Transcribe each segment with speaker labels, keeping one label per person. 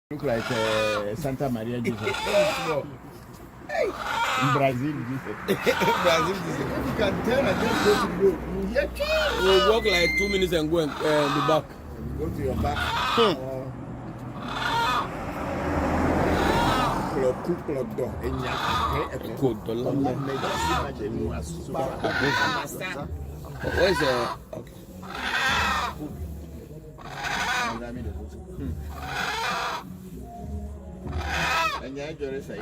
Speaker 1: Look like Santa Maria Jesus. Hey. In Brazil, Jesus.
Speaker 2: Brazil, Jesus.
Speaker 1: You can tell I just go to go.
Speaker 2: We'll walk like 2 minutes and go and be back.
Speaker 1: Go to your back.
Speaker 2: Where's the okay?
Speaker 1: And I just say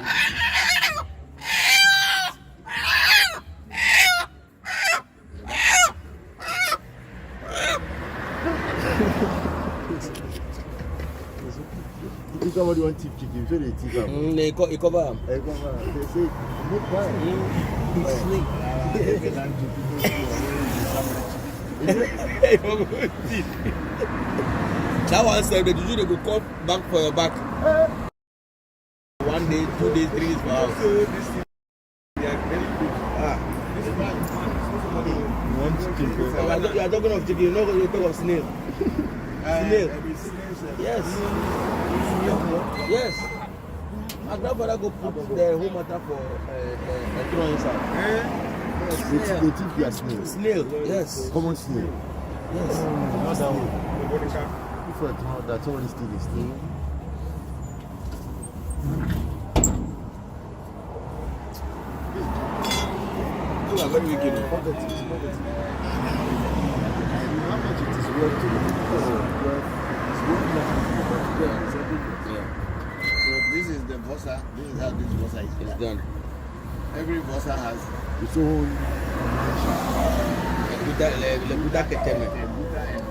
Speaker 1: if somebody want tip chicken, so they tip them.
Speaker 2: They cover them.
Speaker 1: They say, good boy. Sleep.
Speaker 2: That one said that you go come back for your back. 1 day, 2 days, 3 days for us.
Speaker 1: They are very good. This man, you want chicken?
Speaker 2: You are talking of chicken, you're not going to talk of snail. Snail. Yes. Yes. My grandfather go put the whole matter for a throw inside.
Speaker 1: They think you are snail.
Speaker 2: Snail, yes.
Speaker 1: Common snail.
Speaker 2: Yes.
Speaker 1: Not that one. Different. That's all still is snail.
Speaker 2: You are very wicked.
Speaker 1: How much it is worth to
Speaker 2: Yeah.
Speaker 1: So this is the bossa. This is how this bossa is
Speaker 2: Done.
Speaker 1: Every bossa has its own.
Speaker 2: Le Buddha keteme.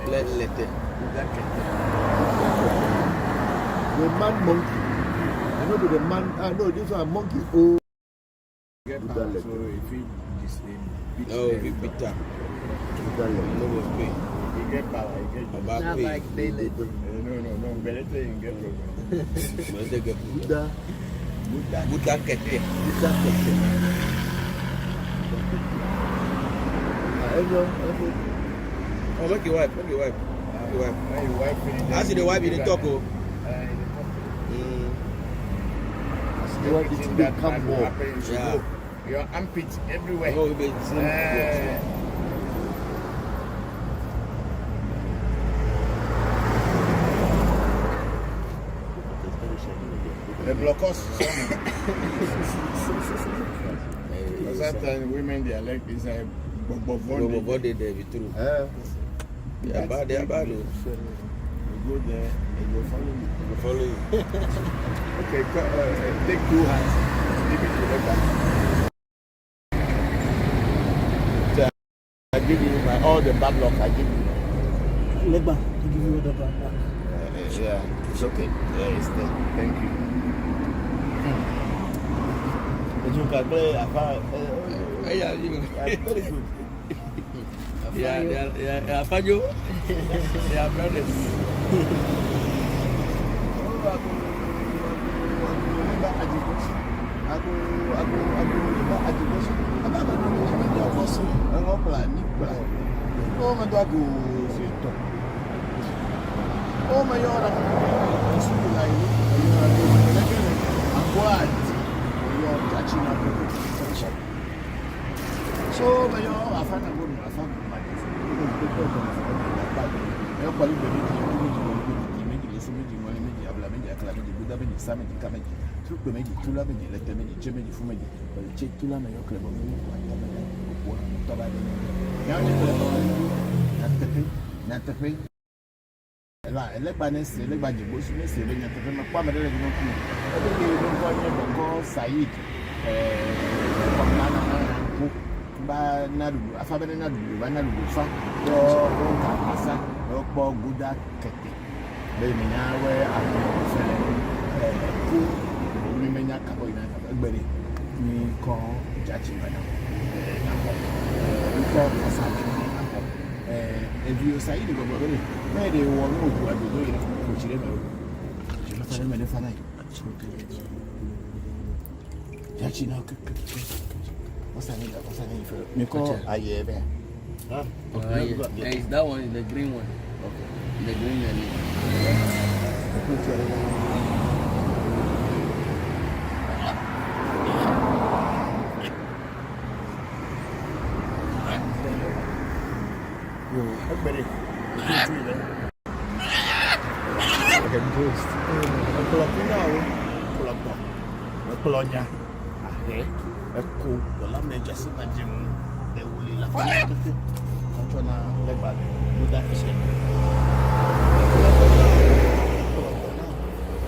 Speaker 2: Le lete.
Speaker 1: The man monkey. I know the man. No, this one monkey. Oh. Get power, so if he is
Speaker 2: bitter.
Speaker 1: No,
Speaker 2: No pay.
Speaker 1: he get power. He get
Speaker 2: About
Speaker 3: Not
Speaker 2: pay.
Speaker 3: like they live.
Speaker 1: No. Better say you get problem.
Speaker 2: Buddha kete. Oh, make your wife. I see the wife in the talk.
Speaker 1: It become more.
Speaker 2: Yeah.
Speaker 1: Your armpit everywhere.
Speaker 2: Oh, it's
Speaker 1: the blockers. Sometimes women their leg is a
Speaker 2: body there be true. They are bad.
Speaker 1: You go there, they will follow you. Okay, take 2 hands, leave it to the back. I give you all the bad luck. I give you.
Speaker 3: Leg back. To give you the back.
Speaker 1: Yeah, it's okay. Yeah, it's there. Thank you. You can play
Speaker 2: Yeah, you
Speaker 1: very good.
Speaker 2: Yeah, Fajo. They are brothers.
Speaker 1: So, I found a woman. I found my ba na du afa be na du ba na du fa yo ka pasa yo po guda kete be mi nya we a fele ku mi me nya ka boy na gbere ni ko jachi ba na ko pasa e vi o sai de go bere me de wo no ku a do do ko chire me je na fele me de fa na jachi na ka What's that name? Me call Ayebe.
Speaker 2: Huh? Yeah, it's that one, the green one.
Speaker 1: Okay.
Speaker 2: The green one.
Speaker 1: Polonia, aku dalam meja semacam dewuli lah. Macam mana lebar mudah isi.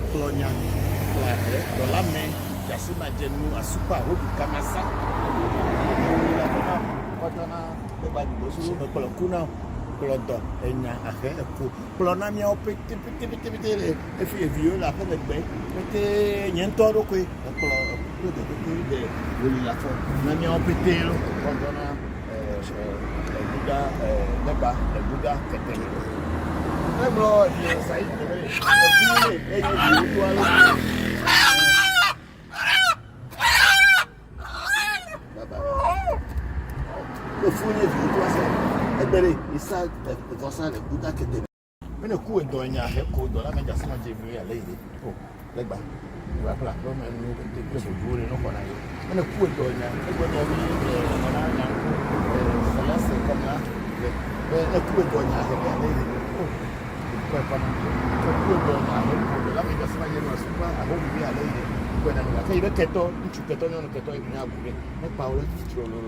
Speaker 1: Polonia, dalam meja semacam asupa hobi kamasa. Macam mana lebar dulu kalau kuna kalau dah enya akhir aku pelana mi opet piti vieux la kan lebar piti nyentor aku kalau de wuli la fo na mi opet lo kalau na Buddha keteng. Bro, saya le fournier du toi ça ebere isa dans ça le Buddha keteng. Mais le coup est dans nya he ko do la me jasima je mi ya leide oh legba wa pla ko me no de ko so jure no ko na yo mais le coup est dans nya e go do mi na nya ko ça c'est comme là le coup est dans nya he ya leide oh ko pa na ko coup est dans nya he ko do la me jasima je no super a ho mi ya leide ko na la kai be keto nchu keto no keto e nya bu me pa o le trolo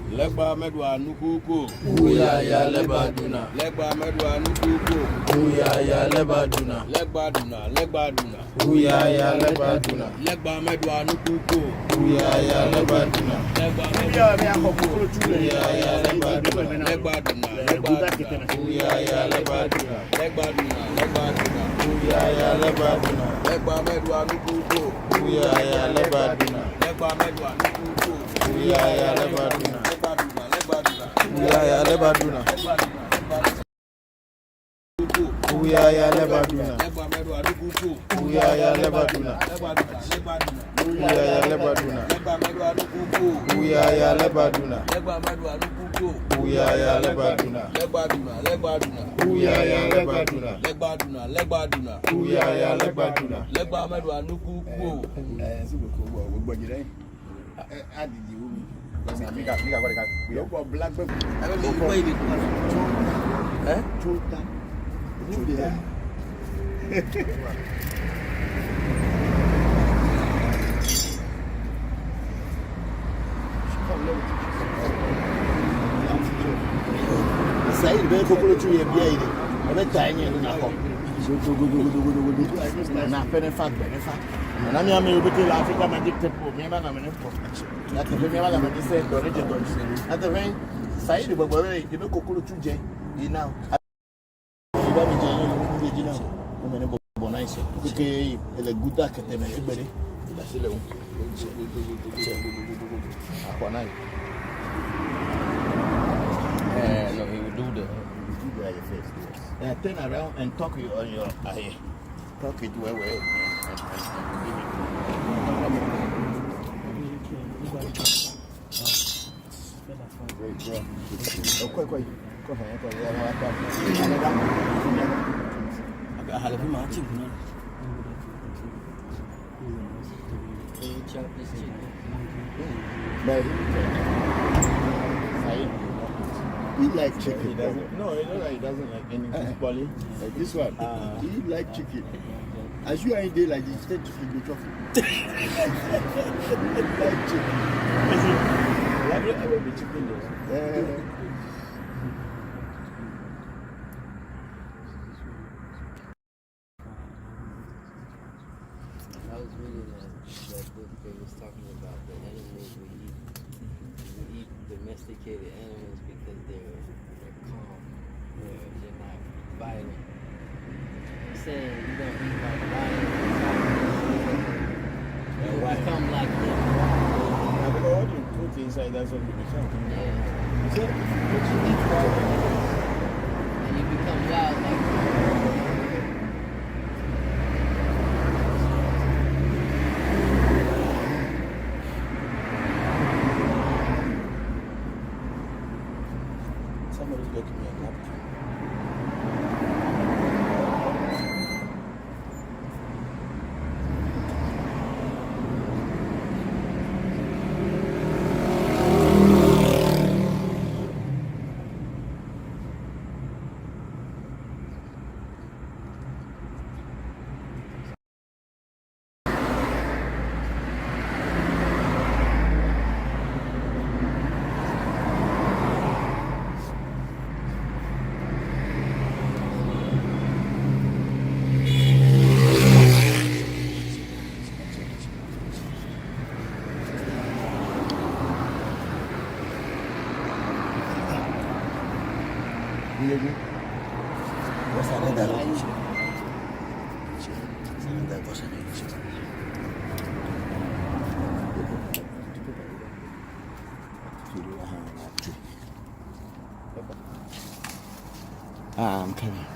Speaker 2: Legba medwa nukuku.
Speaker 3: Uya ya leba duna.
Speaker 2: Legba medwa nukuku.
Speaker 3: Uya ya leba duna.
Speaker 2: Legba duna. Legba duna.
Speaker 3: Uya ya leba duna.
Speaker 2: Legba medwa nukuku.
Speaker 3: Uya ya leba duna.
Speaker 2: Legba
Speaker 1: ya me akokoro tu le
Speaker 3: Uya ya leba duna.
Speaker 2: Legba duna.
Speaker 1: Buddha keteng.
Speaker 3: Uya ya leba duna.
Speaker 2: Legba duna. Legba duna.
Speaker 3: Uya ya leba duna.
Speaker 2: Legba medwa nukuku.
Speaker 3: Uya ya leba duna.
Speaker 2: Legba medwa nukuku.
Speaker 3: Uya ya leba duna.
Speaker 2: Legba duna. Legba duna.
Speaker 3: Uya ya leba duna. Uya ya leba duna.
Speaker 2: Legba medwa nukuku.
Speaker 3: Uya ya leba duna.
Speaker 2: Legba duna. Legba duna.
Speaker 3: Uya ya leba duna.
Speaker 2: Legba medwa nukuku.
Speaker 3: Uya ya leba duna.
Speaker 2: Legba medwa nukuku.
Speaker 3: Uya ya leba duna.
Speaker 2: Legba duna. Legba duna.
Speaker 3: Uya ya leba duna.
Speaker 2: Legba duna. Legba duna.
Speaker 3: Uya ya leba duna.
Speaker 2: Legba medwa nukuku.
Speaker 1: Si ko gbogbo jire adidi wo mi mi ka ko ka yo ko black baby chota sai be ko ko tu ye bia ide e be ta yin na ko na pene fa na mi ame obete la Africa magic temple mi ba na me ko na te mi ba na me se do re je do na te ven sai de gbogbo re je be kokoro tu je yi now ba mi je yin mo je na mo me ne bo na ise ke ele guda ke te me egbere la se le un akona yi
Speaker 2: No, he would do that.
Speaker 1: do that your face yeah turn around and talk you on your eye talk it well and he like chicken. He doesn't. No, he doesn't like anything. Polly, like this one. He like chicken. As you are in there like this, instead to feed the chocolate. He like chicken. I will be chicken there.
Speaker 4: I was reading that book they was talking about the animals we eat domesticated animals because they're calm, they're not violent. I'm saying you don't eat like lions, you become like them.
Speaker 1: All you put inside, that's what you become.
Speaker 4: Yeah.
Speaker 1: So if you eat wild animals,
Speaker 4: And you become wild like them.
Speaker 1: somebody's got to be a napkin. What's another location? Another location. I'm coming.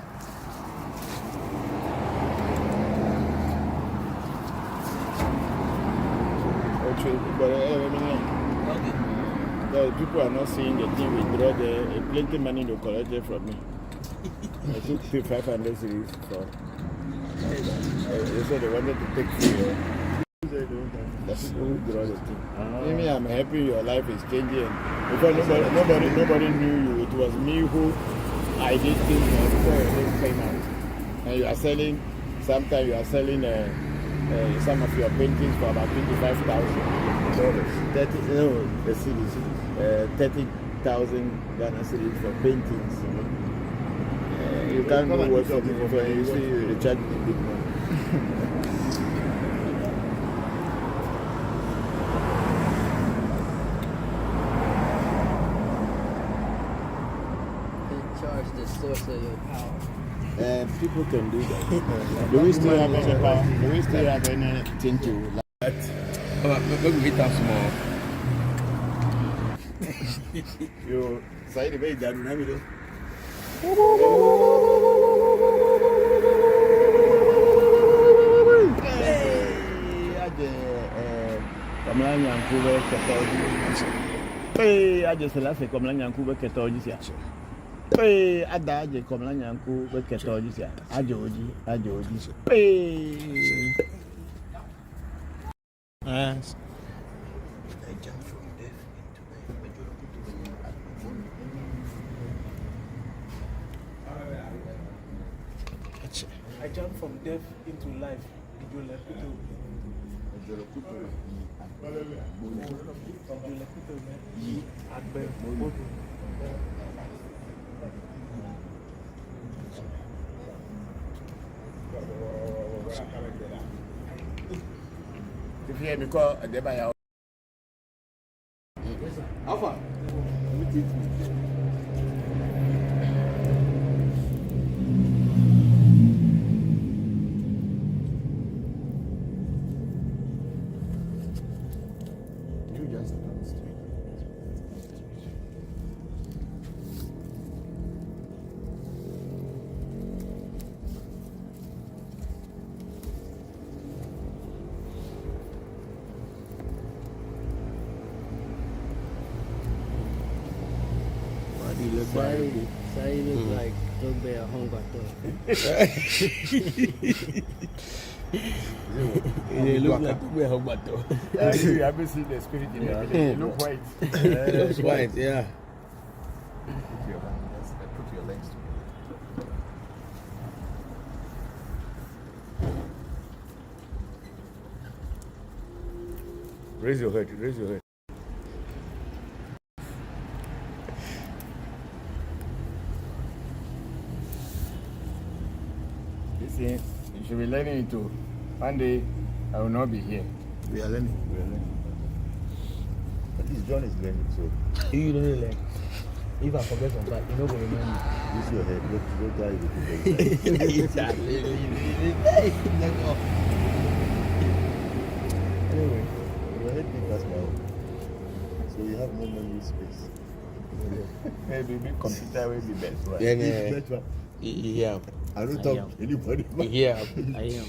Speaker 3: But people are not seeing the thing withdraw the plenty money they collected from me. I took 500 series for. They said they wanted to take free. The people who draw the thing. Maybe I'm happy your life is changing. Because nobody knew you. It was me who I did things before your name came out. And you are selling, sometimes you are selling some of your paintings for about $25,000. 30,000 Ghana cedis for paintings. You can't go work for me for you see you charge me big money.
Speaker 4: Charge the source of your power.
Speaker 3: People can do that. Do we still have any power? Do we still have anything to like?
Speaker 2: Maybe we have small.
Speaker 3: You say the way that you know. Comme là, il y a un couvert 14. I just laugh comme là, il y a un couvert 14. Ada comme là, il y a un couvert 14. Ajoji.
Speaker 5: I jumped from death into life.
Speaker 3: If you hear me call, they buy out.
Speaker 2: Alpha.
Speaker 4: Say you look like Dogbe at home back
Speaker 2: You look like Dogbe at home back
Speaker 3: You haven't seen the spirit in it. You look white.
Speaker 2: It looks white, yeah.
Speaker 3: Put your legs together. Raise your head. You should be learning it too. One day, I will not be here.
Speaker 1: We are learning. At least John is learning, so
Speaker 2: You don't like. If I forget some part, you know what I mean.
Speaker 1: use your head. Don't die with
Speaker 2: Anyway.
Speaker 1: your head big as my own. So you have more memory space.
Speaker 3: Maybe big computer will be best, right?
Speaker 2: Yeah.
Speaker 1: I don't talk to anybody.
Speaker 2: Yeah.
Speaker 4: I am.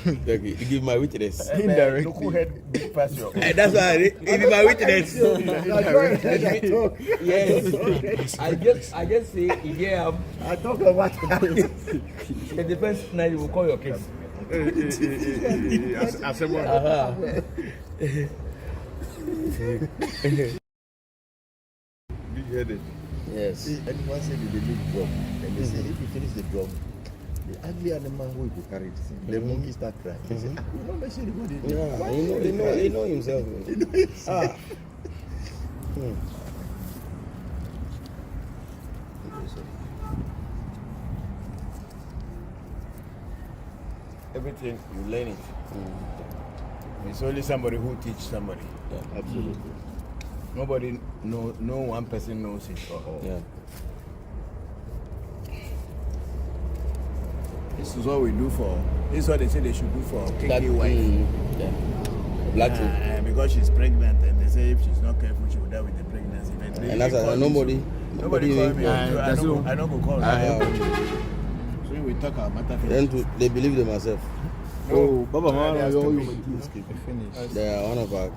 Speaker 2: Okay, you give my witness.
Speaker 3: Indirectly. Look who had big past your
Speaker 2: That's why it is my witness. Yes. I just say, yeah.
Speaker 1: I talk about
Speaker 2: The defense now you will call your case.
Speaker 3: as someone.
Speaker 1: big-headed.
Speaker 2: Yes.
Speaker 1: See, anyone say they make drum, and they say if you finish the drum, the ugly animal who will carry it, the monkey start crying. They say, we don't mention anybody.
Speaker 2: Yeah, he know himself.
Speaker 1: He know himself.
Speaker 3: Everything you learn it. It's only somebody who teach somebody.
Speaker 2: Yeah.
Speaker 1: Absolutely.
Speaker 3: Nobody, no one person knows it all.
Speaker 2: Yeah.
Speaker 3: This is what we do for. This is what they say they should do for
Speaker 2: That
Speaker 3: KK wife.
Speaker 2: yeah. Black tea.
Speaker 3: Because she's pregnant, and they say if she's not careful, she will die with the pregnancy. But
Speaker 2: And that's nobody
Speaker 3: call me. I don't go call her. So we talk about matter.
Speaker 2: Then they believe them themselves.
Speaker 3: Oh, Baba,
Speaker 2: They are one of our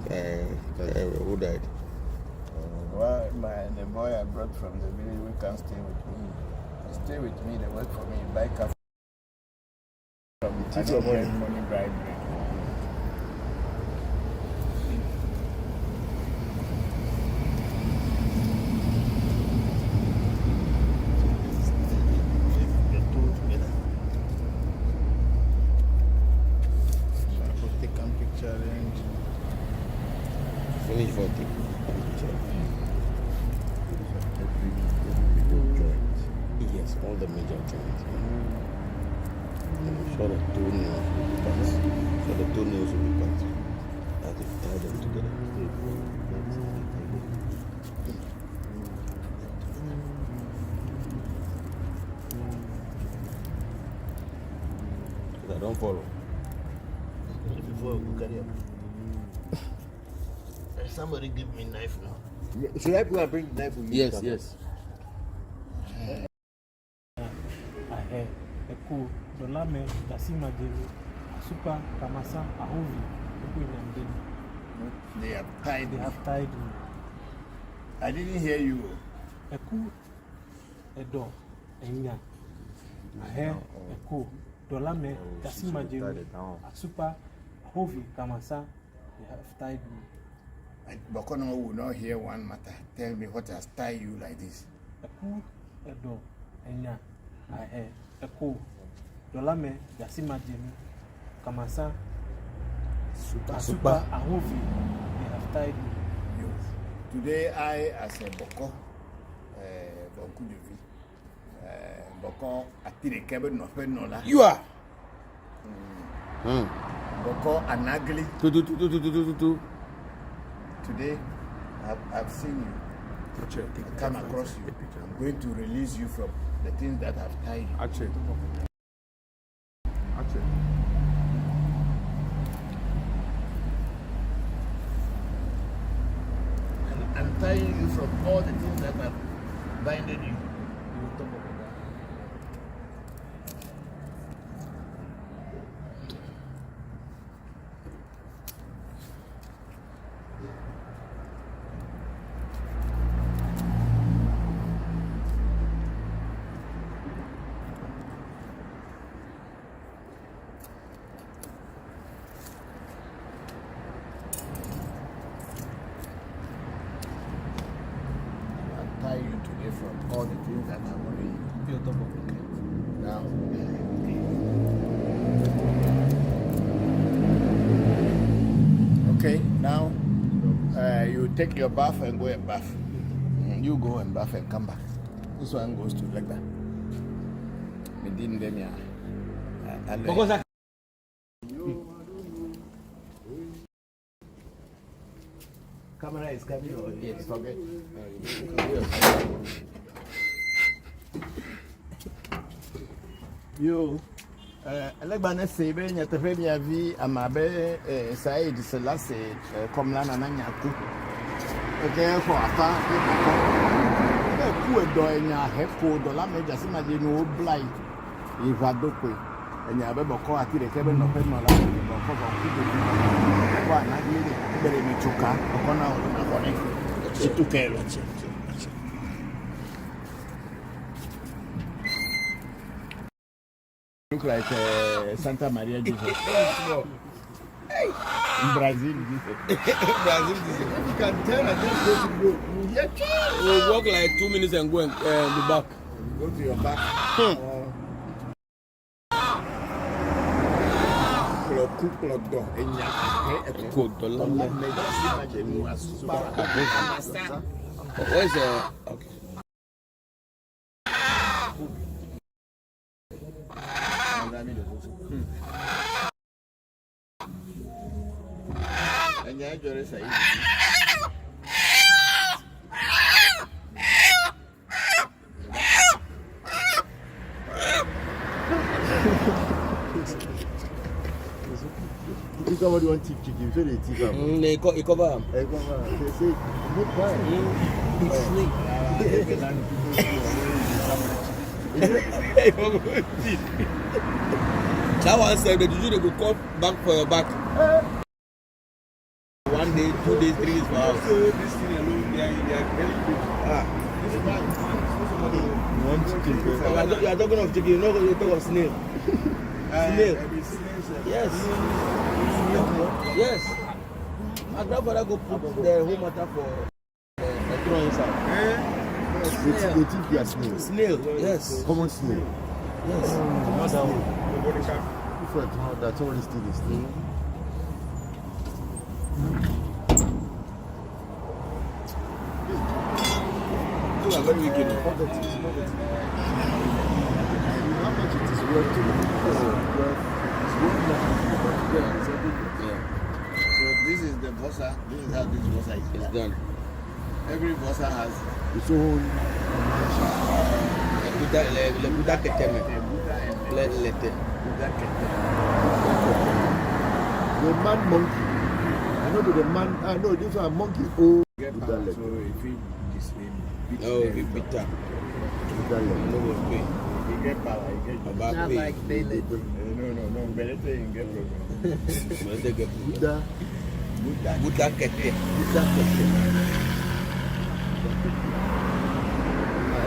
Speaker 2: who died.
Speaker 3: Well, the boy I brought from the village, we can stay with me. They stay with me, they work for me, buy car from money bribe.
Speaker 2: Finish 40. Yes, all the major joints. So the toenails will be cut. So the toenails will be cut. As if tie them together. So that don't follow.
Speaker 3: Before we carry up. Somebody give me a knife now.
Speaker 1: Should I go and bring the knife with you?
Speaker 2: Yes, yes.
Speaker 5: Ahe, Eko, Dolame, Dasima Jelu, Super, Kamasa, Ahovi, Eko Inamdeni.
Speaker 3: They have tied
Speaker 5: They
Speaker 3: me.
Speaker 5: have tied me.
Speaker 3: I didn't hear you.
Speaker 5: Eku, Edo, Enya. Ahe, Eko, Dolame, Dasima Jelu, Super, Ahovi, Kamasa, they have tied me.
Speaker 3: Bokor will not hear one matter. Tell me what has tied you like this.
Speaker 5: Eku, Edo, Enya. Ahe, Eko, Dolame, Dasima Jelu, Kamasa, Super, Ahovi, they have tied me.
Speaker 3: Today, I, as a Bokor, VoncujoviT, Bokor, Atire Kebe no Fenola.
Speaker 2: You are.
Speaker 3: Bokor Anagli. Today, I've seen you. I come across you. I'm going to release you from the things that have tied you.
Speaker 1: Actually.
Speaker 3: And I'm tying you from all the things that have binded you. Tie you today from all the things that are worrying you. Now, okay, now you take your bath and go and bath. You go and bath and come back. This one goes to like that. Camera is coming or yes, forget. You, Alebana Sebe, Yatavia V, Amabe, Said, Selassie, Comlana Nanyaku. Okay, for a far, a poor doina, Heko, Dolame, Jasima, no blind. If I do quick, and Yabeko, Atire Kebe no Fenola, very Michuka, Okona, she took care of it. Look like Santa Maria Jesus. In Brazil,
Speaker 2: Brazil.
Speaker 3: you can tell I just go to go.
Speaker 2: We'll walk like 2 minutes and go and be back.
Speaker 3: Go to your back.
Speaker 2: Where's okay.
Speaker 3: And I just say if somebody want to teach chicken, so they teach them.
Speaker 2: They cover.
Speaker 3: They say, good point.
Speaker 2: That one said that you go come back for your back. 1 day, 2 days, 3 days for house.
Speaker 3: This thing alone, they are very good. One chicken.
Speaker 2: You are talking of chicken, you're not going to talk of snail. Snail. Yes. Yes. My grandfather go put the whole matter for a throne inside.
Speaker 3: They teach their snail.
Speaker 2: Snail, yes.
Speaker 3: Common snail.
Speaker 2: Yes.
Speaker 3: Different how that's already still is.
Speaker 2: You are very wicked.
Speaker 3: How much it is worth to
Speaker 1: So this is the bossa. This is how this bossa is done. Every bossa has
Speaker 3: its own
Speaker 2: Le Buddha keteme. Le lete.
Speaker 3: the man monkey. I know the man. I know this one monkey. Oh,
Speaker 1: get
Speaker 3: Buddha
Speaker 1: power.
Speaker 3: leg.
Speaker 1: So if he this way, beat
Speaker 2: Oh,
Speaker 1: them
Speaker 2: we
Speaker 1: down.
Speaker 2: bitter.
Speaker 3: Buddha leg.
Speaker 2: No go pay.
Speaker 1: He get power. He get
Speaker 2: About
Speaker 4: Not
Speaker 2: pay.
Speaker 4: like they let.
Speaker 1: no. Better say he get problem.
Speaker 3: Buddha.
Speaker 2: Buddha kete.
Speaker 3: Buddha kete.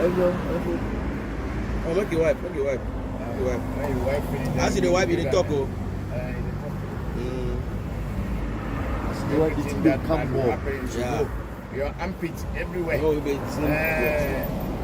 Speaker 3: Every
Speaker 2: Oh, make your wife. Make your wife. Make your wife.
Speaker 1: When you wipe finish,
Speaker 2: As you the wife, you dey talk. Oh.
Speaker 3: the one it's
Speaker 1: everything
Speaker 3: big
Speaker 1: that
Speaker 3: come
Speaker 1: can
Speaker 3: more.
Speaker 1: happen, you should
Speaker 2: Yeah.
Speaker 1: go. Your armpits everywhere.
Speaker 2: Oh, we be slim.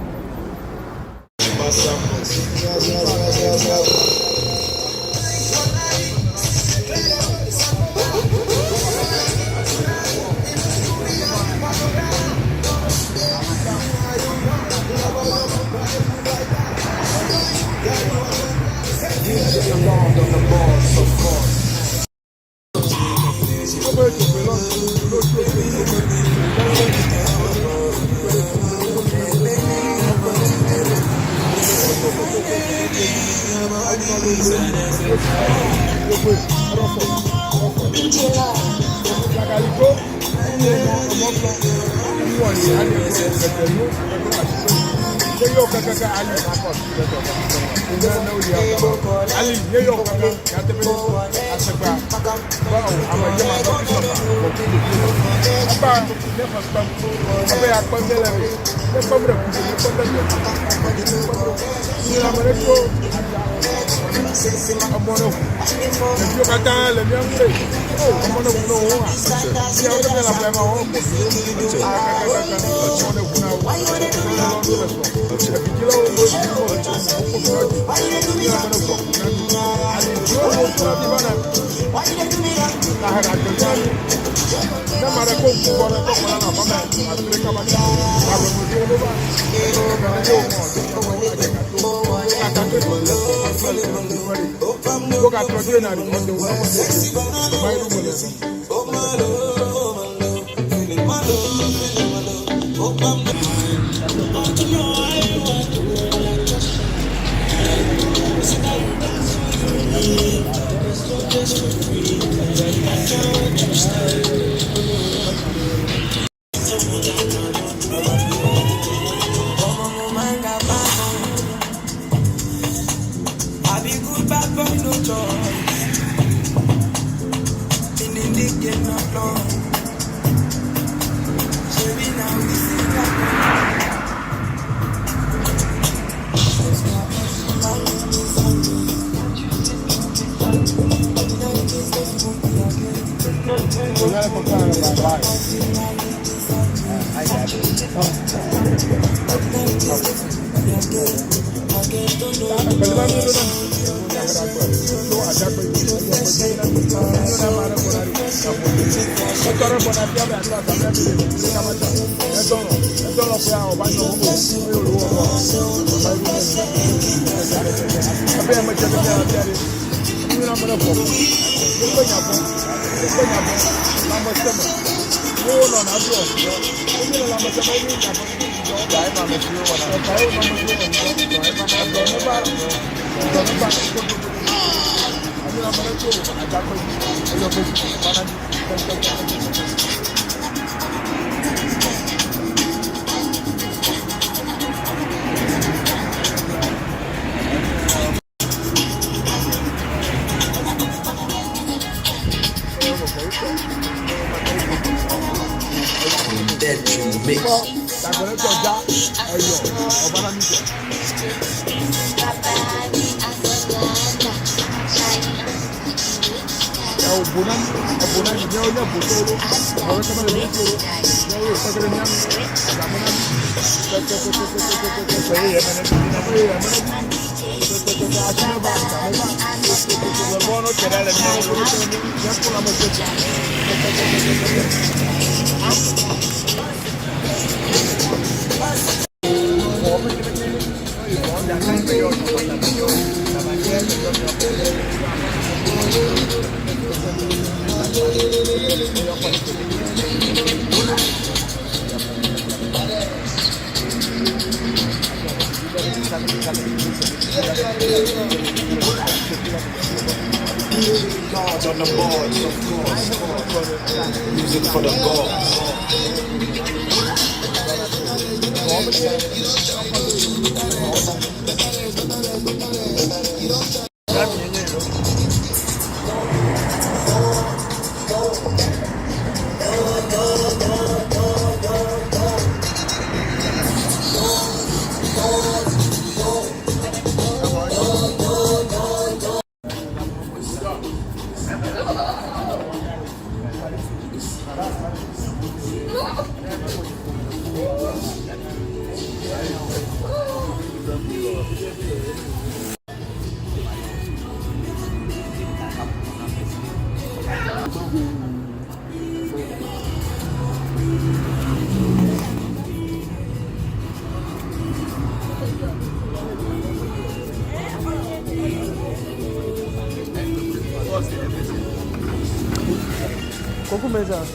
Speaker 6: Cards on the boards, of course. Music for the gods.
Speaker 5: Coco mesa.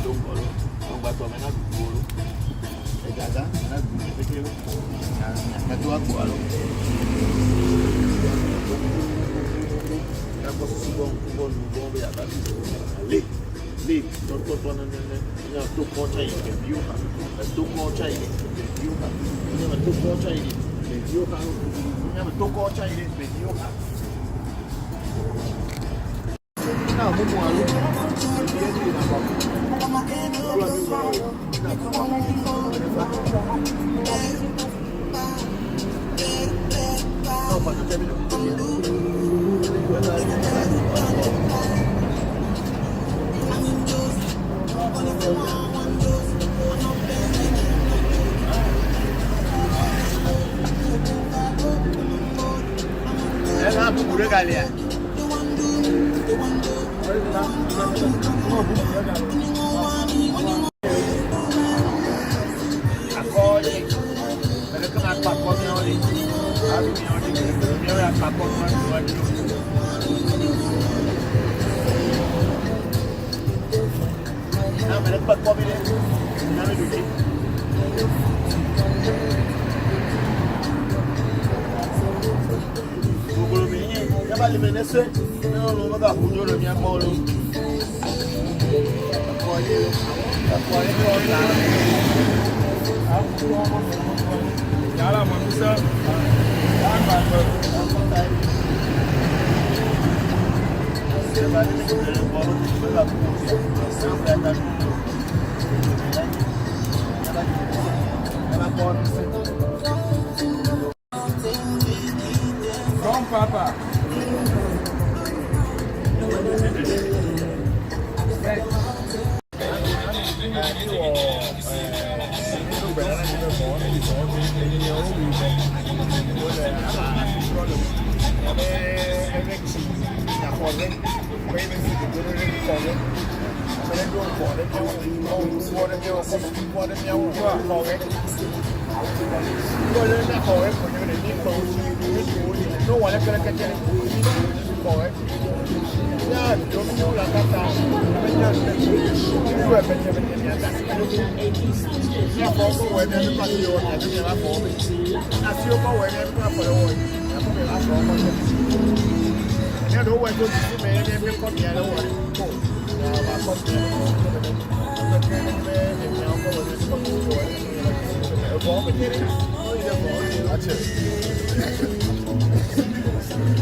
Speaker 3: Don't
Speaker 1: tu aku alo.
Speaker 3: Aku suka bon ya tadi. Lip, tonton ni tu kau cai ke view kan. Tu kau cai ke view kan. Ni tu kau cai ke view kan. Ni tu kau cai ke view kan.
Speaker 1: Nah, mumu alo. Dia ni nak apa? Oh, patut jadi aku budak kali ya. Aku ni, mereka nak pakon ni orang. Aku ni orang ni, dia nak pakon orang. Nah, mereka pakon ni, nama dia. Bali menese, no lo maga pujo lo mia molo. Akwai ko la. Yala manusa. Come, Papa. No one can get it. Yeah, don't know like that.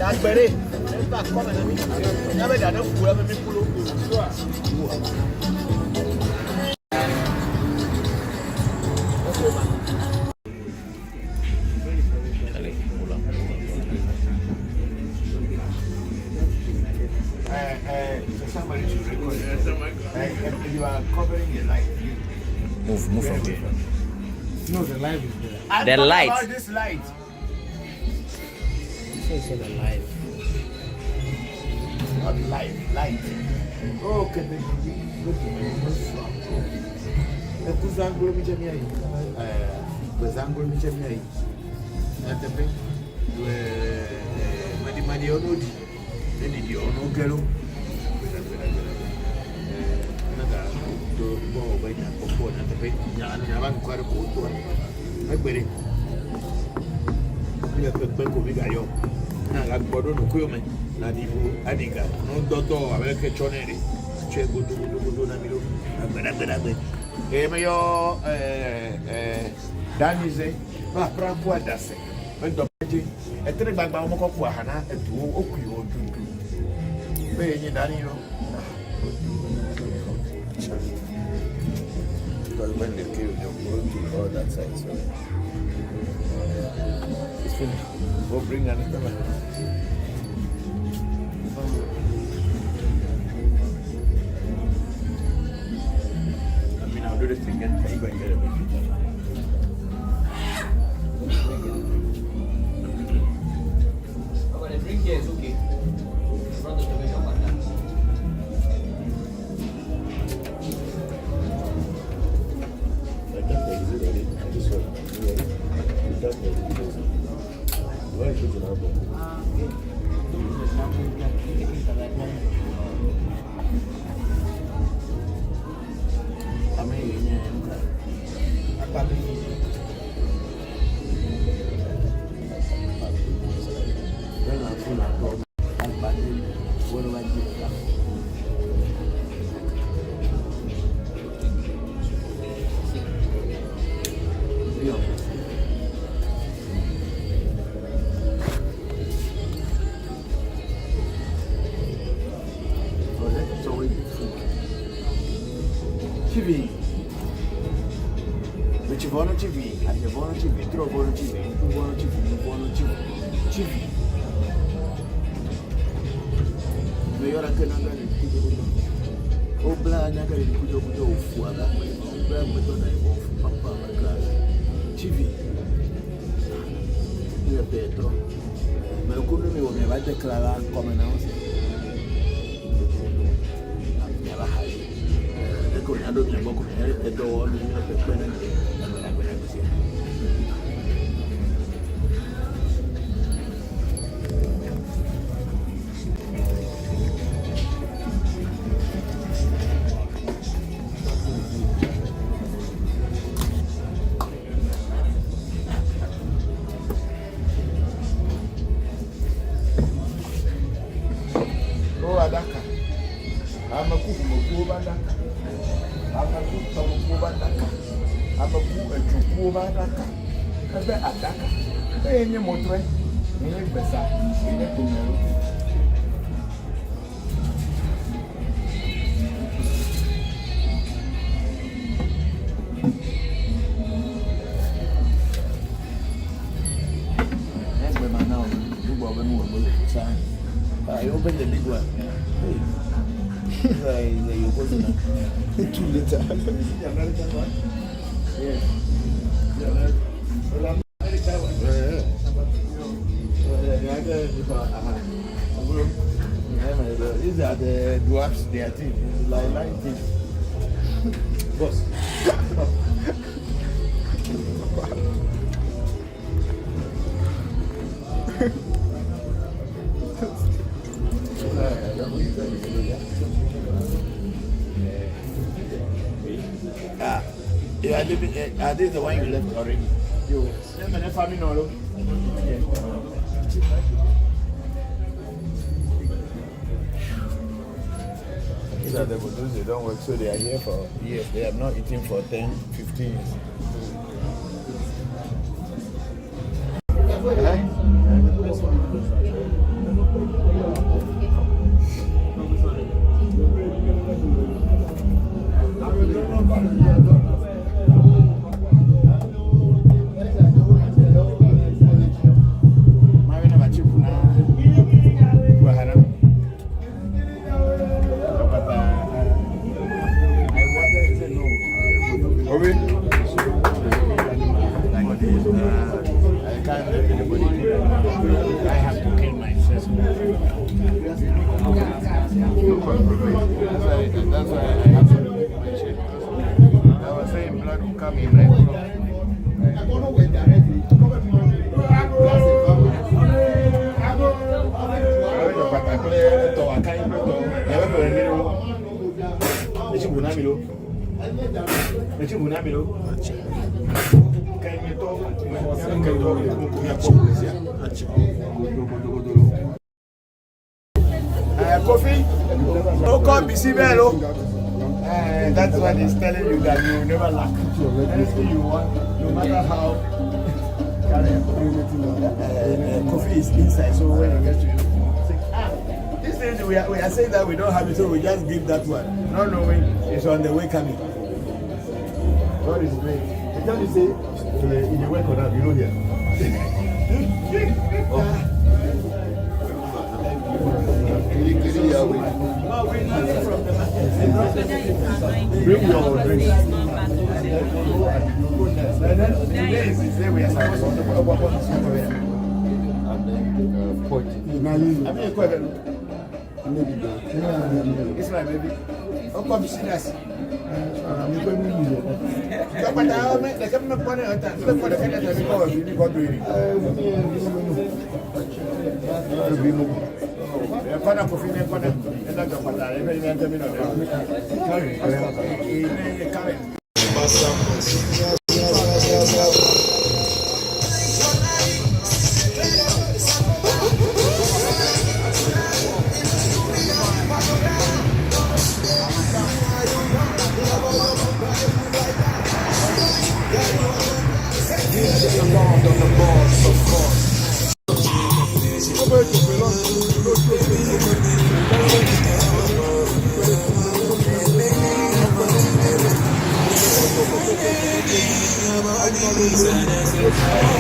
Speaker 1: Lágbèrè nígbà kọ́mẹ̀ náà mi lábẹ́ ìdáná fún ẹ mímí kúló. You are covering the light.
Speaker 7: Move from here.
Speaker 1: No, the light is there.
Speaker 7: The light.
Speaker 1: About this light.
Speaker 4: It's the life.
Speaker 1: Not light. Oh, okay. Kuzangulu michemia hii. Kuzangulu michemia hii. Natepe. Madi onodi. Nini di onogelo. Nada do bo baina Bokor natepe. Nyaba kwari ko to. Agbere. Ile pepe ko mi gayo. Na la gbodo no kuyo me. Na di bu adiga. No doto avec choneri. Che gudu na miro. Agbere. Meio Danize, mas para boa dessa. Mas do que é ter bagba uma copo hana é tu o que o dudu. Bem ni Dani no.
Speaker 3: Because when they kill, they'll go to all that side. So it's finished. We'll bring another one. Do this thing and you going to get a big picture.
Speaker 4: When I drink here, it's okay. Front of the way up and down.
Speaker 3: I can't tell you ready. I just want to ready. You can't tell you why is it an album?
Speaker 1: throw VoncujoviT. Mayor Kananga is Obla Naga is Kujo Fuaga, Obla Madonna of Papa Class. TV. Io Petro. Me lo come mi va a declarare come non si. Never hide. Ecco, I don't know Bokor e do mi per bene. Adaka. I'm a cook of Adaka. I'm a cook of Adaka. I'm a cook of Adaka. I'm a Adaka. Any motor, any Bessa, any Pumero. That's where my now, you will move I opened the big one. You put it 2 liter. The American one? Yes. The American one. These are the dwarfs, they are things. Like things. Boss. Yeah, are they the one you left already? You. Family no. These are the bottles, they don't work, so they are here for years. They have not eaten for 10, 15 years. That's why I have to remove my shirt. I was saying blood will come in like coffee? No come be Sibelo. That's what he's telling you, that you will never lack. Anything you want, no matter how. Coffee is inside, so when you get to you, these days we are saying that we don't have it, so we just give that one. Not knowing it's on the way coming. God is great. I tell you, say, in the work or not, you know here. Bring your drink. It's my baby. Oh, come see us.
Speaker 6: Bye.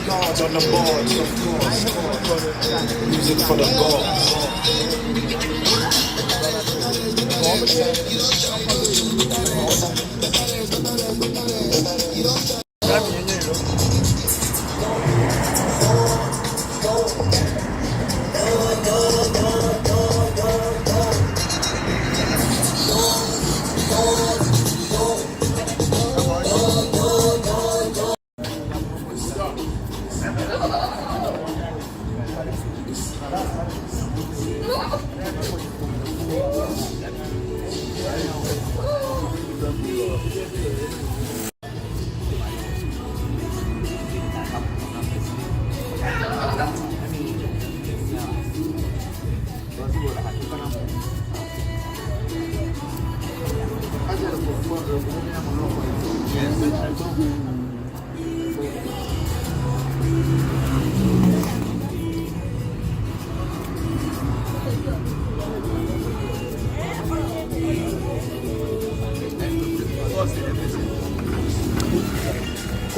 Speaker 6: Cards on the boards, of course. Music for the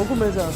Speaker 5: Qual começa?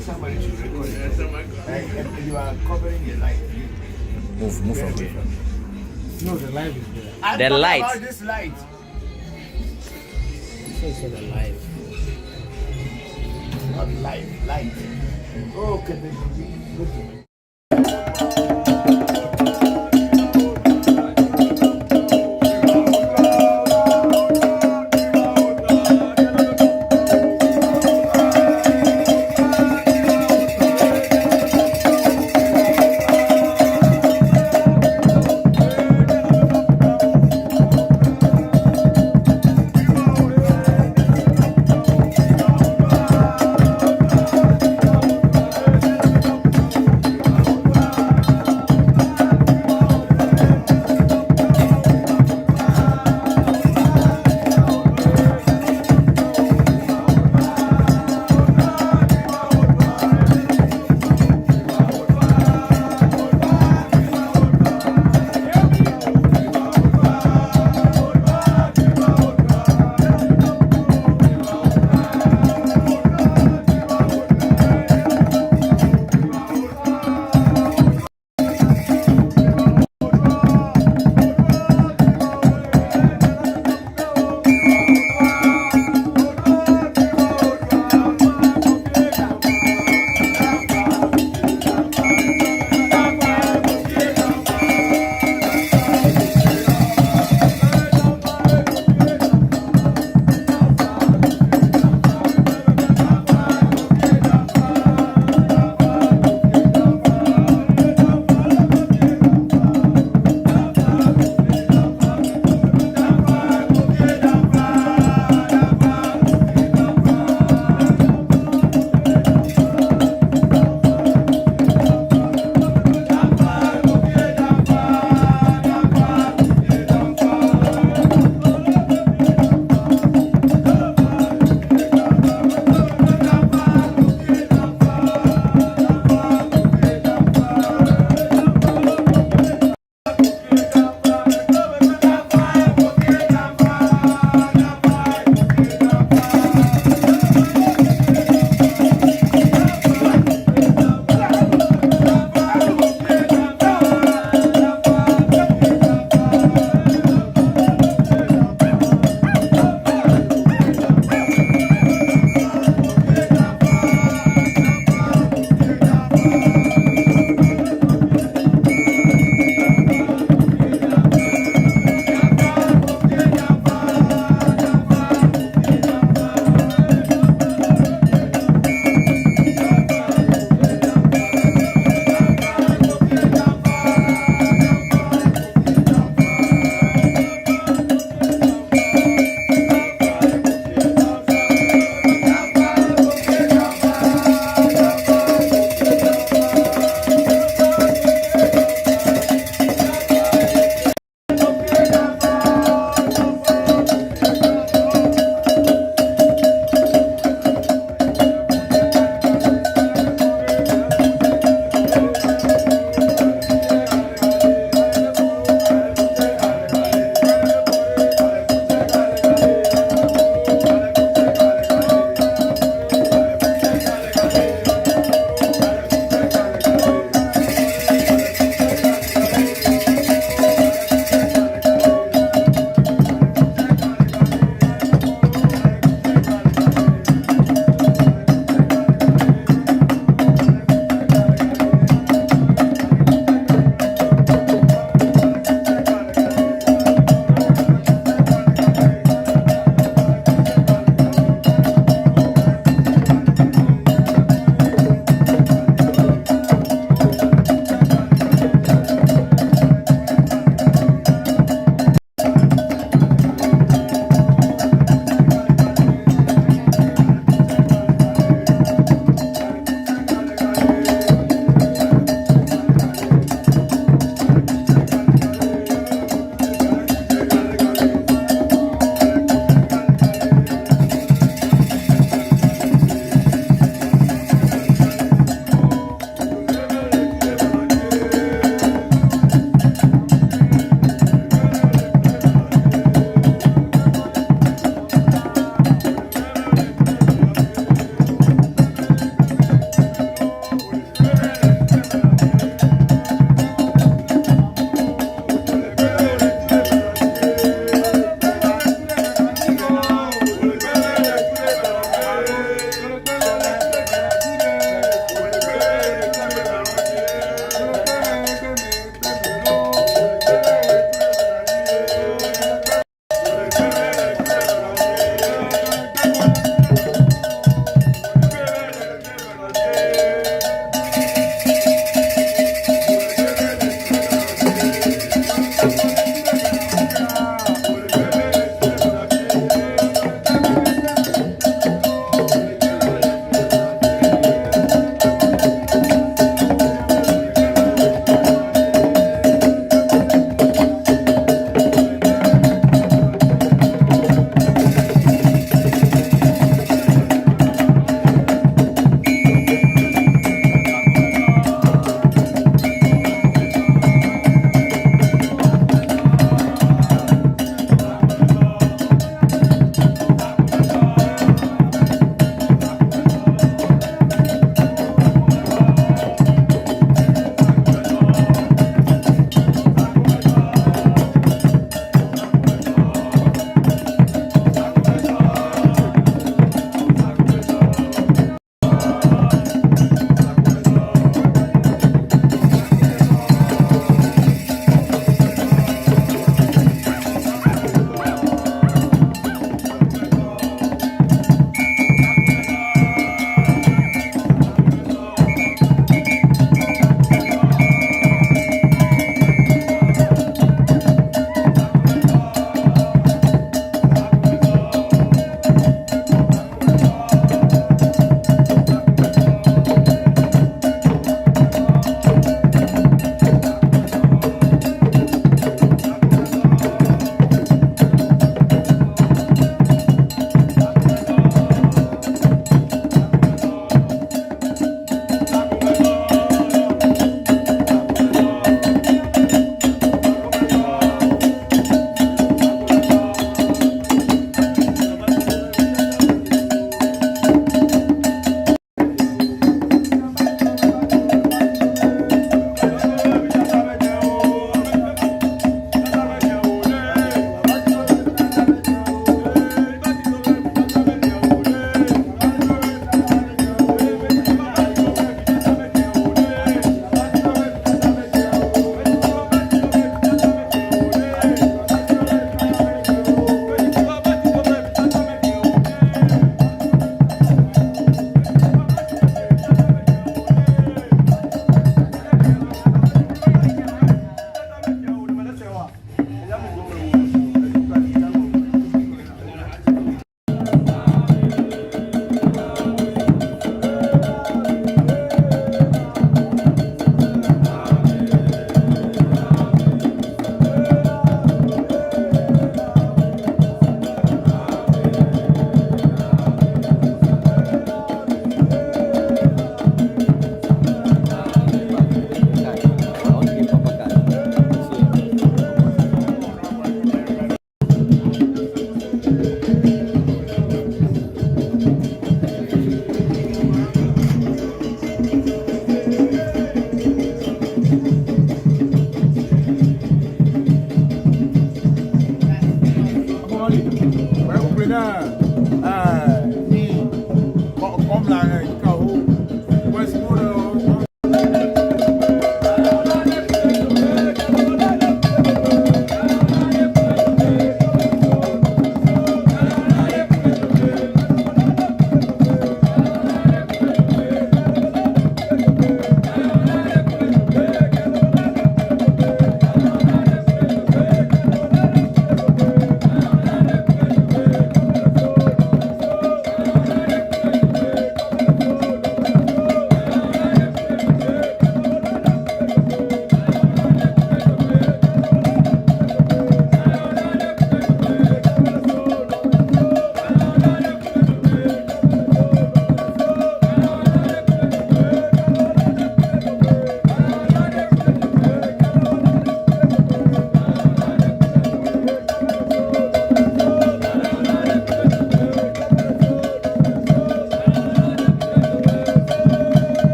Speaker 1: Somebody should record it. And you are covering the light.
Speaker 7: Move from here.
Speaker 5: No, the light is there.
Speaker 7: The light.
Speaker 1: About this light.
Speaker 4: This is the life.
Speaker 1: Not light. Okay.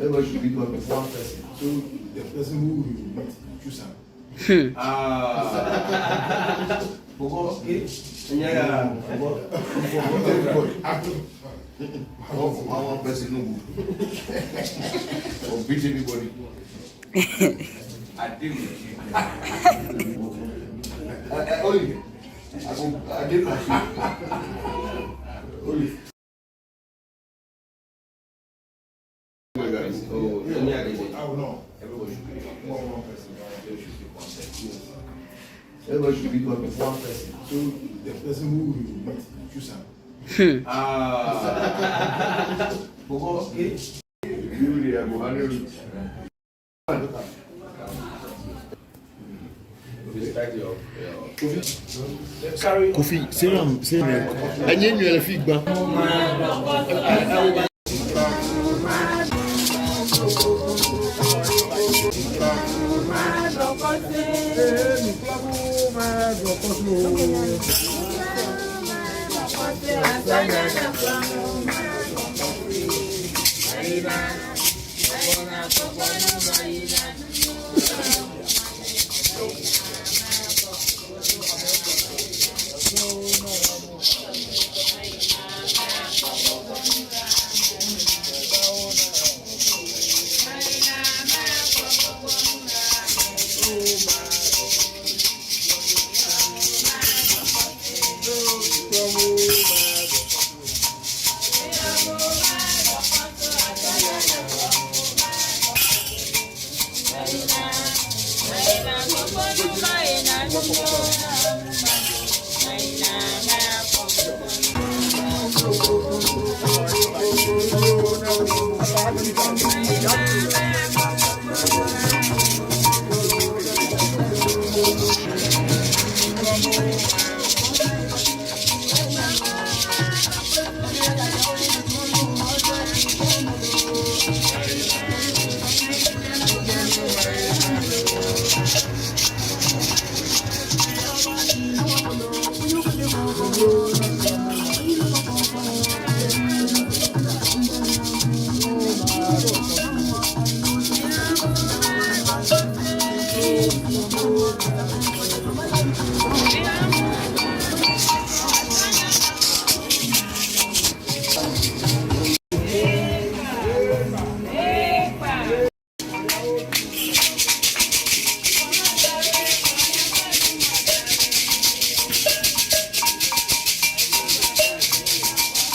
Speaker 2: Everybody should beat one person.
Speaker 1: So the person who you beat, choose him.
Speaker 2: Bokor, okay? Yeah. One person no good. Or beat anybody. I deal with you. Only. I deal with you. Only. Oh, yeah, they did.
Speaker 1: I will know.
Speaker 2: Everybody should be
Speaker 1: One person. There should be one person.
Speaker 2: Everybody should beat one person.
Speaker 1: So the person who you beat, choose him.
Speaker 2: Bokor, okay?
Speaker 3: You there, go handle it. Kofi, say me. And you will feedback.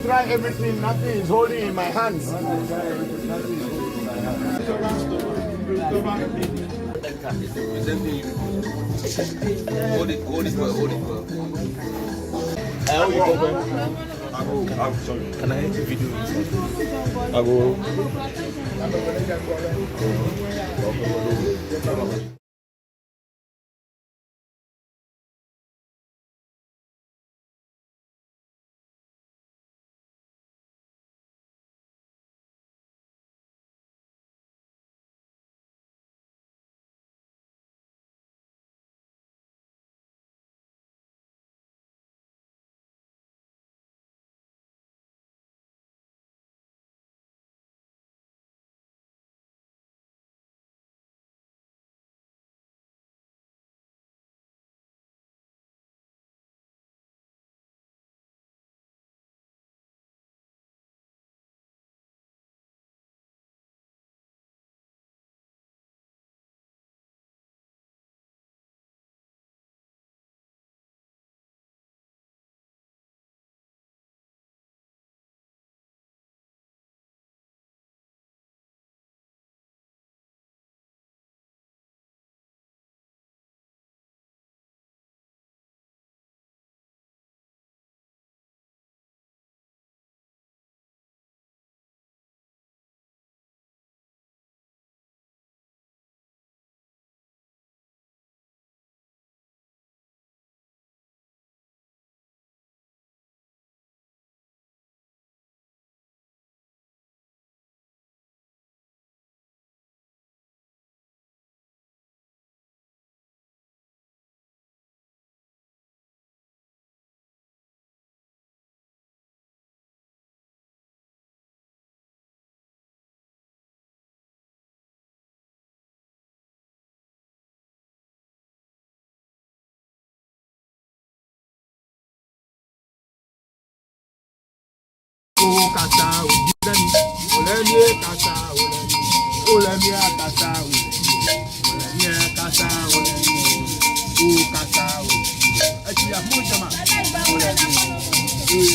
Speaker 3: Try everything, nothing is holding in my hands.
Speaker 2: Hold it well.
Speaker 3: How you go, I'm sorry. Can I video? I go.
Speaker 2: Oh, Kata, Olemi, Kata, Olemi, Kata, Olemi, Kata, Olemi, oh,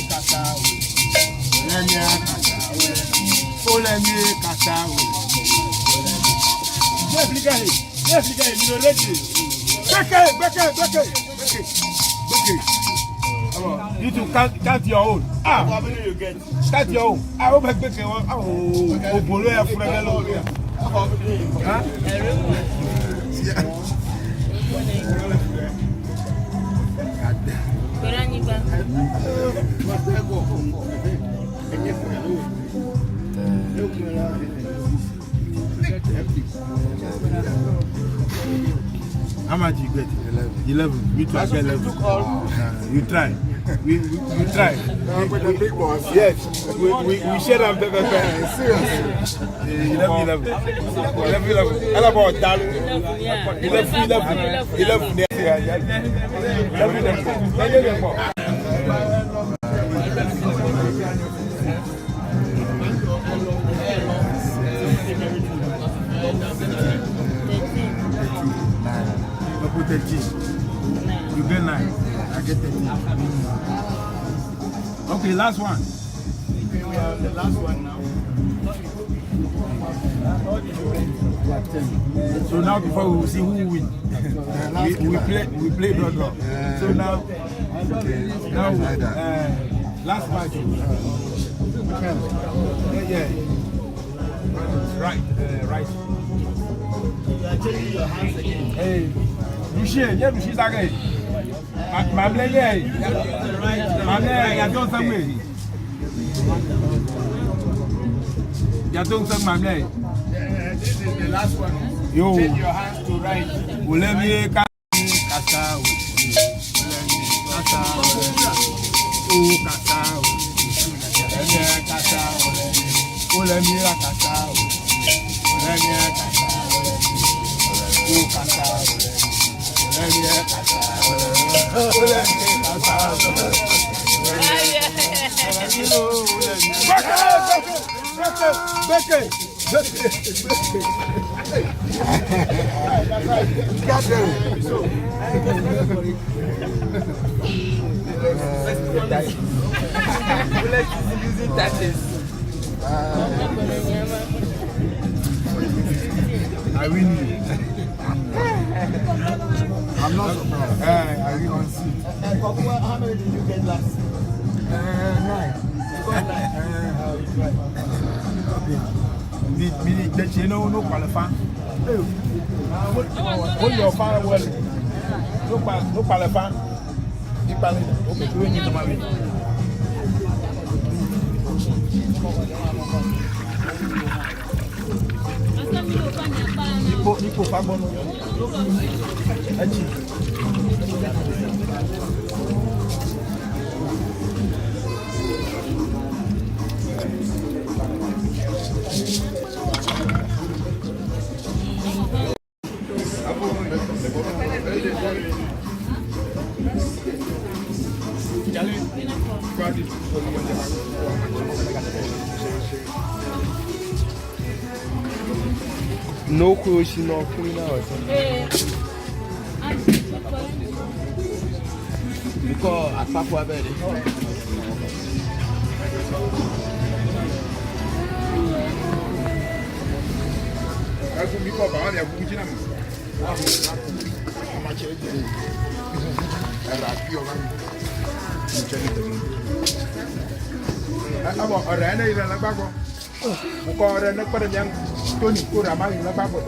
Speaker 2: Kata, Olemi, Kata, Olemi, Kata, You to count your own. How many you get? Count your own. I hope I get one. Oh, Boloya Fregalo. Huh? How much you get? 11. Me too, I get 11. You try. We try.
Speaker 1: With the big boss.
Speaker 2: Yes. We share them paper. Seriously. 11. How about that? 13. You get 9. I get 13. Okay, last one.
Speaker 1: The last one now.
Speaker 2: So now before we will see who will win. we play draw. So now last match. Yeah. Right.
Speaker 1: You are changing your hands again.
Speaker 2: Hey, you share. Yeah, she's again. My blade. My blade. I don't say me. You don't say my blade.
Speaker 1: This is the last one.
Speaker 2: Yo.
Speaker 1: Change your hands to right.
Speaker 2: Olemi Kata. I win you.
Speaker 1: I'm not surprised.
Speaker 2: I win.
Speaker 1: How many did you get last?
Speaker 2: 9. Okay. No qualify. Hold your fire well. No qualify. Okay, you need to marry. Nico Fagbon. No question, no queen out. Because I pack what bed. I could be called by the Bujinam. I'm a change. And I feel I'm a runner in a bago. Bokor and a young Tony Kurama in a bago.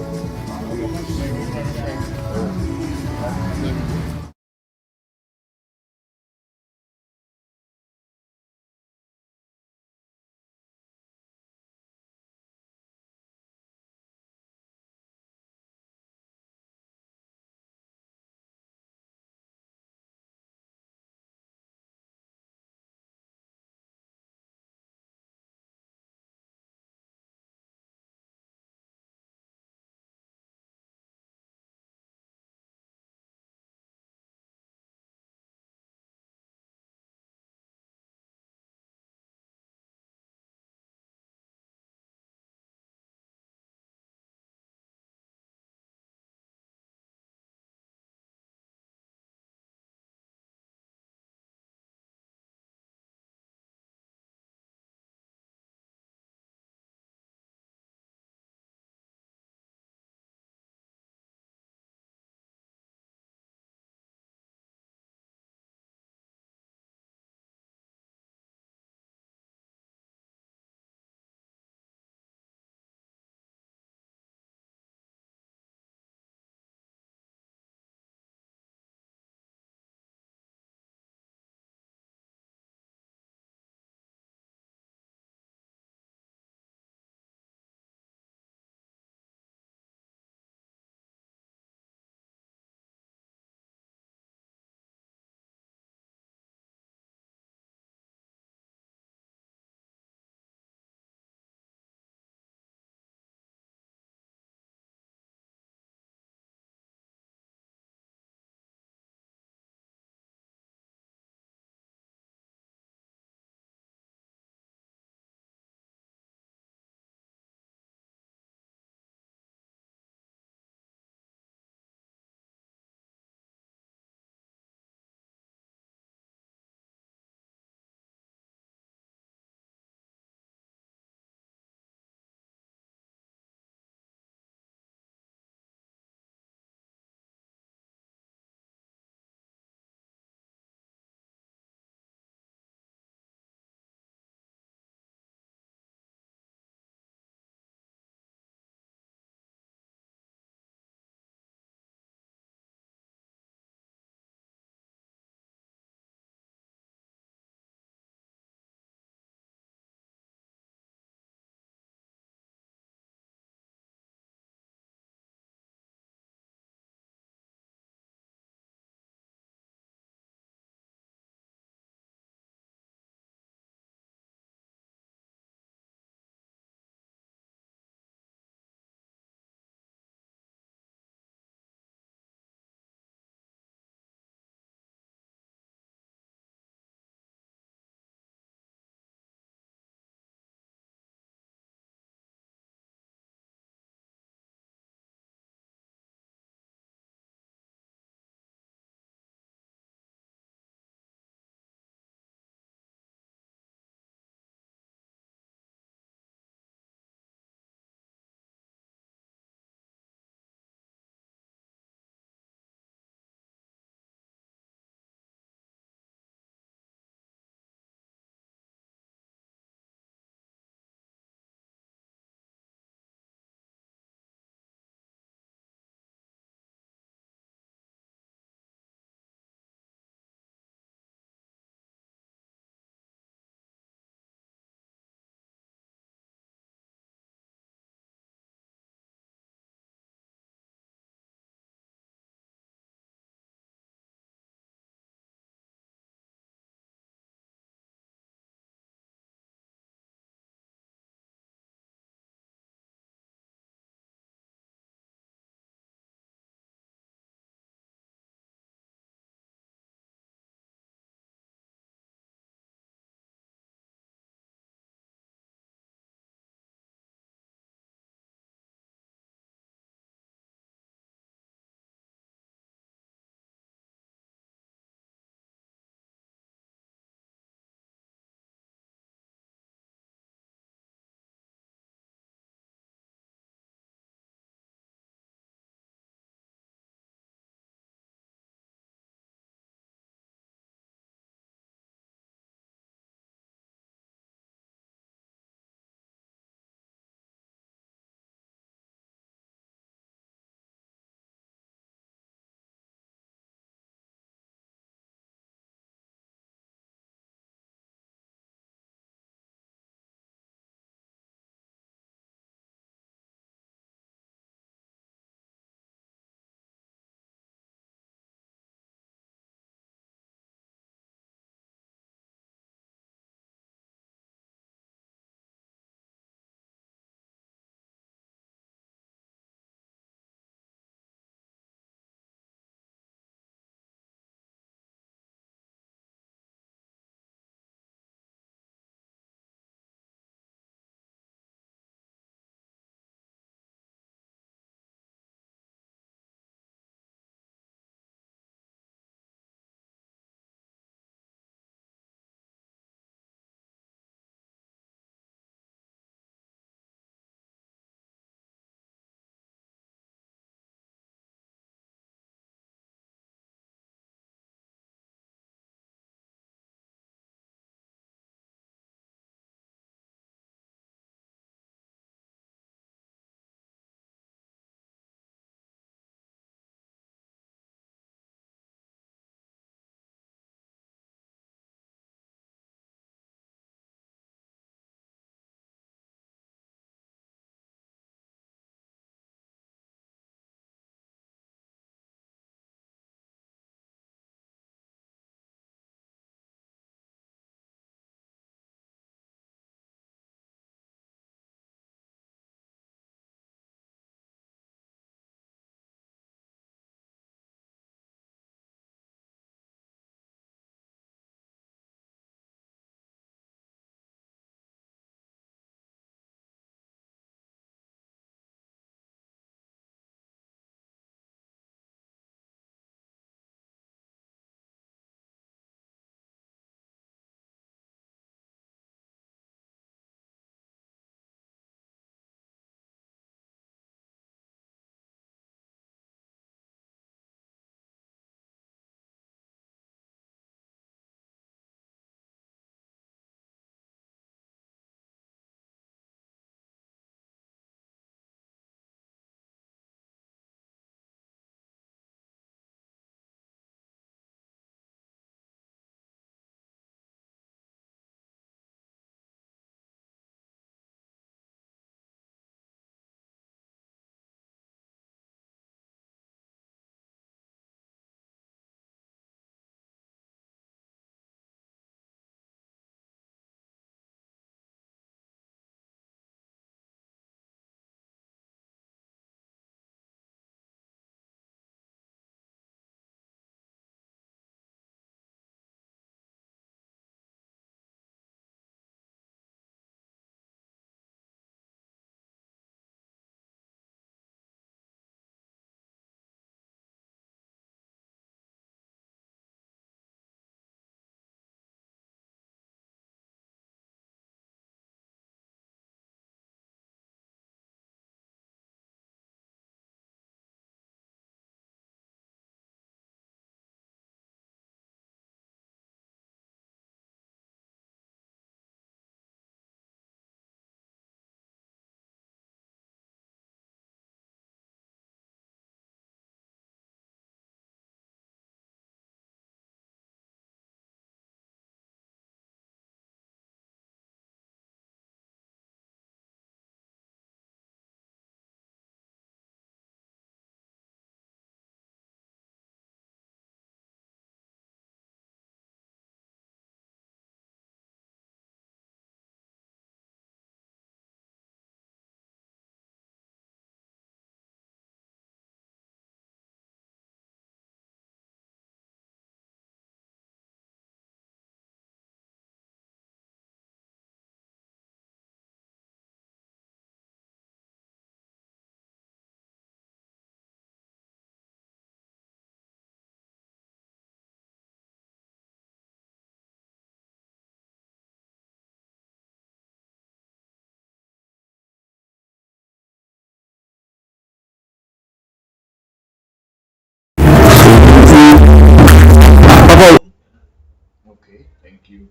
Speaker 1: Okay, thank you.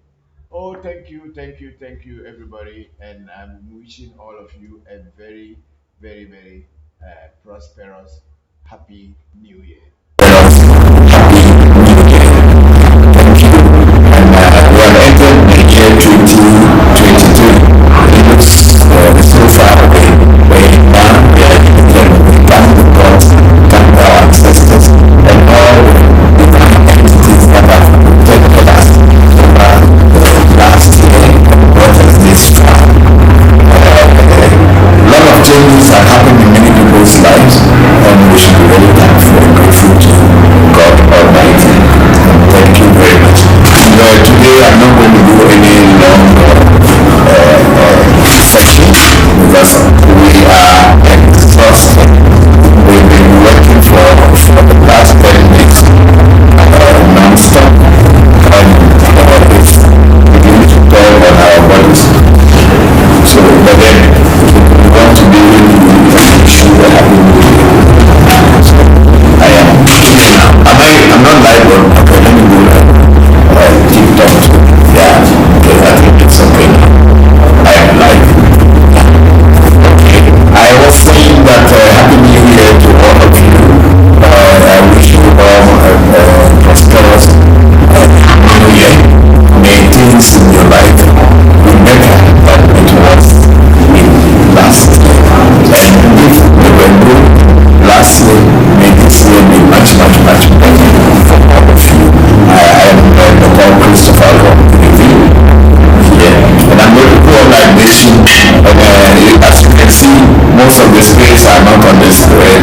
Speaker 1: Oh, thank you, everybody. And I'm wishing all of you a very, very, very prosperous, happy New Year.
Speaker 6: We have entered the year 2023. It looks so far away, way now we are in the thank the gods, thank our ancestors, and all the divine entities that have protected us over the last year and brought us this far. A lot of changes are happening in many people's lives, and we should be very thankful and grateful to God Almighty. And thank you very much. Today I'm not going to do any long session because we are exhausted. We've been working for the past 10 days non-stop, and it's beginning to tell on our bodies. So, but then we want to be able to show the happy New Year. So, I am here now. I'm not live, but okay, let me go TikTok. Yeah, okay, I think it's okay now. I am live. Okay, I was saying that happy New Year to all of you. I wish you all a prosperous New Year. May things in your life be better than it was in last year. And if they were good last year, may this year be much, much, much better for all of you. I am Bokor Christopher review here, and I'm going to go on like this. And as you can see, most of the space are not on the table.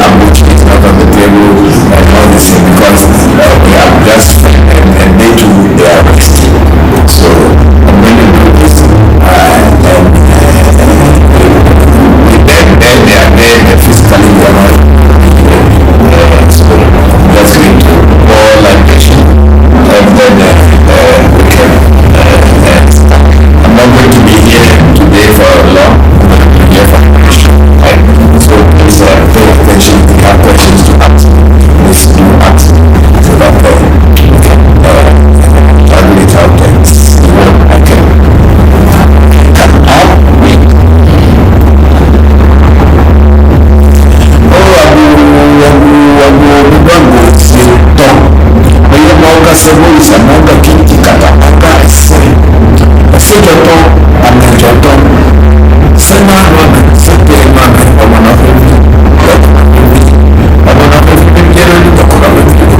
Speaker 6: Ambush is not on the table, and all the same because we have just and they too they are resting. So I'm going to do this, and then they are there, they're physically they are not. So I'm just going to go like this, and then we can start. I'm not going to be here today for long. I'm going to be here for right? So please pay attention. If you have questions to ask, please do ask. So that we can juggle it out and see what I can help with. Oh, Abu, say, Tom. When you walk as a voice, I'm not a kitty cat. I say, Joto, I'm a Joto. Say, Mama, say, Mama, I'm one of you. I'm one of you. I'm one of you.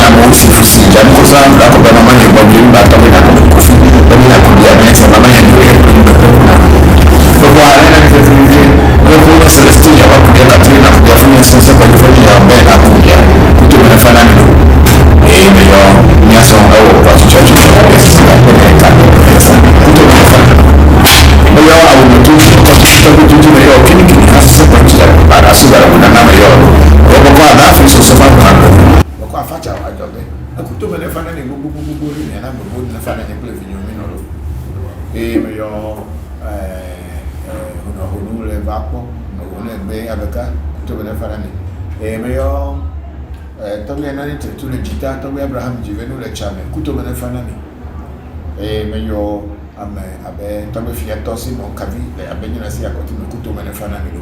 Speaker 6: na mo fi si ja ko sa ra ko ba mama ne ba bi ba ta na ko fi ba ni na ko dia ne sa mama ne ko e ko ba ne na ke fi ko ko na celestin ya ba ko ya ka na ko ya fi ne sa ba ko ya ba na ko ya ko to na fa na ni e me yo mi aso na o ba ci ci ci e si na ko ne ka ko to na fa yo awu na tu ko tu tu me yo kini kini ha sa ba ci para su ba na na me yo ko ko ada fi so so fa na ko afacha wa jo be akuto me le fa na ni gbogbo ri ni na gbogbo na fa na ni play video mi no lo me yo honu le va po no le be abeka kuto me le fa na ni me yo to me na ni tu le jita to me Abraham jivenu le chame kuto me le fa na ni me yo ame abe to me fia to si no kavi le abe ni na si akoti me kuto me le fa na ni lo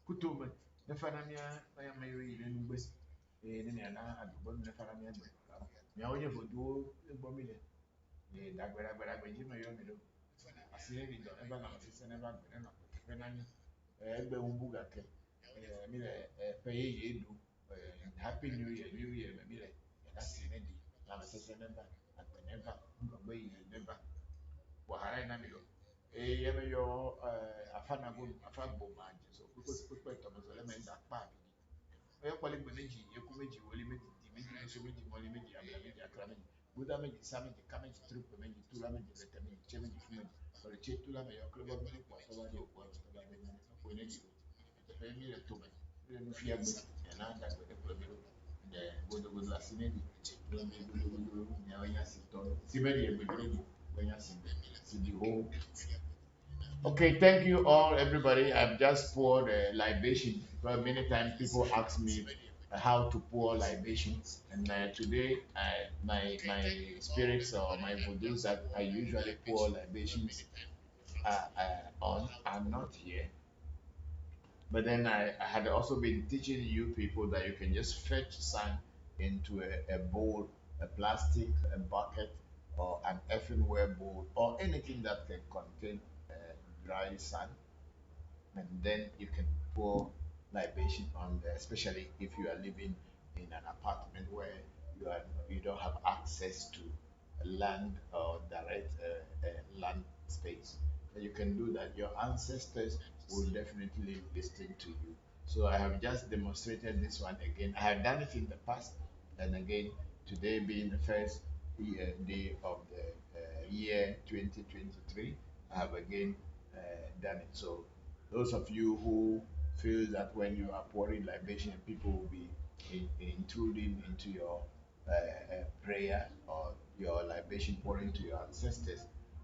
Speaker 6: kutume nefanania ya mayori ne nugbe ne na adugbo ne fanania gbe ya oye fodo egbo mi le dagbera gbe ji mayo mi lo asire bi do eba na sise ne ba gbe na fenani egbe umbu ga ke mi le pe ye do happy new year mi le na sire di na sise ne ba agbe ne ba ngbe yi ne ba wahara na mi lo ye me yo afanago afagbo ma je so ko to mo so le me da pa bi e kwale gbe meji ye ku meji wole meji di meji so meji mo le meji abla meji akra meji buda meji sa meji ka meji trip meji tula meji leta meji che meji fu meji so le che tula me yo klebo me ko to ba do ko to ba be na ko ne ji e mi le to me le mi fi agbe na da gbe de ko mi lo de godo la sinedi do me godo nya wa nya si to si meji e gbe do when you see the whole. Okay, thank you all, everybody. I've just poured a libation. Because many times people ask me how to pour libation, and today my spirits or my voodoos that I usually pour libations on are not here. But then I had also been teaching you people that you can just fetch sand into a bowl, a plastic, a bucket, or an earthenware bowl, or anything that can contain dry sand, and then you can pour libation on there, especially if you are living in an apartment where you don't have access to land or direct land space. And you can do that. Your ancestors will definitely listen to you. So I have just demonstrated this one again. I have done it in the past, and again today being the first day of the year 2023, I have again done it. So those of you who feel that when you are pouring libation, people will be intruding into your prayer or your libation pouring to your ancestors,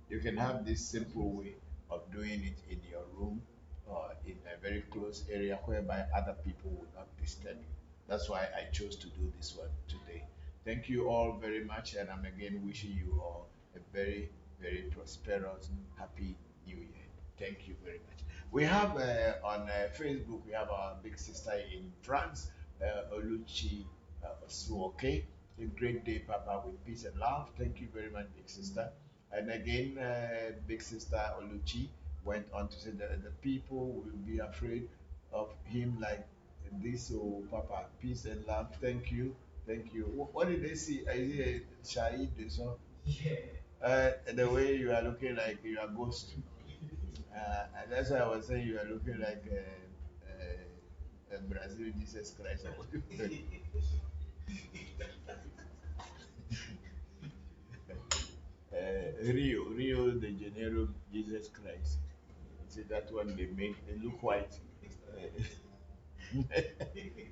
Speaker 6: you can have this simple way of doing it in your room or in a very close area whereby other people will not disturb you. That's why I chose to do this one today. Thank you all very much, and I'm again wishing you all a very, very prosperous, happy new year. Thank you very much. We have on Facebook, we have our big sister in France, Oluchi Osuoke. A great day, Papa, with peace and love. Thank you very much, big sister. And again, big sister Oluchi went on to say that the people will be afraid of him like this. Oh, Papa, peace and love. Thank you. Thank you. What did they see? I see a Shahid, so. The way you are looking like you are ghost. And that's why I was saying you are looking like a Brazil Jesus Christ. Rio de Janeiro Jesus Christ. See that one they made, they look white.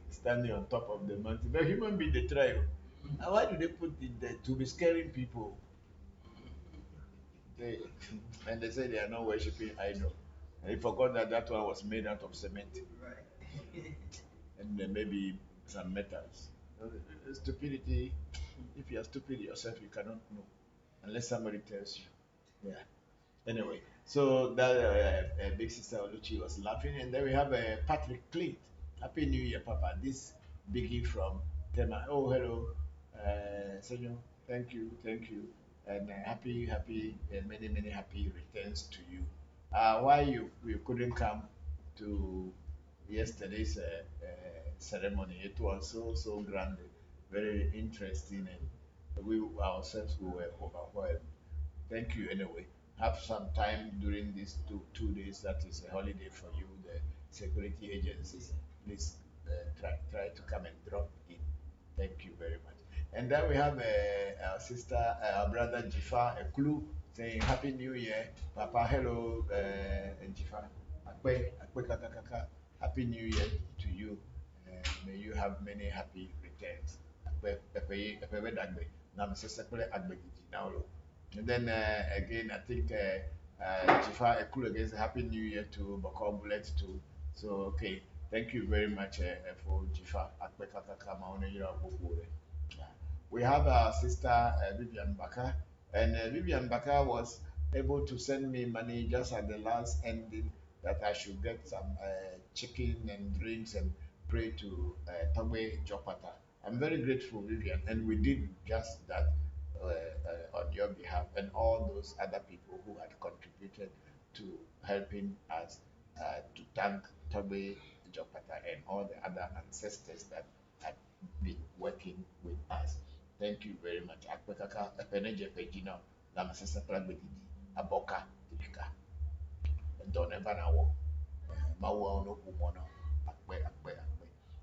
Speaker 6: Standing on top of the mountain. But human being they try. And why do they put it there? To be scaring people. And they say they are not worshipping idol. And they forgot that that one was made out of cement. And then maybe some metals. Stupidity, if you are stupid yourself, you cannot know unless somebody tells you. Yeah.
Speaker 3: Anyway, so that big sister Oluchi was laughing, and then we have Patrick Clint. Happy New Year, Papa. This biggie from Tema. Oh, hello, Senor. Thank you, and many many happy returns to you. Why you couldn't come to yesterday's ceremony? It was so grand, very interesting, and we ourselves we were overwhelmed. Thank you anyway. Have some time during these two days that is a holiday for you, the security agencies. Please try to come and drop in. Thank you very much. And then we have our sister, our brother Jifa, a clue saying Happy New Year. Papa, hello, Jifa. Akwe kaka kaka. Happy New Year to you. May you have many happy returns. Akwe dagbe. Nam sister kule agbe gidi now. And then again, I think Jifa Ekulu against Happy New Year to Bokor Bullet too. So, okay, thank you very much for Jifa. We have our sister Vivian Baka, and Vivian Baka was able to send me money just at the last ending that I should get some chicken and drinks and pray to Togbe Jopata. I'm very grateful, Vivian, and we did just that on your behalf and all those other people who had contributed to helping us to thank Tobe Jopata and all the other ancestors that had been working with us. Thank you very much. Akpekaka epeneje pejino na masesa plagwedidi aboka tibika. Don't ever know. Mawa no kumono. Akpe.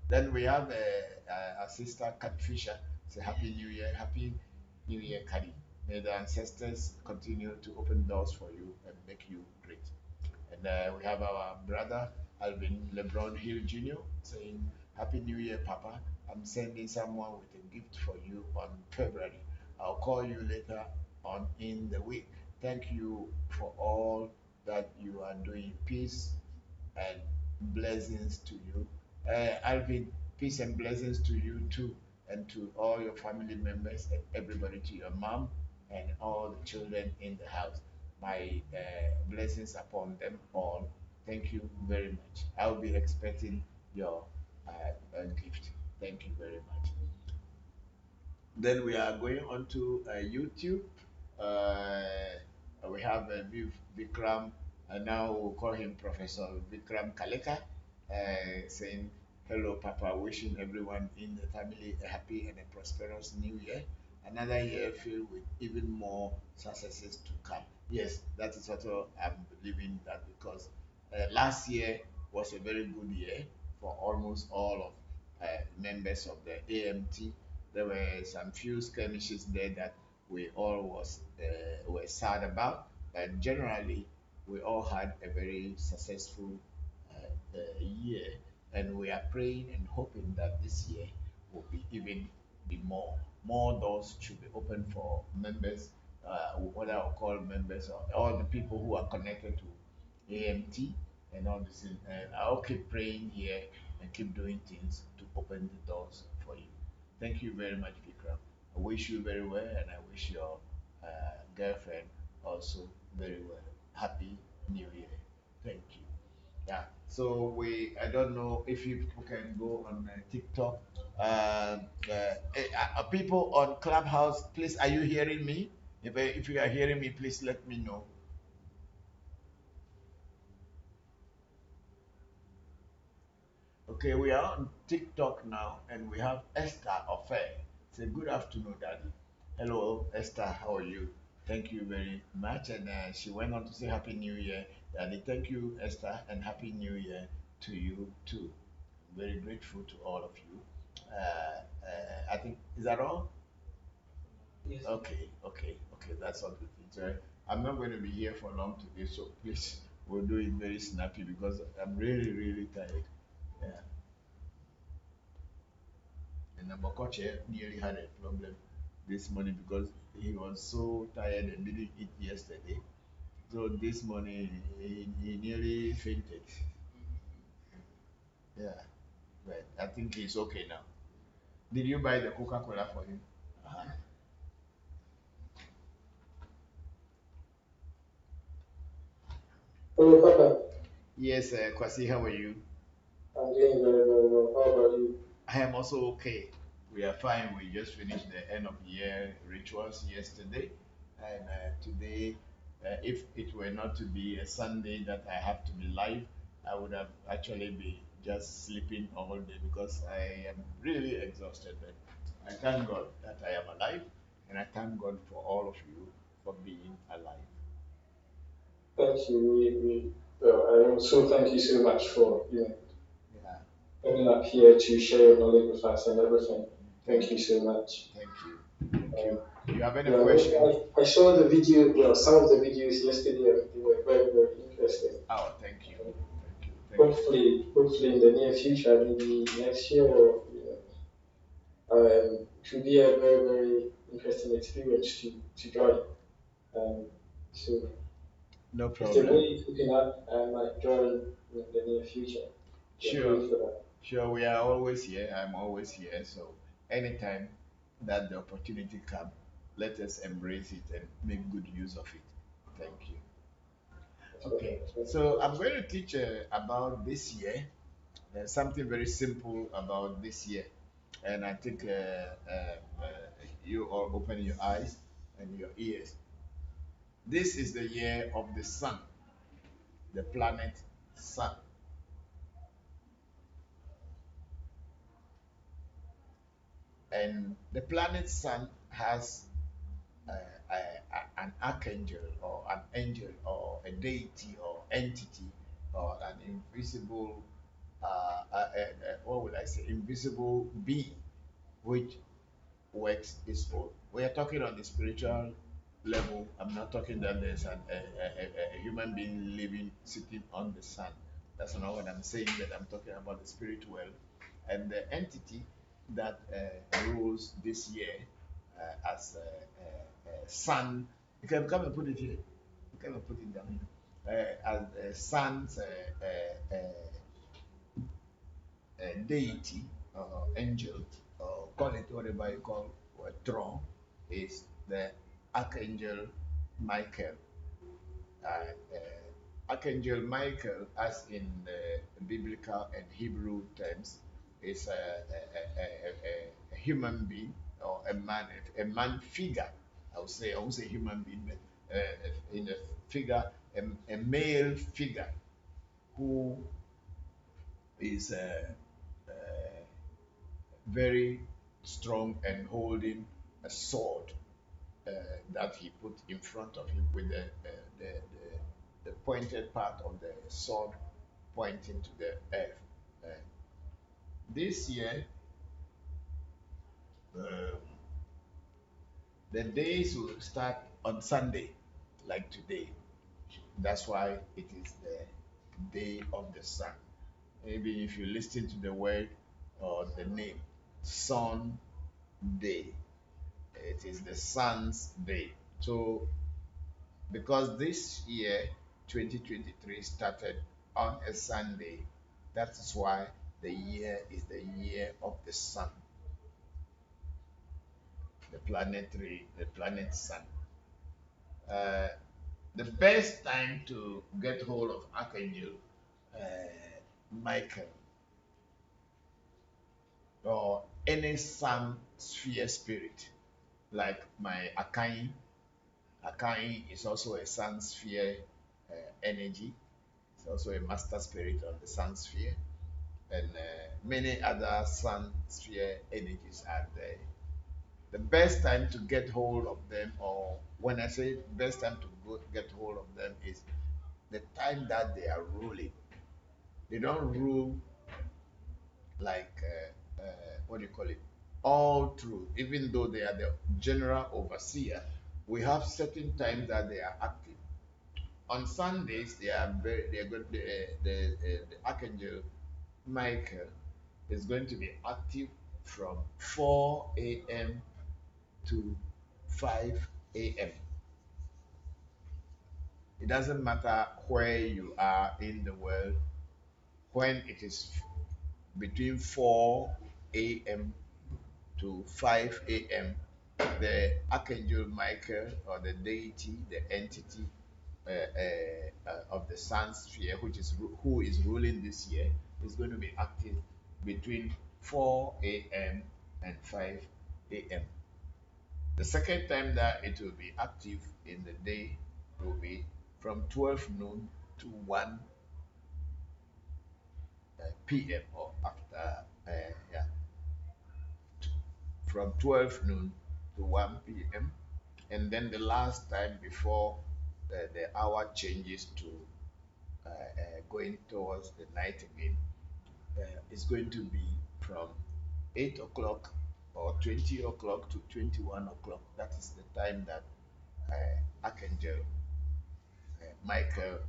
Speaker 3: Then we have our sister Kat Fisher. Say Happy New Year, Happy New Year, Kadi. May the ancestors continue to open doors for you and make you great. And we have our brother Alvin LeBron Hill Jr. saying Happy New Year, Papa. I'm sending someone with a gift for you on February. I'll call you later on in the week. Thank you for all that you are doing. Peace and blessings to you. Alvin, peace and blessings to you too, and to all your family members and everybody, to your mom and all the children in the house. My blessings upon them all. Thank you very much. I'll be expecting your gift. Thank you very much. Then we are going on to YouTube. We have Vikram, and now we'll call him Professor Vikram Kaleka, saying, Hello, Papa, wishing everyone in the family a happy and a prosperous new year. Another year filled with even more successes to come. Yes, that is what I'm believing that, because last year was a very good year for almost all of members of the AMT. There were some few skirmishes there that we all were sad about, but generally we all had a very successful year, and we are praying and hoping that this year will be even be more doors should be open for members, what I will call members, or all the people who are connected to AMT and all this. And I'll keep praying here and keep doing things to open the doors for you. Thank you very much, Vikram. I wish you very well, and I wish your girlfriend also very well. Happy New Year. Thank you. Yeah. So I don't know if you people can go on TikTok. People on Clubhouse, please, are you hearing me? If you are hearing me, please let me know. Okay, we are on TikTok now, and we have Esther Offer. Say good afternoon, Daddy. Hello, Esther. How are you? Thank you very much. And she went on to say Happy New Year, Daddy. Thank you, Esther, and Happy New Year to you too. Very grateful to all of you. I think, is that all?
Speaker 2: Yes.
Speaker 3: Okay. That's all good things. I'm not going to be here for long today, so please, we'll do it very snappy because I'm really tired. Yeah. And Bokoche nearly had a problem this morning because he was so tired and didn't eat yesterday. So this morning he nearly fainted. Yeah, but I think he's okay now. Did you buy the Coca-Cola for him? Uh-huh.
Speaker 8: Hello, Papa.
Speaker 1: Yes, Kwasi, how are you?
Speaker 8: I'm doing very, very well. How about you?
Speaker 1: I am also okay. We are fine. We just finished the end of year rituals yesterday, and today, if it were not to be a Sunday that I have to be live, I would have actually been just sleeping all day because I am really exhausted. But I thank God that I am alive, and I thank God for all of you for being alive.
Speaker 8: Thank you. Well, I also thank you so much for
Speaker 1: Yeah,
Speaker 8: coming up here to share your knowledge with us and everything. Thank
Speaker 1: thank
Speaker 8: you
Speaker 1: you,
Speaker 8: so much.
Speaker 1: thank you, thank you. You have any
Speaker 8: Yeah,
Speaker 1: question?
Speaker 8: I saw the video, well, some of the videos yesterday, and they were very, very interesting.
Speaker 1: Oh, thank you, thank you, thank you.
Speaker 8: Hopefully in the near future, maybe next year, or it will be a very, very interesting experience to join. So
Speaker 1: No
Speaker 8: if the way
Speaker 1: problem.
Speaker 8: it's looking up, I might join in the near future. We're
Speaker 1: Sure,
Speaker 8: praying for that.
Speaker 1: sure. We are always here. I'm always here. So anytime that the opportunity comes, let us embrace it and make good use of it. Thank you. Okay. So I'm going to teach about this year. There's something very simple about this year, and I think you all open your eyes and your ears. This is the year of the sun, the planet sun. And the planet sun has an archangel or an angel or a deity or entity or an invisible, what would I say, invisible being which works its own. We are talking on the spiritual level. I'm not talking that there's a human being living, sitting on the sun. That's not what I'm saying, but I'm talking about the spirit world and the entity that rules this year as sun. You can come and put it here. You can put it down here. As sun's deity or angel or call it whatever you call or throne is the archangel Michael. Archangel Michael, as in the biblical and Hebrew terms, is a human being or a man figure. I would say human being, but in a figure, a male figure who is very strong and holding a sword uh, that he put in front of him with the pointed part of the sword pointing to the earth. Uh, this year, um, the days will start on Sunday, like today. That's why it is the day of the sun. Maybe if you listen to the word or the name, Sun Day, it is the sun's day. So because this year 2023 started on a Sunday, that is why the year is the year of the sun, the planet sun. uh, the best time to get hold of Archangel uh, Michael or any sun sphere spirit like my Akai is also a sun sphere energy. It's also a master spirit on the sun sphere, and many other sun sphere energies are there. The best time to get hold of them, or when I say best time to get hold of them, is the time that they are ruling. They don't rule like what do you call it? All through, even though they are the general overseer, we have certain times that they are active. On Sundays, they are good. The Archangel Michael is going to be active from 4 a.m. to 5 a.m. It doesn't matter where you are in the world, when it is between 4 a.m. to 5 a.m., the Archangel Michael or the deity, the entity, of the sun sphere, which is who is ruling this year, is going to be active between 4 a.m. and 5 a.m. The second time that it will be active in the day will be from 12 noon to 1 p.m. or after, yeah, from 12 noon to 1 p.m. And then the last time before the hour changes to going towards the night again is going to be from 8 o'clock or 20 o'clock to 21 o'clock. That is the time that Archangel Michael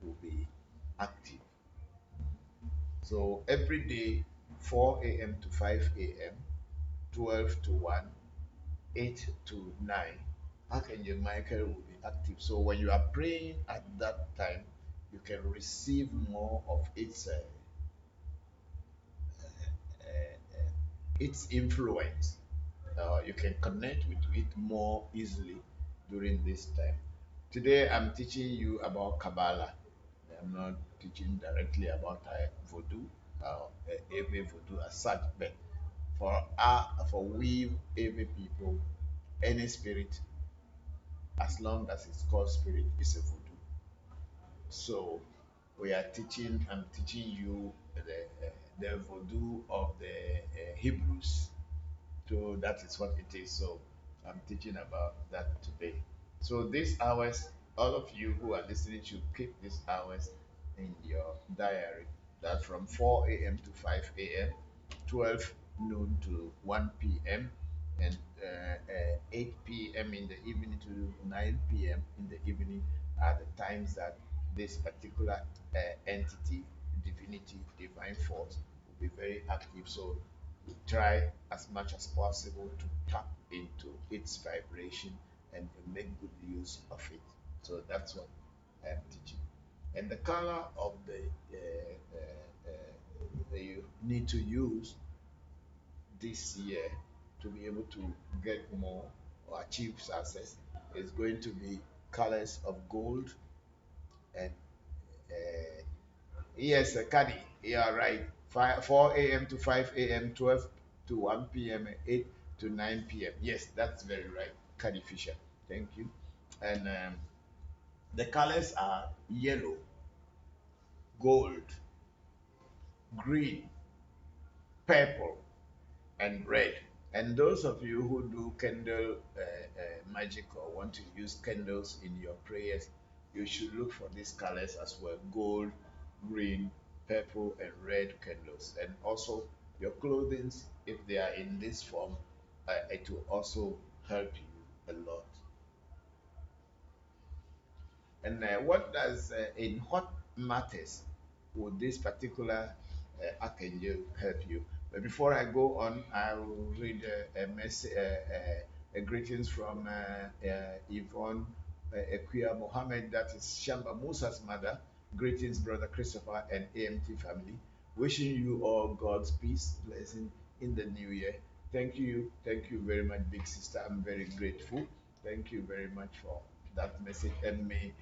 Speaker 1: will be active. So every day, 4 a.m. to 5 a.m., 12 to 1, 8 to 9, Archangel Michael will be active. So when you are praying at that time, you can receive more of its influence. You can connect with it more easily during this time. Today, I'm teaching you about Kabbalah. I'm not teaching directly about voodoo, Ewe voodoo as such, but for we Ewe people, any spirit, as long as it's called spirit, is a voodoo. So I'm teaching you the voodoo of the Hebrews. So that is what it is. So I'm teaching about that today. So these hours, all of you who are listening should keep these hours in your diary. That from 4 a.m. to 5 a.m., 12 noon to 1 p.m., and 8 p.m. in the evening to 9 p.m. in the evening are the times that this particular entity, divinity, divine force will be very active. So try as much as possible to tap into its vibration and make good use of it. So that's what I'm teaching. And the color of that you need to use this year to be able to get more or achieve success is going to be colors of gold and yes, Kadi, you are right. 4 a.m. to 5 a.m., 12 to 1 p.m., 8 to 9 p.m. Yes, that's very right, Kadi Fisher. Thank you. And the colors are yellow, gold, green, purple, and red. And those of you who do candle magic or want to use candles in your prayers, you should look for these colors as well: gold, green, purple, and red candles. And also your clothing, if they are in this form, it will also help you a lot. And in what matters would this particular archangel help you? But before I go on, I will read a message, a greetings from Yvonne Equia Mohammed, that is Shamba Musa's mother. Greetings, Brother Christopher and AMT family. Wishing you all God's peace, blessing in the new year. Thank you very much, big sister. I'm very grateful. Thank you very much for that message, and may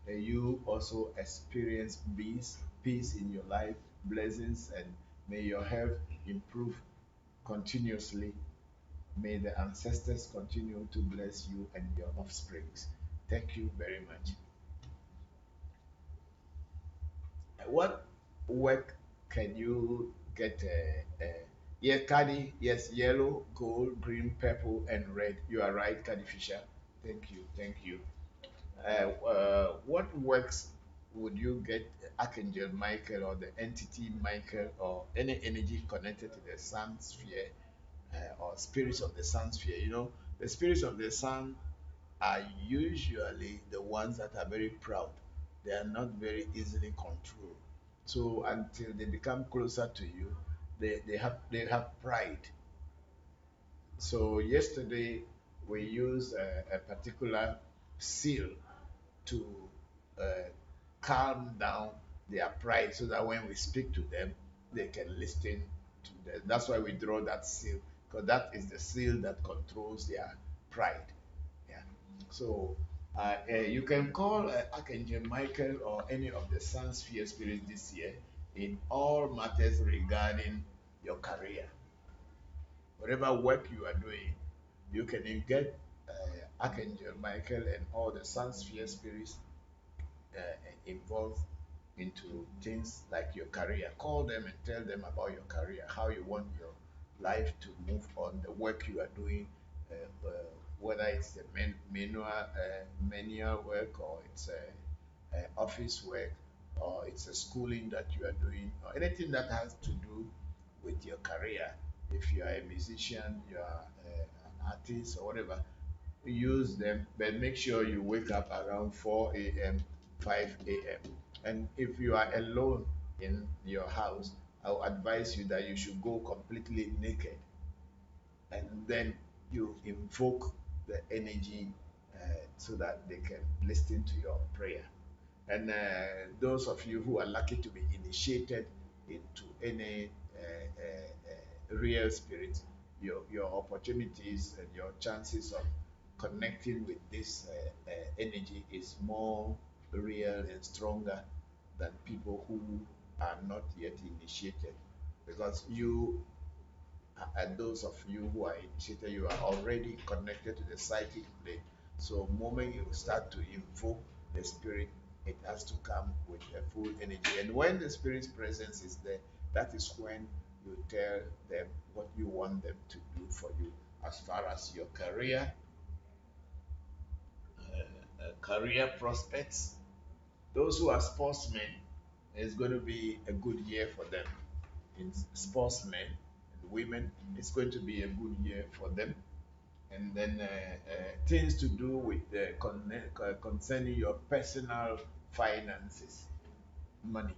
Speaker 1: you also experience peace in your life, blessings, and may your health improve continuously. May the ancestors continue to bless you and your offsprings. Thank you very much. What work can you get? Yeah, Caddy, yes, yellow, gold, green, purple, and red. You are right, Caddy Fisher. Thank you. What works would you get Archangel Michael or the entity Michael or any energy connected to the sun sphere or spirits of the sun sphere? You know, the spirits of the sun are usually the ones that are very proud. They are not very easily controlled. So until they become closer to you, they have pride. So yesterday we used a particular seal to uh, calm down their pride so that when we speak to them, they can listen to them. That's why we draw that seal, because that is the seal that controls their pride. Yeah. So You can call Archangel Michael or any of the Sun Sphere spirits this year in all matters regarding your career. Whatever work you are doing, you can get Archangel Michael and all the Sun Sphere spirits involved into things like your career. Call them and tell them about your career, how you want your life to move on, the work you are doing, whether it's the manual work or it's office work or it's a schooling that you are doing or anything that has to do with your career. If you are a musician, you are an artist or whatever, use them, but make sure you wake up around 4 a.m., 5 a.m. And if you are alone in your house, I'll advise you that you should go completely naked and then you invoke the energy so that they can listen to your prayer. And those of you who are lucky to be initiated into any real spirit, your opportunities and your chances of connecting with this energy is more real and stronger than people who are not yet initiated. Because you and those of you who are initiated, you are already connected to the psychic plane. So moment you start to invoke the spirit, it has to come with a full energy. And when the spirit's presence is there, that is when you tell them what you want them to do for you as far as your career prospects. Those who are sportsmen, it's going to be a good year for them. In sportsmen and women, it's going to be a good year for them. And then things to do with concerning your personal finances, money.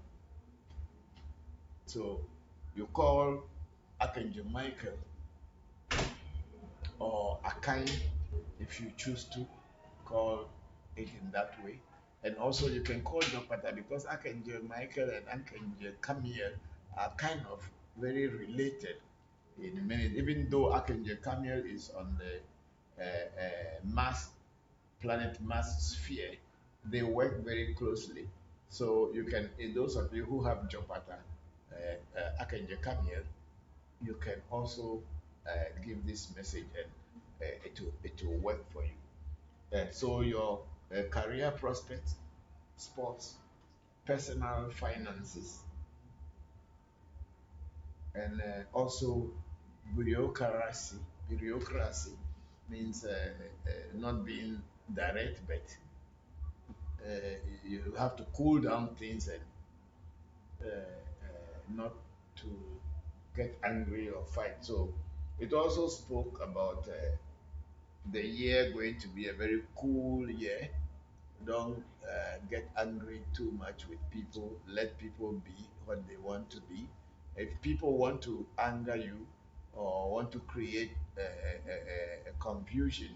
Speaker 1: So you call Archangel Michael or Akai if you choose to call it in that way. And also you can call Jopata because Archangel Michael and Archangel Camiel are kind of very related in many, even though Archangel Camiel is on the planet Mars sphere, they work very closely. So you can, in those of you who have Jopata, Archangel Camiel, you can also give this message and it will work for you. So your career prospects, sports, personal finances, and also bureaucracy. Bureaucracy means not being direct, but you have to cool down things and not to get angry or fight. So it also spoke about the year going to be a very cool year. Don't get angry too much with people. Let people be what they want to be. If people want to anger you or want to create a confusion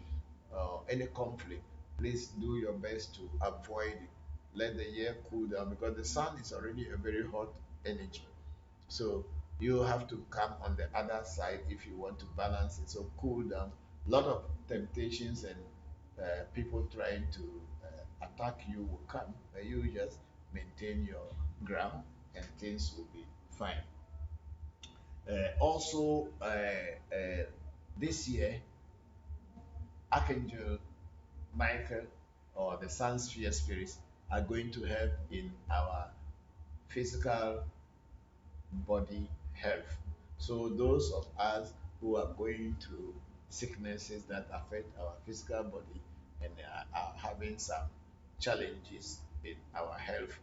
Speaker 1: or any conflict, please do your best to avoid it. Let the year cool down because the sun is already a very hot energy. So you have to come on the other side if you want to balance it. So cool down. A lot of temptations and people trying to attack you will come, but you just maintain your ground and things will be fine. Also, this year, Archangel Michael or the Sun Sphere spirits are going to help in our physical body health. So those of us who are going through sicknesses that affect our physical body and are having some challenges in our health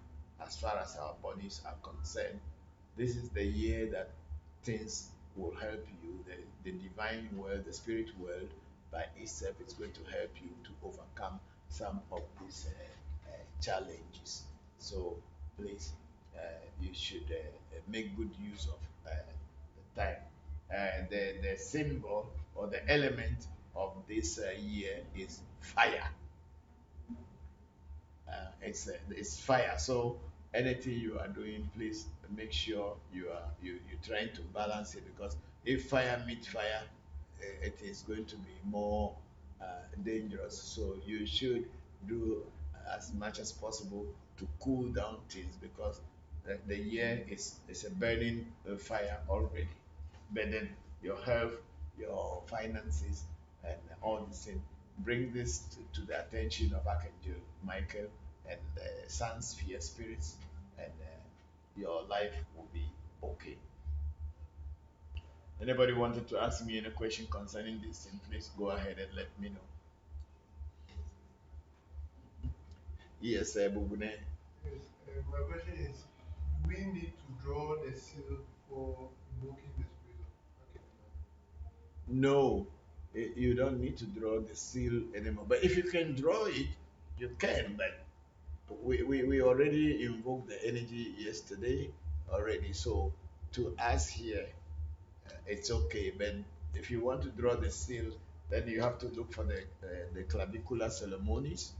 Speaker 1: as far as our bodies are concerned, this is the year that things will help you. The divine world, the spirit world by itself is going to help you to overcome some of these challenges. So please, you should make good use of the time. The symbol or the element of this year is fire. It's fire. So anything you are doing, please make sure you trying to balance it because if fire meets fire, it is going to be more dangerous. So you should do as much as possible to cool down things because the year is a burning fire already. Burden your health, your finances, and all these things. Bring this to the attention of Archangel Michael and Sun Sphere spirits, and your life will be okay. Anybody wanted to ask me any question concerning this thing, please go ahead and let me know. Yes, Bubune.
Speaker 9: Yes, my question is, we need to draw the seal before invoking the spirit of Akhenaten?
Speaker 1: No, you don't need to draw the seal anymore. But if you can draw it, you can. But we already invoked the energy yesterday already. So to us here, it's okay. But if you want to draw the seal, then you have to look for the clavicular ceremonies.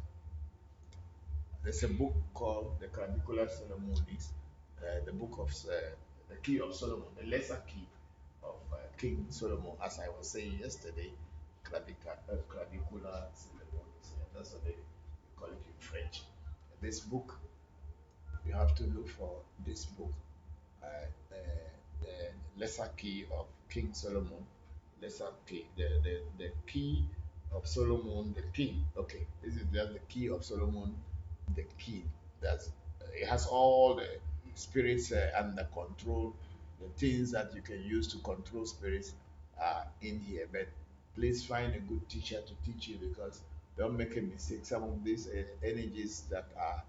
Speaker 1: There's a book called the clavicular ceremonies, the book of the key of Solomon, the lesser key of King Solomon, as I was saying yesterday, clavicular ceremonies. Yeah, that's what they call it in French. This book, you have to look for this book, the lesser key of King Solomon, lesser key, the key of Solomon, the king. Okay, this is just the key of Solomon, the king. That's it has all the spirits under control. The things that you can use to control spirits are in here. But please find a good teacher to teach you because don't make a mistake. Some of these energies that are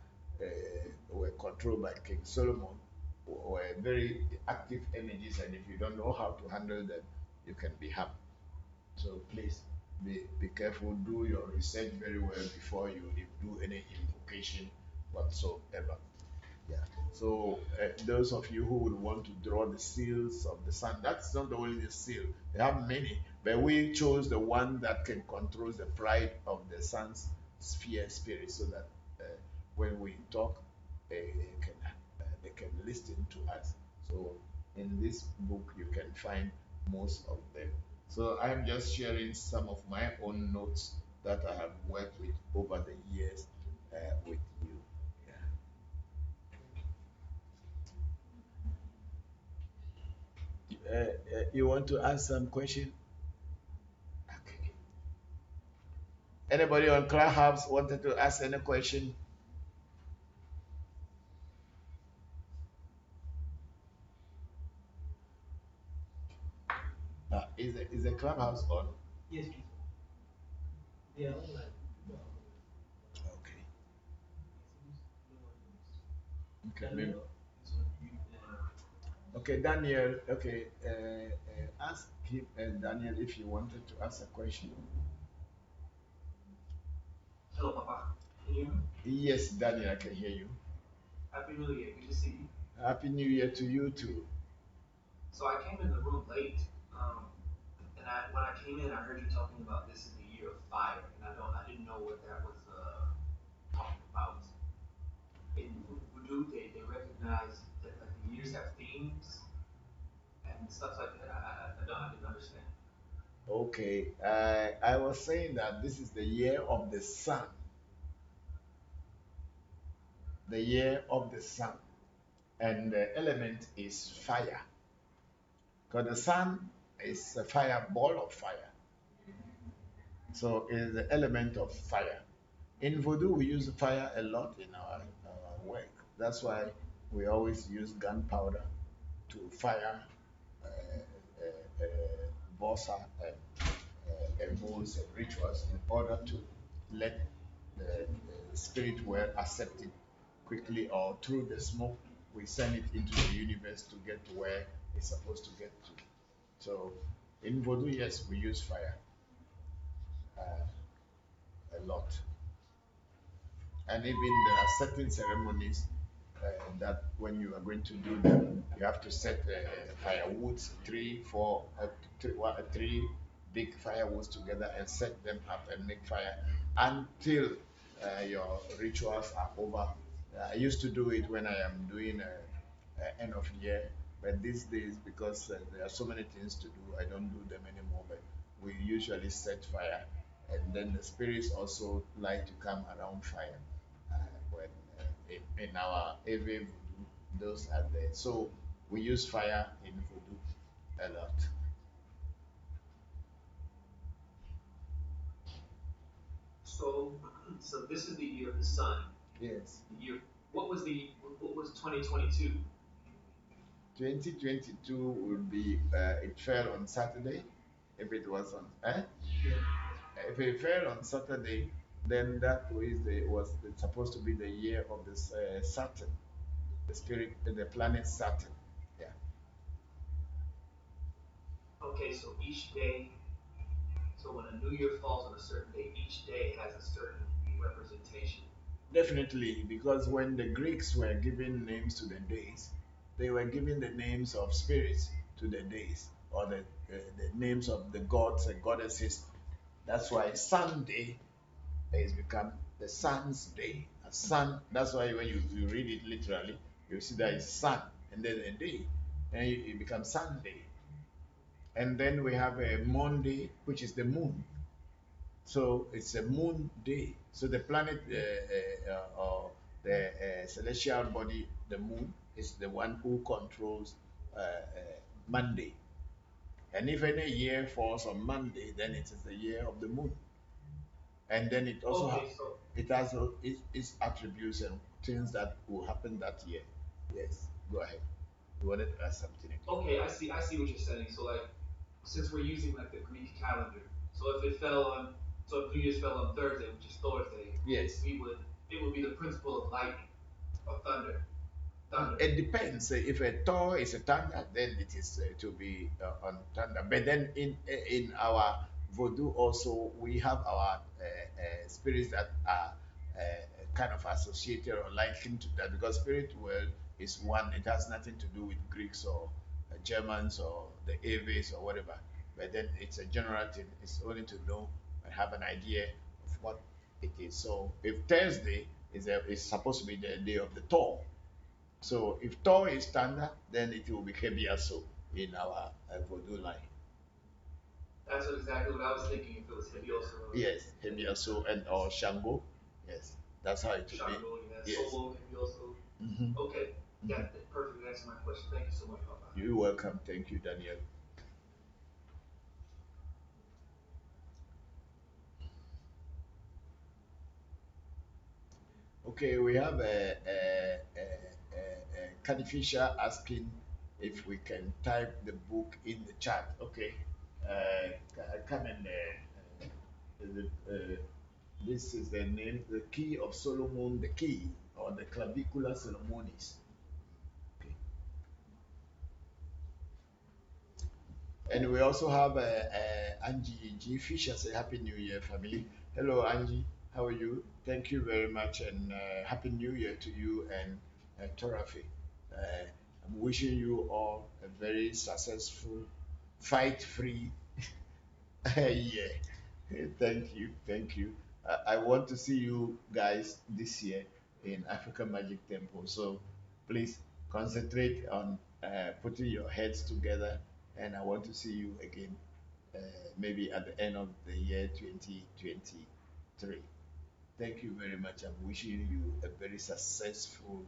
Speaker 1: were controlled by King Solomon were very active energies, and if you don't know how to handle them, you can be harmed. So please be careful. Do your research very well before you do any invocation whatsoever. Yeah. So those of you who would want to draw the seals of the sun, that's not only the seal. They have many, but we chose the one that can control the pride of the sun's sphere spirit, so that when we talk, they can listen to us. So in this book, you can find most of them. So I'm just sharing some of my own notes that I have worked with over the years with you. Yeah. You want to ask some question? Okay. Anybody on Clubhouse wanted to ask any question? Is the Clubhouse on?
Speaker 5: Yes, please. They are all like,
Speaker 1: Okay. Okay.
Speaker 5: Daniel is on you.
Speaker 1: Okay, Daniel. Okay. Ask him, Daniel, if you wanted to ask a question.
Speaker 5: Hello, Papa. Can you hear me?
Speaker 1: Yes, Daniel, I can hear you.
Speaker 5: Happy New Year. Good to see you.
Speaker 1: Happy New Year to you too.
Speaker 5: So I came in the room late, and when I came in, I heard you talking about this is the year of fire, and I didn't know what that was talking about. In voodoo, they recognize that like the years have themes and stuff like that. I didn't understand.
Speaker 1: Okay, I was saying that this is the year of the sun. The year of the sun. And the element is fire. Because the sun is a fire, ball of fire. So it is the element of fire. In voodoo, we use fire a lot in our work. That's why we always use gunpowder to fire uh, uh, bossa and bowls and rituals in order to let the spirit world accept it quickly, or through the smoke we send it into the universe to get to where it's supposed to get to. So in voodoo, yes, we use fire a lot. And even there are certain ceremonies that when you are going to do them, you have to set firewoods, three big firewoods together and set them up and make fire until your rituals are over. I used to do it when I am doing end of year, but these days, because there are so many things to do, I don't do them anymore. But we usually set fire and then the spirits also like to come around fire. When in our every voodoo, those are there. So we use fire in voodoo a lot.
Speaker 5: So, so this is the year of the sun.
Speaker 1: Yes.
Speaker 5: The year. What was 2022?
Speaker 1: 2022 would be it fell on Saturday. If it was on if it fell on Saturday, then that was supposed to be the year of this Saturn, the spirit, the planet Saturn. Yeah.
Speaker 5: Okay, so each day, so when a new year falls on a certain day, each day has a certain representation.
Speaker 1: Definitely, because when the Greeks were giving names to the days, they were giving the names of spirits to the days, or the names of the gods and goddesses. That's why Sunday has become the sun's day. A sun, that's why when you read it literally, you see that it's sun, and then a day, and it becomes Sunday. And then we have a Monday, which is the moon. So it's a moon day. So the planet or the celestial body, the moon, is the one who controls Monday. And if any year falls on Monday, then it is the year of the moon. And then it also
Speaker 5: Okay, so
Speaker 1: it has its attributes and things that will happen that year. Yes, go ahead. You wanted to ask something again.
Speaker 5: okay, I see what you're saying. So like, since we're using like the Greek calendar, so if it fell on, so if New Year's fell on Thursday, which is Thursday,
Speaker 1: Yes.
Speaker 5: it would be the principle of lightning or thunder. Thunder.
Speaker 1: It depends. If a Thor is a thunder, then it is to be on thunder. But then in our voodoo also we have our spirits that are kind of associated or likened to that, because spirit world is one. It has nothing to do with Greeks or Germans or the Aves or whatever. But then it's a general thing. It's only to know and have an idea of what it is. So if Thursday is supposed to be the day of the Thor, so if Thor is standard, then it will be Hebiaso in our voodoo line.
Speaker 5: That's exactly what I was thinking. If it was Hibioso.
Speaker 1: Yes, Hebiaso and or Shango. Yes, that's how it will be.
Speaker 5: Shango, yeah,
Speaker 1: Yes.
Speaker 5: Solo, Hibioso.
Speaker 1: Hmm.
Speaker 5: Okay, that perfectly answered my question. Thank you so much, Papa.
Speaker 1: You're welcome. Thank you, Daniel. Okay, we have Candy Fisher asking if we can type the book in the chat. Okay, come in there. This is the name, the Key of Solomon, the Key, or the Clavicular Ceremonies. Okay. And we also have Angie G. Fisher say Happy New Year, family. Hello, Angie. How are you? Thank you very much, and Happy New Year to you and Torafi. I'm wishing you all a very successful, fight-free year. Thank you, thank you. I want to see you guys this year in African Magic Temple. So please concentrate on putting your heads together, and I want to see you again, maybe at the end of the year 2023. Thank you very much. I'm wishing you a very successful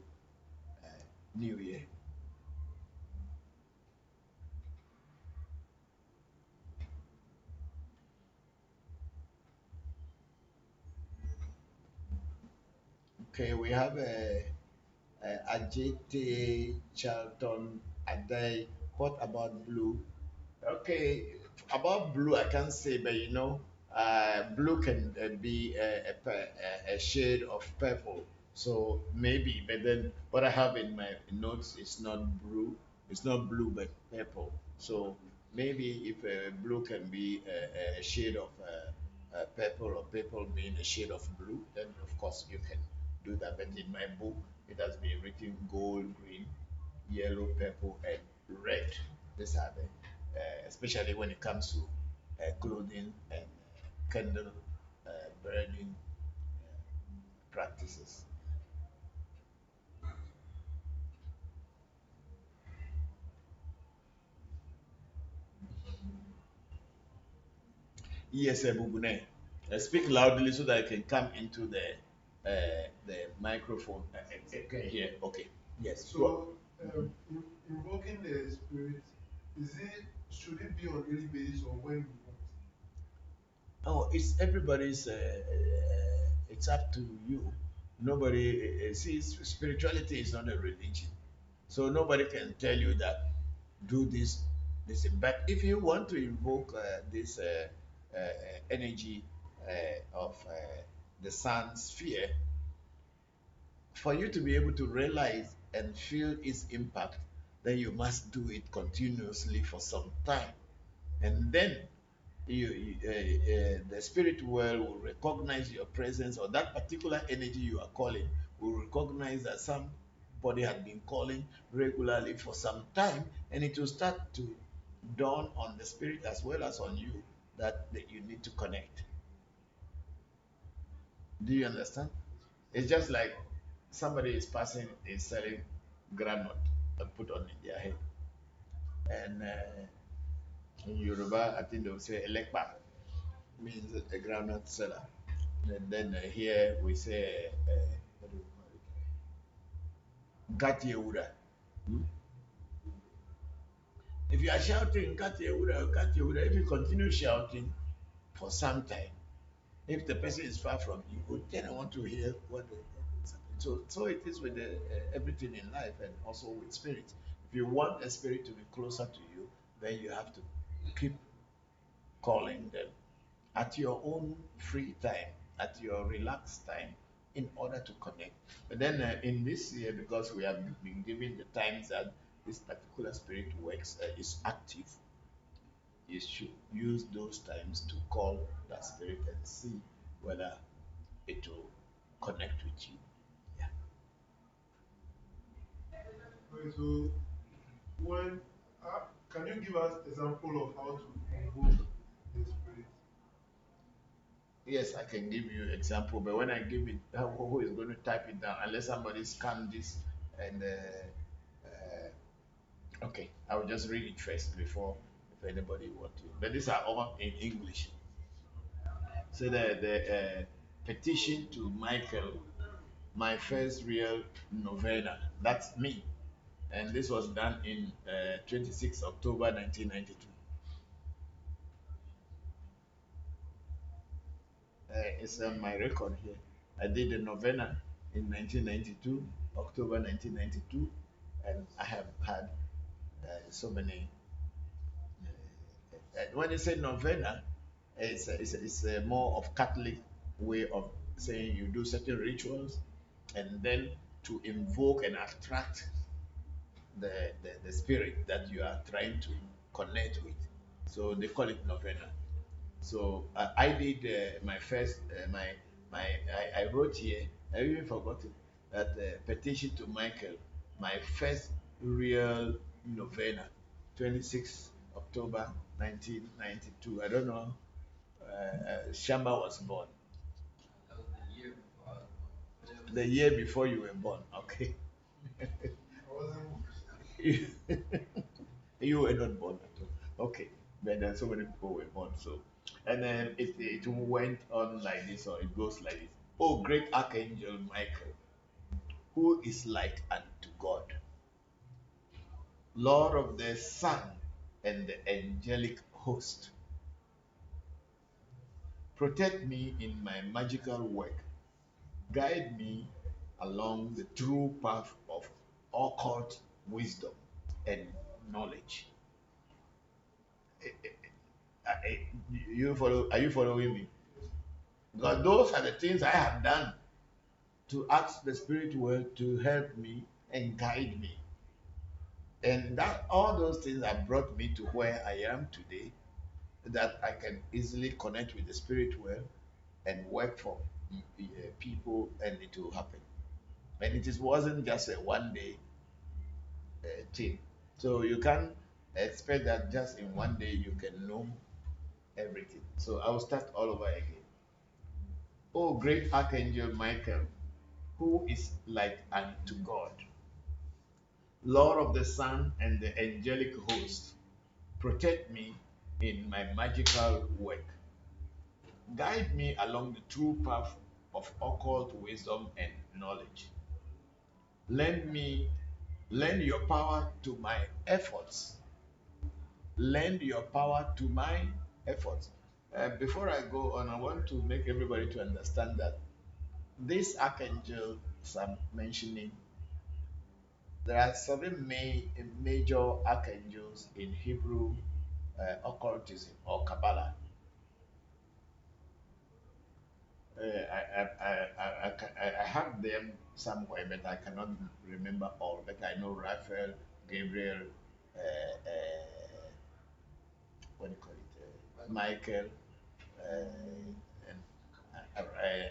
Speaker 1: new year. Okay, we have a Ajete Charlton Adai. What about blue? Okay, about blue, I can't say, but blue can be a shade of purple. So maybe, but then what I have in my notes is not blue. It's not blue, but purple. So maybe if blue can be a shade of purple, or purple being a shade of blue, then of course you can do that. But in my book, it has been written gold, green, yellow, purple, and red. These are the especially when it comes to clothing and candle burning practices. Yes, Bubune.
Speaker 3: Speak loudly so that I can come into the microphone. I can hear. Okay. Yes.
Speaker 9: So, invoking the spirit, should it be on daily basis or when you want?
Speaker 3: Oh, it's everybody's. It's up to you. Nobody sees spirituality is not a religion, so nobody can tell you that do this. This, but if you want to invoke this energy of the sun sphere, for you to be able to realize and feel its impact, then you must do it continuously for some time, and then the spirit world will recognize your presence, or that particular energy you are calling will recognize that somebody had been calling regularly for some time, and it will start to dawn on the spirit as well as on you that you need to connect. Do you understand? It's just like somebody is selling granite and put on in their head, and in Yoruba, I think they will say elekpa, means a groundnut seller. And then here we say, what do we call it? Gatiewura. Hmm? If you are shouting Gatiewura, Gatiewura, if you continue shouting for some time, if the person is far from you, you then I want to hear what is happening. So it is with everything in life and also with spirit. If you want a spirit to be closer to you, then you have to keep calling them at your own free time, at your relaxed time, in order to connect. But then in this year, because we have been given the times that this particular spirit works, is active, you should use those times to call that spirit and see whether it will connect with you. Yeah.
Speaker 9: Okay, so when can you give us example of how to invoke the spirit?
Speaker 3: Yes, I can give you example, but when I give it, who is going to type it down? Unless somebody scan this and okay, I will just read it first before if anybody want to. But these are all in English. So the petition to Michael, my first real novena. That's me, and this was done in 26 October 1992. It's on my record here. I did a novena in 1992, October 1992, and I have had so many. When you say novena, it's a more of Catholic way of saying you do certain rituals, and then to invoke and attract the spirit that you are trying to connect with. So they call it novena. So I did my first I wrote here. I even forgotten that petition to Michael, my first real novena, 26 October 1992. I don't know. Shamba was born.
Speaker 4: That was the year before I was born.
Speaker 3: The year before you were born. Okay.
Speaker 9: I wasn't.
Speaker 3: You you were not born at all. Okay. But then so many people were born. So, and then it went on like this, or it goes like this. Oh, great Archangel Michael, who is like unto God, Lord of the sun and the angelic host, protect me in my magical work. Guide me along the true path of occult wisdom and knowledge. You follow? Are you following me? Because those are the things I have done to ask the spirit world to help me and guide me. And that all those things have brought me to where I am today, that I can easily connect with the spirit world and work for people, and it will happen. And wasn't just a one day thing. So you can't expect that just in one day you can know everything. So I will start all over again. Oh, great Archangel Michael, who is like unto God, Lord of the sun and the angelic host, protect me in my magical work.
Speaker 1: guide me along the true path of occult wisdom and knowledge. Lend your power to my efforts. Lend your power to my efforts. Before I go on, I want to make everybody to understand that this archangel I'm mentioning, there are seven major archangels in Hebrew occultism or Kabbalah. I have them somewhere, but I cannot remember all. But I know Raphael, Gabriel, what do you call it, Michael, and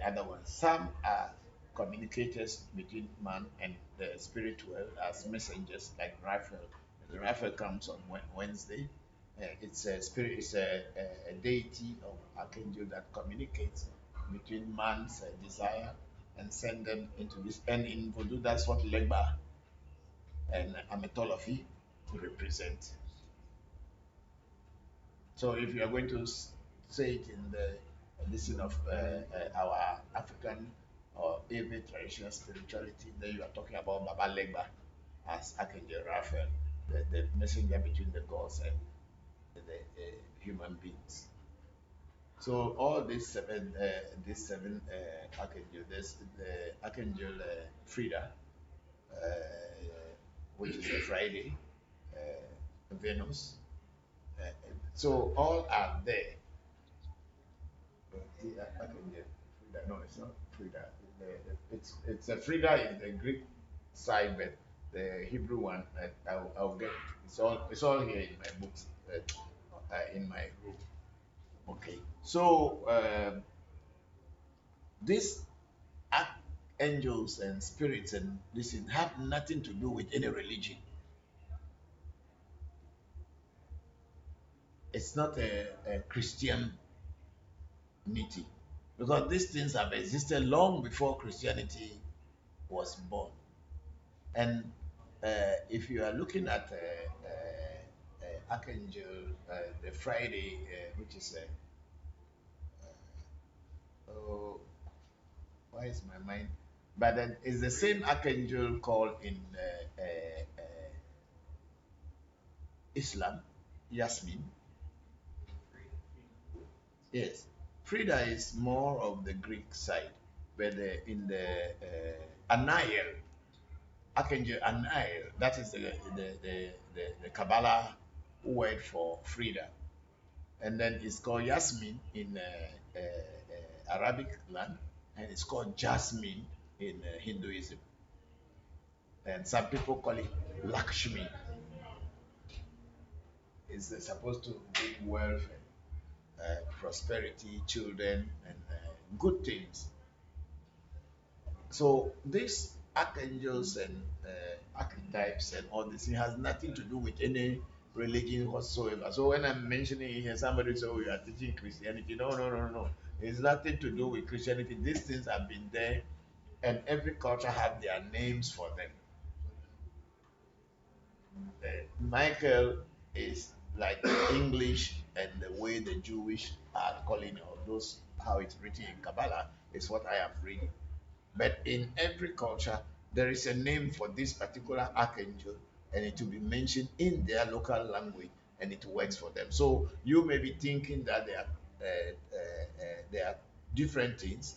Speaker 1: other ones. Some are communicators between man and the spiritual as messengers, like Raphael. The Raphael comes on Wednesday. It's a spirit, it's a deity of archangel that communicates between man's desire and send them into this. And in Voodoo, that's what Legba and Ametology represent. So if you are going to say it in the listen of our African or Ewe traditional spirituality, then you are talking about Baba Legba as Archangel Raphael, the messenger between the gods and the human beings. So all these seven archangels, there's the Archangel Frida, which is the Friday, Venus. So all are there. Archangel Frida, no, it's not Frida. It's a Frida in the Greek side, but the Hebrew one, I'll get. It's all here in my books, in my room. Okay, so these angels and spirits and listen have nothing to do with any religion. It's not a Christianity, because these things have existed long before Christianity was born. And if you are looking at Archangel, the Friday, which is oh, why is my mind? But then it's the same archangel called in Islam, Yasmin. Yes, Frida is more of the Greek side, but in the Anael, Archangel Anael, that is the Kabbalah word for Frida, and then it's called Yasmin in Arabic land, and it's called Jasmine in Hinduism, and some people call it Lakshmi. It's supposed to bring wealth and prosperity, children, and good things. So these archangels and archetypes and all this, it has nothing to do with any religion whatsoever. So when I'm mentioning it here, somebody says, "Oh, you are teaching Christianity." No, no, no, no. It's nothing to do with Christianity. These things have been there, and every culture have their names for them. Michael is like English, and the way the Jewish are calling it, or those how it's written in Kabbalah, is what I am reading. But in every culture, there is a name for this particular archangel, and it will be mentioned in their local language, and it works for them. So you may be thinking that they are different things,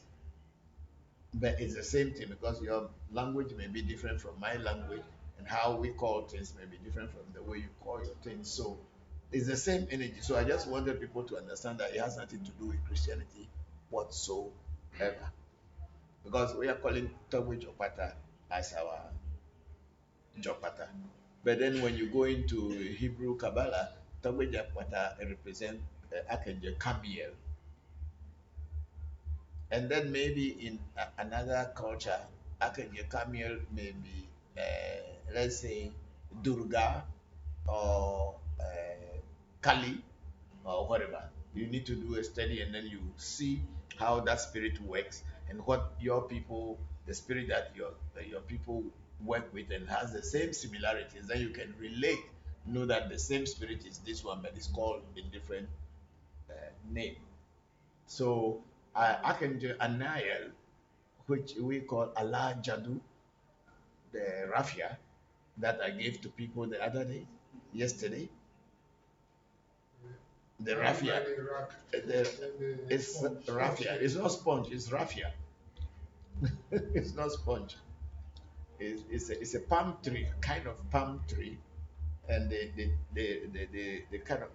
Speaker 1: but it's the same thing, because your language may be different from my language, and how we call things may be different from the way you call your things. So it's the same energy. So I just wanted people to understand that it has nothing to do with Christianity whatsoever, because we are calling Togwe Jopata as our Jopata. But then when you go into Hebrew Kabbalah, Togwe Jopata represents Archangel Camiel. And then maybe in another culture, Archangel Camiel may be, let's say, Durga or Kali or whatever. You need to do a study, and then you see how that spirit works and what your people, the spirit that your people work with and has the same similarities. Then you can relate, know that the same spirit is this one, but it's called in different name. So Archangel Anael, which we call Allah Jadu, the raffia that I gave to people the other day, yesterday, the raffia, it's raffia. It's not sponge. It's raffia. It's not sponge. It's a palm tree, kind of palm tree, and the kind of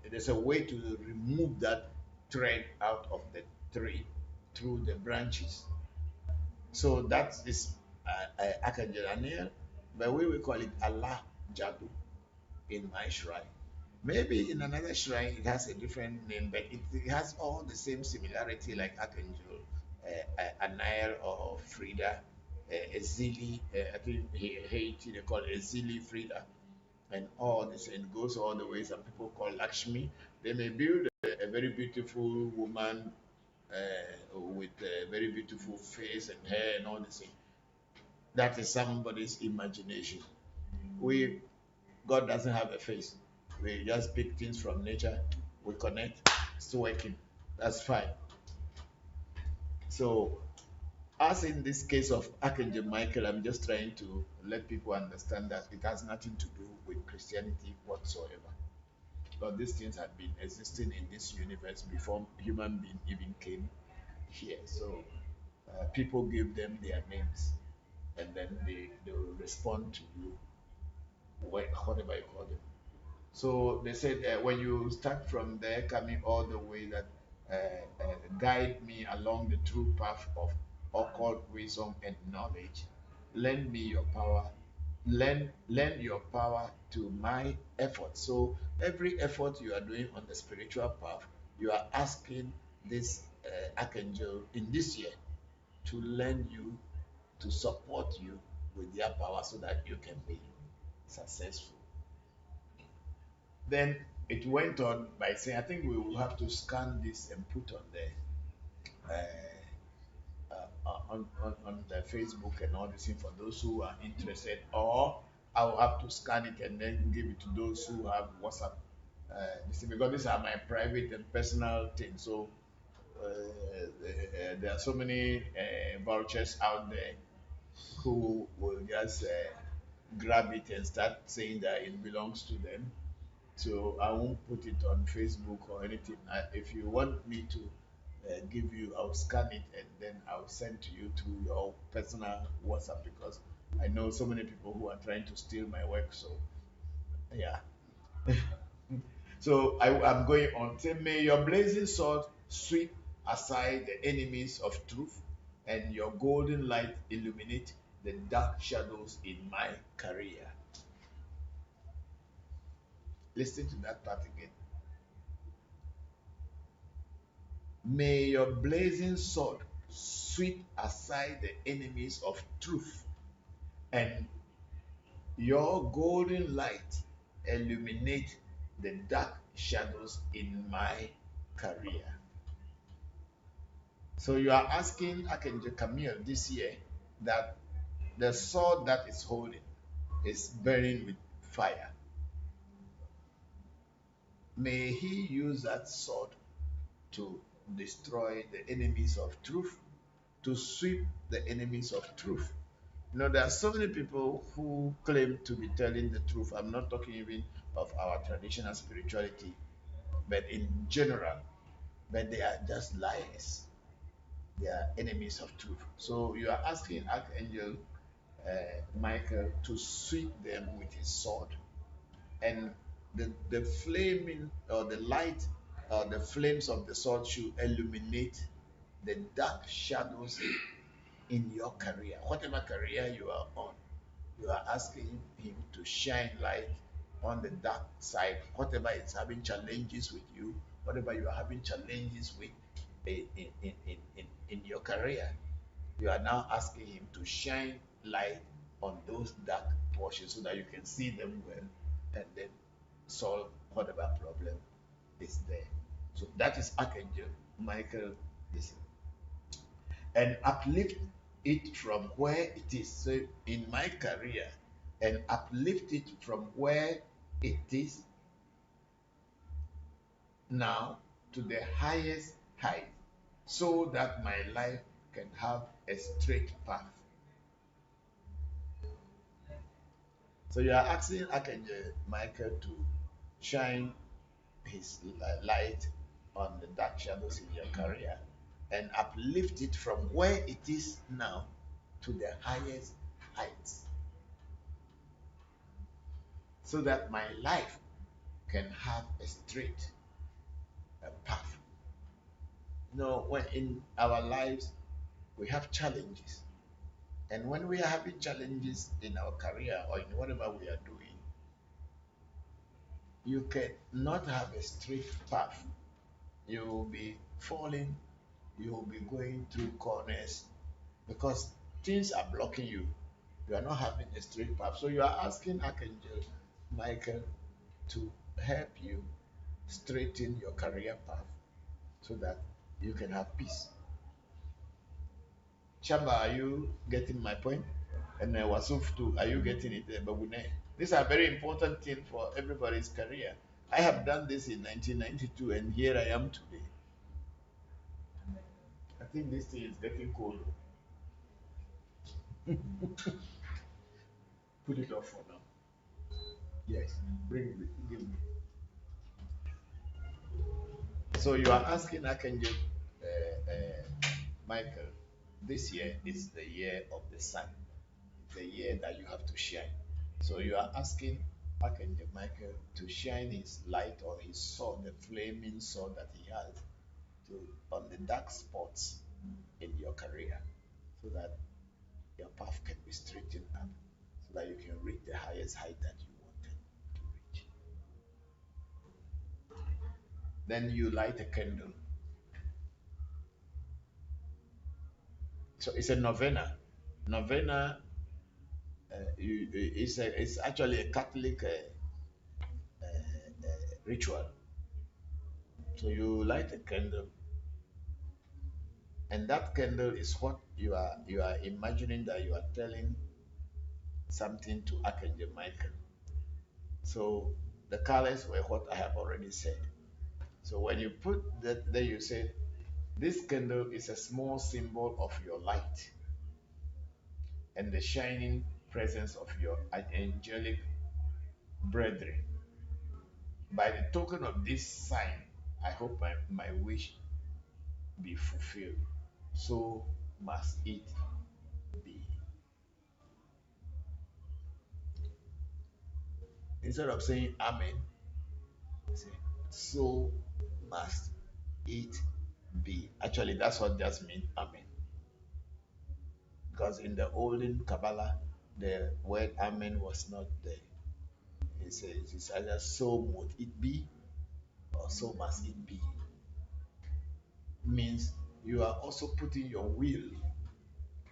Speaker 1: there's a way to remove that thread out of the tree through the branches. So that is Archangel Aniel, but we will call it Allah Jadu in my shrine. Maybe in another shrine it has a different name, but it has all the same similarity like Archangel Anael or Frida, Ezili. I think Haiti they call it Ezili Frida, and all this, and it goes all the way. Some people call Lakshmi. They may build a very beautiful woman with a very beautiful face and hair and all this thing. That is somebody's imagination. We God doesn't have a face. We just pick things from nature. We connect. It's working. That's fine. So, as in this case of Archangel Michael, I'm just trying to let people understand that it has nothing to do with Christianity whatsoever. But these things have been existing in this universe before human being even came here. So, people give them their names, and then they will respond to you, whatever you call them. So they said when you start from there, coming all the way, that guide me along the true path of occult wisdom and knowledge. Lend me your power. Lend your power to my effort. So every effort you are doing on the spiritual path, you are asking this archangel in this year to lend you, to support you with their power so that you can be successful. Then it went on by saying, I think we will have to scan this and put on the on the Facebook and all this thing for those who are interested, or I will have to scan it and then give it to those who have WhatsApp. Because these are my private and personal things. So there are so many vouchers out there who will just grab it and start saying that it belongs to them. So I won't put it on Facebook or anything. If you want me to give you, I'll scan it and then I'll send to you through your personal WhatsApp, because I know so many people who are trying to steal my work. So yeah. So I'm going on. Say, may your blazing sword sweep aside the enemies of truth, and your golden light illuminate the dark shadows in my career. Listen to that part again. May your blazing sword sweep aside the enemies of truth, and your golden light illuminate the dark shadows in my career. So you are asking Archangel Camille this year that the sword that is holding is burning with fire. May he use that sword to destroy the enemies of truth, to sweep the enemies of truth. You know, there are so many people who claim to be telling the truth. I'm not talking even of our traditional spirituality, but in general, but they are just liars. They are enemies of truth. So you are asking Archangel Michael to sweep them with his sword, and the flaming or the light or the flames of the sword should illuminate the dark shadows in your career, whatever career you are on. You are asking him to shine light on the dark side, whatever is having challenges with you, whatever you are having challenges with in your career. You are now asking him to shine light on those dark portions so that you can see them well and then solve whatever problem is there. So that is Archangel Michael. Listen. And uplift it from where it is. So in my career, and uplift it from where it is now to the highest height. so that my life can have a straight path. So you are asking Archangel Michael to shine his light on the dark shadows in your career and uplift it from where it is now to the highest heights, so that my life can have a straight path. You know, when in our lives we have challenges, and when we are having challenges in our career or in whatever we are doing, you cannot have a straight path. You will be falling, you will be going through corners because things are blocking you. You are not having a straight path. So you are asking Archangel Michael to help you straighten your career path so that you can have peace. Chamba, are you getting my point? And Wasuf too, are you getting it? Babune? These are very important things for everybody's career. I have done this in 1992 and here I am today. I think this thing is getting cold. Put it off for now. Yes, bring it, give me. So you are asking Archangel Michael, this year is the year of the sun. It's the year that you have to shine. So you are asking Archangel Michael to shine his light on his sword, the flaming sword that he has, to on the dark spots in your career, so that your path can be straightened up, so that you can reach the highest height that you wanted to reach. Then you light a candle. So it's a novena. Novena it's actually a Catholic ritual. So you light a candle, and that candle is what you are imagining that you are telling something to Archangel Michael. So the colors were what I have already said. So when you put that, then you say, this candle is a small symbol of your light and the shining presence of your angelic brethren. By the token of this sign, I hope my wish be fulfilled. So must it be. Instead of saying Amen, say, so must it be. Actually, that's what just means Amen. Because in the olden Kabbalah, the word Amen was not there. It says it's either so would it be or so must it be. Means you are also putting your will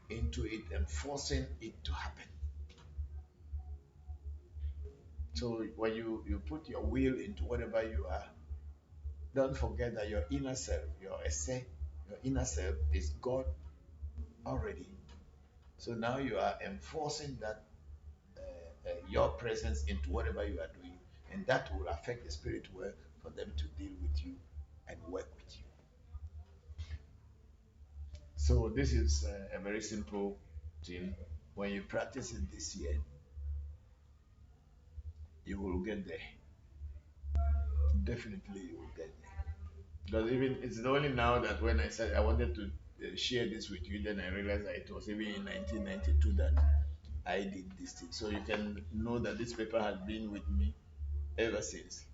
Speaker 1: into it and forcing it to happen. So when you put your will into whatever you are, don't forget that your inner self, your inner self is God already. So now you are enforcing that your presence into whatever you are doing, and that will affect the spirit world for them to deal with you and work with you. So this is a very simple thing. When you practice it this year, you will get there. Definitely, you will get there. Because even it's only now that when I said I wanted to share this with you, then I realized that it was even in 1992 that I did this thing. So you can know that this paper has been with me ever since.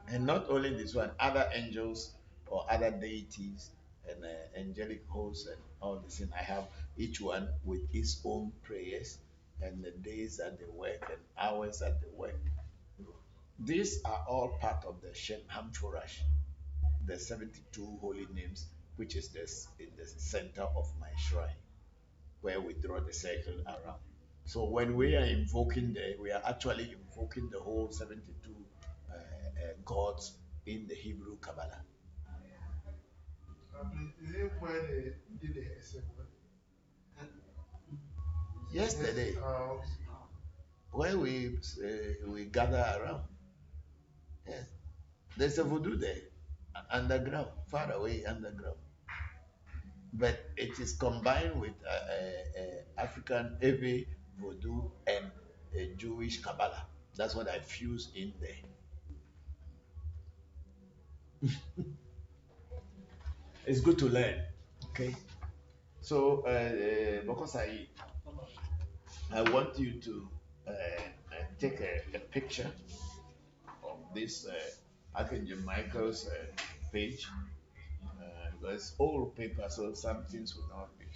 Speaker 1: And not only this one, other angels or other deities and angelic hosts and all this thing. I have each one with its own prayers and the days that they work and hours that they work. These are all part of the Shem Hamshurash, the 72 holy names, which is this in the center of my shrine, where we draw the circle around. So when we are invoking we are actually invoking the whole 72 gods in the Hebrew Kabbalah.
Speaker 9: Is it where they did the assembly?
Speaker 1: Yesterday, where we gather around. Yes. There's a voodoo there, underground, far away underground. But it is combined with African heavy voodoo and Jewish Kabbalah. That's what I fuse in there. It's good to learn. Okay. So, because I want you to take a picture of this Archangel Michael's page, because old paper, so some things will not be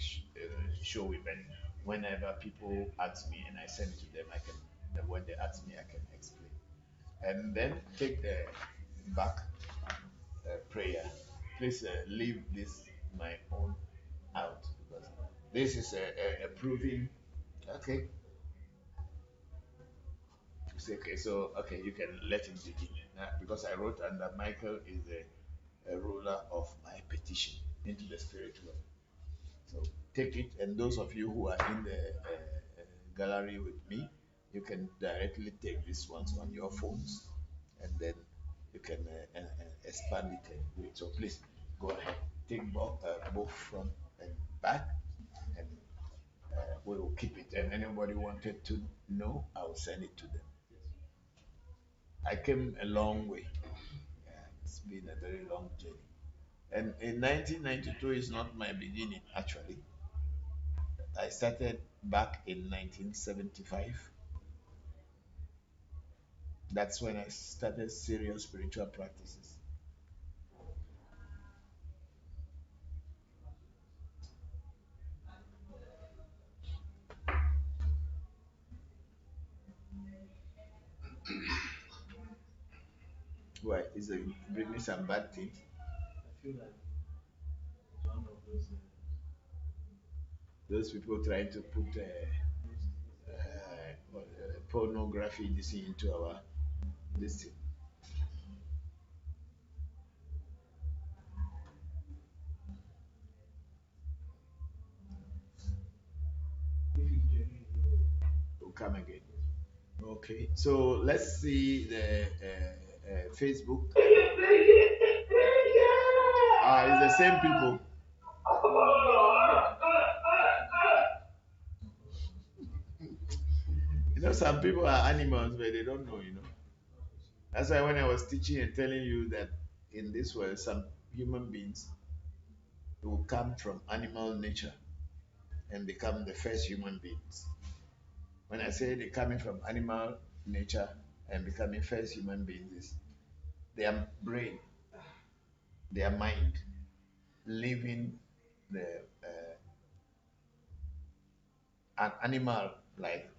Speaker 1: showing. But whenever people ask me and I send it to them, I can. When they ask me, I can explain. And then take the back prayer. Please leave this my own out because this is a proving. Okay. Say, okay, so okay, you can let him begin because I wrote under Michael is a ruler of my petition into the spiritual. So take it, and those of you who are in the gallery with me, you can directly take these ones on your phones, and then you can expand it and do it. So please go ahead, take both front and back, and we will keep it. And anybody wanted to know, I will send it to them. I came a long way. Yeah, it's been a very long journey. And in 1992 is not my beginning, actually. I started back in 1975. That's when I started serious spiritual practices. Why? Is it bring me some bad things?
Speaker 5: I feel like it's one of those.
Speaker 1: Those people trying to put pornography this into our this thing. Will come again. Okay, so let's see the Facebook. It's the same people. You know, some people are animals, but they don't know, you know. That's why when I was teaching and telling you that in this world, some human beings will come from animal nature and become the first human beings. When I say they're coming from animal nature and becoming first human beings, is their brain, their mind, leaving the an animal like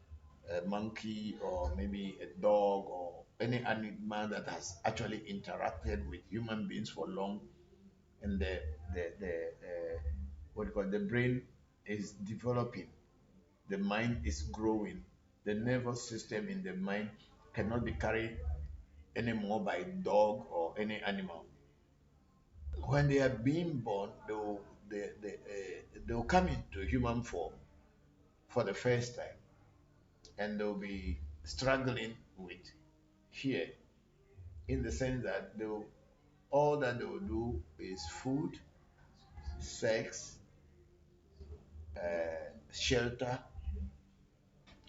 Speaker 1: a monkey or maybe a dog or any animal that has actually interacted with human beings for long, and the what do you call it, the brain is developing, the mind is growing, the nervous system in the mind cannot be carried anymore by dog or any animal. When they are being born, they'll come into human form for the first time, and they'll be struggling with fear in the sense that all that they will do is food, sex, shelter,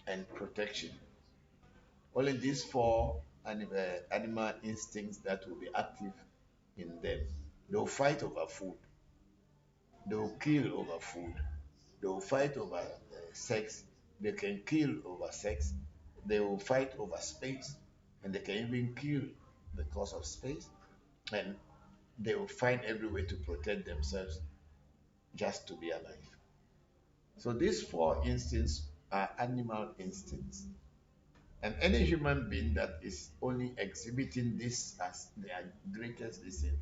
Speaker 1: and protection. Only these four animal instincts that will be active in them. They'll fight over food. They'll kill over food. They'll fight over sex. They can kill over sex. They will fight over space, and they can even kill because of space. And they will find every way to protect themselves just to be alive. So these four instincts are animal instincts. And any human being that is only exhibiting this as their greatest lesson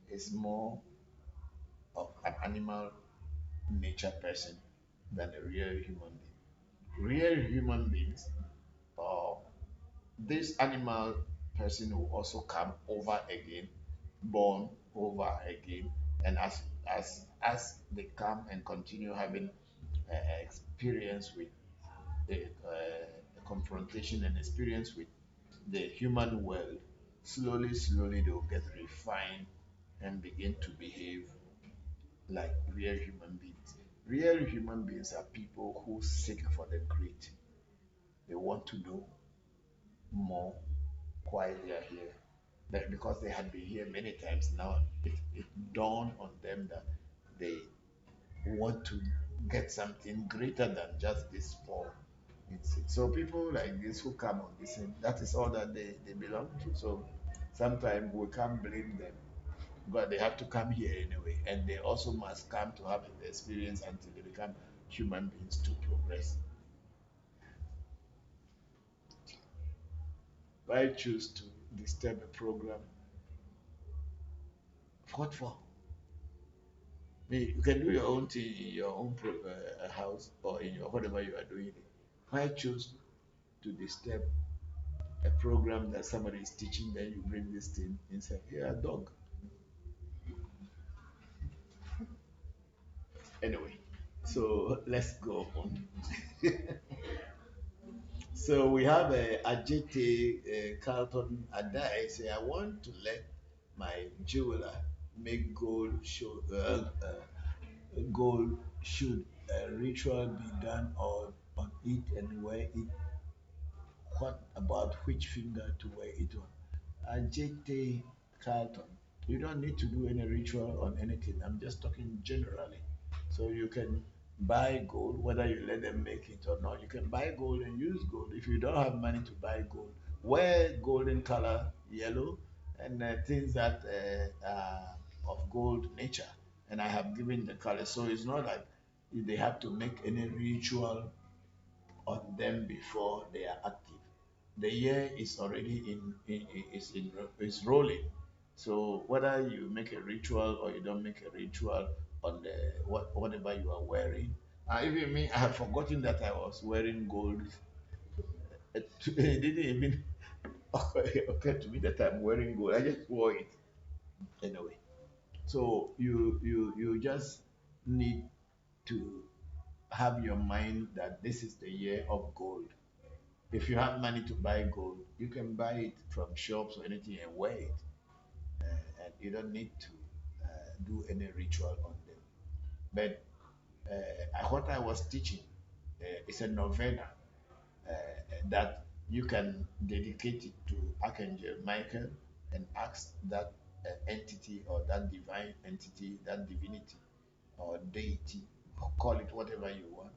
Speaker 1: is more of an animal nature person than a real human being. Real human beings or this animal person will also come over again, born over again, and as they come and continue having experience with the confrontation and experience with the human world, slowly, slowly they'll get refined and begin to behave like real human beings. Real human beings are people who seek for the great. They want to know more why they are here. But because they had been here many times now, it dawned on them that they want to get something greater than just this form. So people like this who come on this, that is all that they belong to. So sometimes we can't blame them, but they have to come here anyway, and they also must come to have the experience until they become human beings to progress. Why choose to disturb a program? What for? You can do your own thing in your own house or in your whatever you are doing. Why choose to disturb a program that somebody is teaching? Then you bring this thing inside. You're a dog. Anyway, so let's go on. So we have a Ajite Carlton Adai say, I want to let my jeweler make gold should a ritual be done on it and wear it. What about which finger to wear it on? Ajite Carlton, you don't need to do any ritual on anything. I'm just talking generally. So you can buy gold, whether you let them make it or not. You can buy gold and use gold. If you don't have money to buy gold, wear golden color, yellow, and things that are of gold nature. And I have given the color. So it's not like they have to make any ritual on them before they are active. The year is already is rolling. So whether you make a ritual or you don't make a ritual on the whatever you are wearing, even me, I have forgotten that I was wearing gold. It didn't even occur to me that I'm wearing gold. I just wore it anyway. So you just need to have your mind that this is the year of gold. If you have money to buy gold, you can buy it from shops or anything and wear it. And you don't need to do any ritual on them. But what I was teaching is a novena that you can dedicate it to Archangel Michael and ask that entity or that divine entity, that divinity or deity, or call it whatever you want,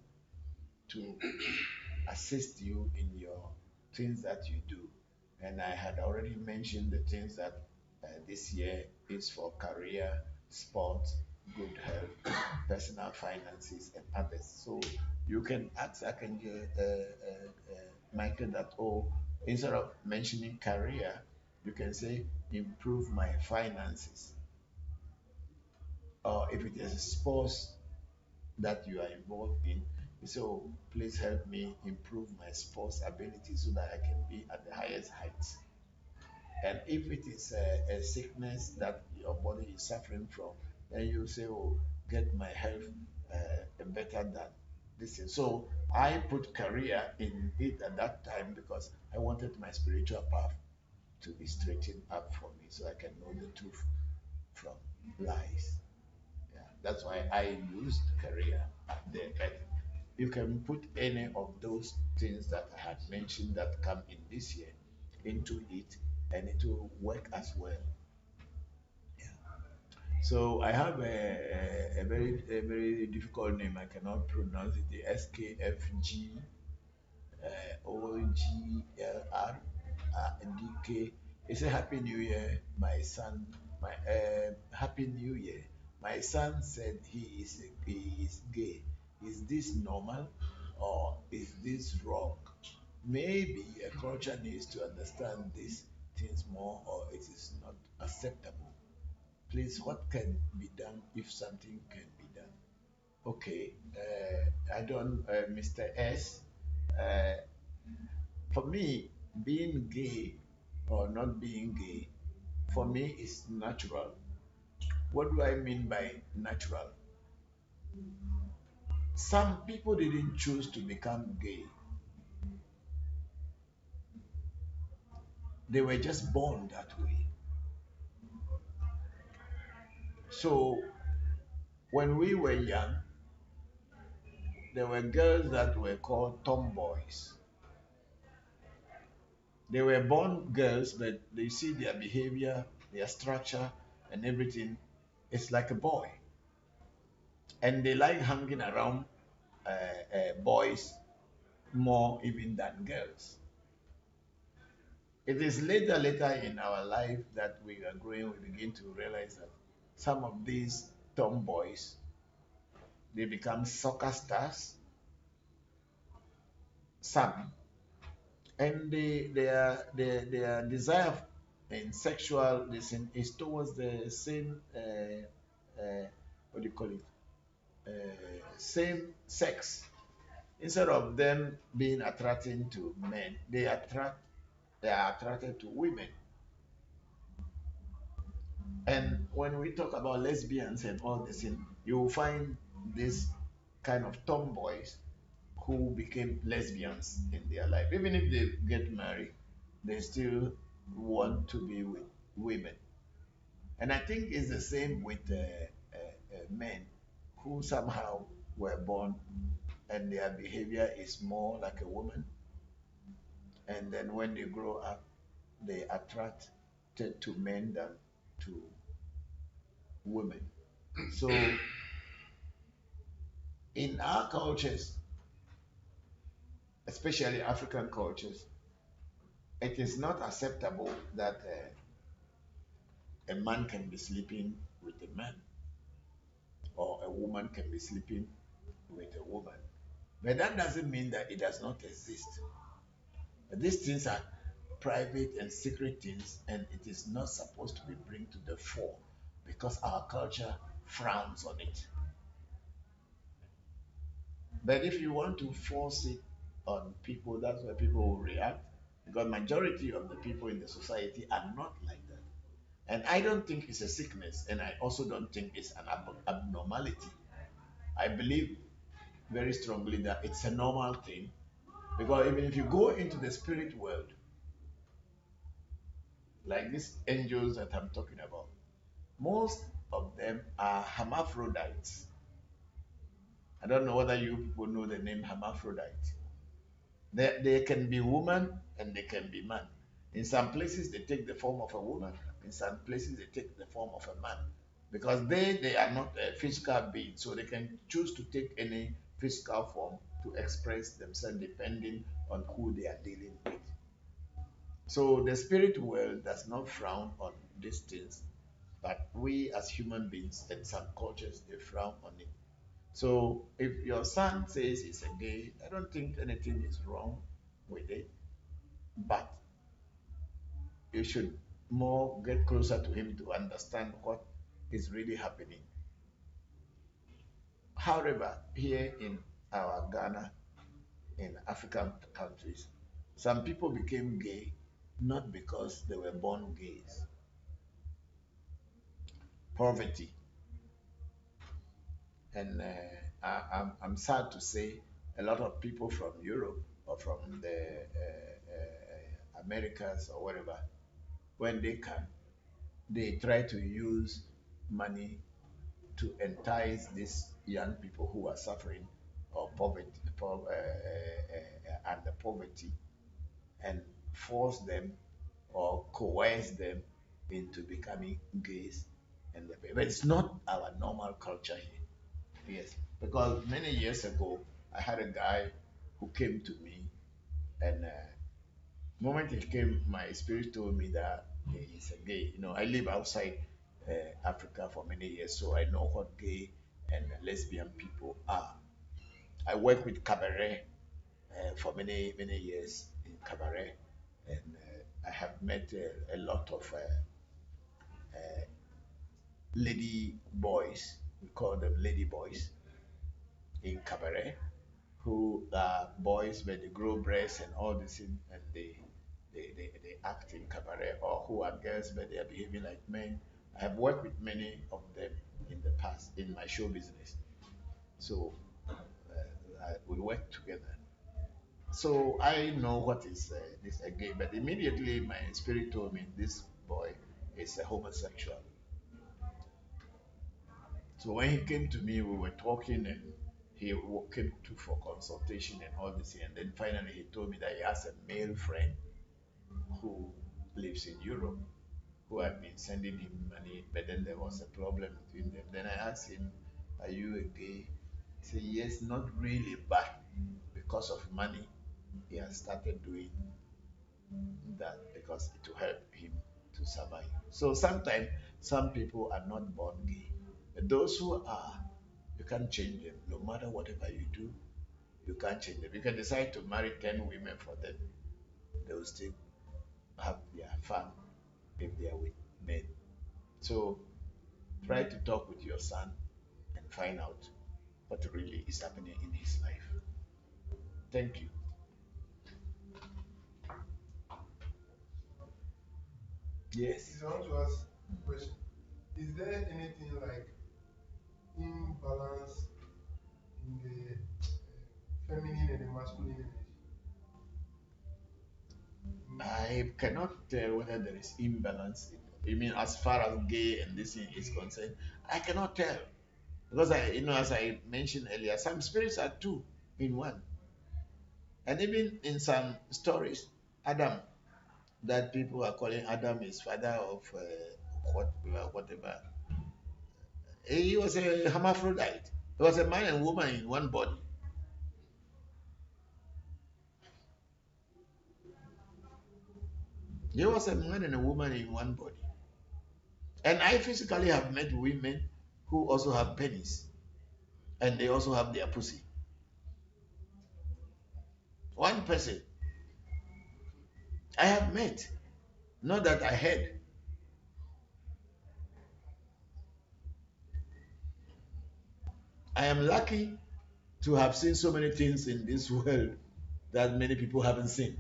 Speaker 1: to assist you in your things that you do. And I had already mentioned the things that this year is for career, sports, good health, personal finances, and others. So you can ask Archangel Michael that, oh, instead of mentioning career, you can say, improve my finances. Or if it is sports that you are involved in, so please help me improve my sports ability so that I can be at the highest heights. And if it is a sickness that your body is suffering from, then you say, oh, get my health better than this thing. So I put career in it at that time because I wanted my spiritual path to be straightened up for me so I can know the truth from lies. Yeah, that's why I used career there. But you can put any of those things that I had mentioned that come in this year into it, and it will work as well. Yeah. So I have a very difficult name. I cannot pronounce it. The SKFG OGLR DK. It's a Happy New Year, my son. My Happy New Year. My son said he is gay. Is this normal or is this wrong? Maybe a culture needs to understand these things more, or it is not acceptable. Please, what can be done if something can be done? Okay, I don't, Mr. S. Uh, for me, being gay or not being gay, for me, is natural. What do I mean by natural? Some people didn't choose to become gay. They were just born that way. So when we were young, there were girls that were called tomboys. They were born girls, but they see their behavior, their structure, and everything. It's like a boy. And they like hanging around boys more even than girls. It is later in our life that we are growing, we begin to realize that some of these tomboys, they become soccer stars, some, and their desire in sexual listen is towards the same what do you call it, same sex. Instead of them being attracting to men, they are attracted to women. And when we talk about lesbians and all this, you will find this kind of tomboys who became lesbians in their life. Even if they get married, they still want to be with women. And I think it's the same with men who somehow were born and their behavior is more like a woman. And then when they grow up, they attract to men than to women. So in our cultures, especially African cultures, it is not acceptable that a man can be sleeping with a man or a woman can be sleeping with a woman. But that doesn't mean that it does not exist. These things are private and secret things, and it is not supposed to be bring to the fore because our culture frowns on it. But if you want to force it on people, that's why people will react. Because majority of the people in the society are not like that. And I don't think it's a sickness, and I also don't think it's an abnormality. I believe very strongly that it's a normal thing. Because even if you go into the spirit world, like these angels that I'm talking about, most of them are hermaphrodites. I don't know whether you people know the name hermaphrodite. They can be woman and they can be man. In some places they take the form of a woman. In some places they take the form of a man. Because they are not a physical being, so they can choose to take any physical form to express themselves depending on who they are dealing with. So the spirit world does not frown on these things, but we as human beings in some cultures they frown on it. So if your son says he's a gay, I don't think anything is wrong with it, but you should more get closer to him to understand what is really happening. However, here in our Ghana, in African countries, some people became gay not because they were born gays. Poverty. And I'm sad to say a lot of people from Europe or from the Americas or wherever, when they come, they try to use money to entice these young people who are suffering or poverty, under poverty, and force them or coerce them into becoming gays. But it's not our normal culture here. Yes, because many years ago, I had a guy who came to me, and moment he came, my spirit told me that he's a gay. I live outside Africa for many years, so I know what gay and lesbian people are. I work with cabaret for many years in cabaret, and I have met a lot of lady boys. We call them lady boys in cabaret, who are boys but they grow breasts and all this, and they act in cabaret, or who are girls but they are behaving like men. I have worked with many of them in the past in my show business. So we work together. So I know what is this gay, but immediately my spirit told me this boy is a homosexual. So when he came to me, we were talking, and he came to for consultation and all this, and then finally he told me that he has a male friend who lives in Europe who had been sending him money, but then there was a problem between them. Then I asked him, "Are you a gay?" He said, "Yes, not really, but because of money, he has started doing that because it will help him to survive." So sometimes some people are not born gay. But those who are, you can't change them. No matter whatever you do, you can't change them. You can decide to marry 10 women for them. They will still have their fun if they are with men. So try to talk with your son and find out what really is happening in his life. Thank you. Yes.
Speaker 9: I want to ask a question. Is there anything like imbalance in the feminine and the masculine energy?
Speaker 1: I cannot tell whether there is imbalance. You mean as far as gay and this thing is concerned? I cannot tell. Because as I mentioned earlier, some spirits are two in one. And even in some stories, Adam, that people are calling Adam is father of whatever. He was a hermaphrodite. He was a man and woman in one body. He was a man and a woman in one body. And I physically have met women who also have penis, and they also have their pussy. One person I have met, not that I heard. I am lucky to have seen so many things in this world that many people haven't seen.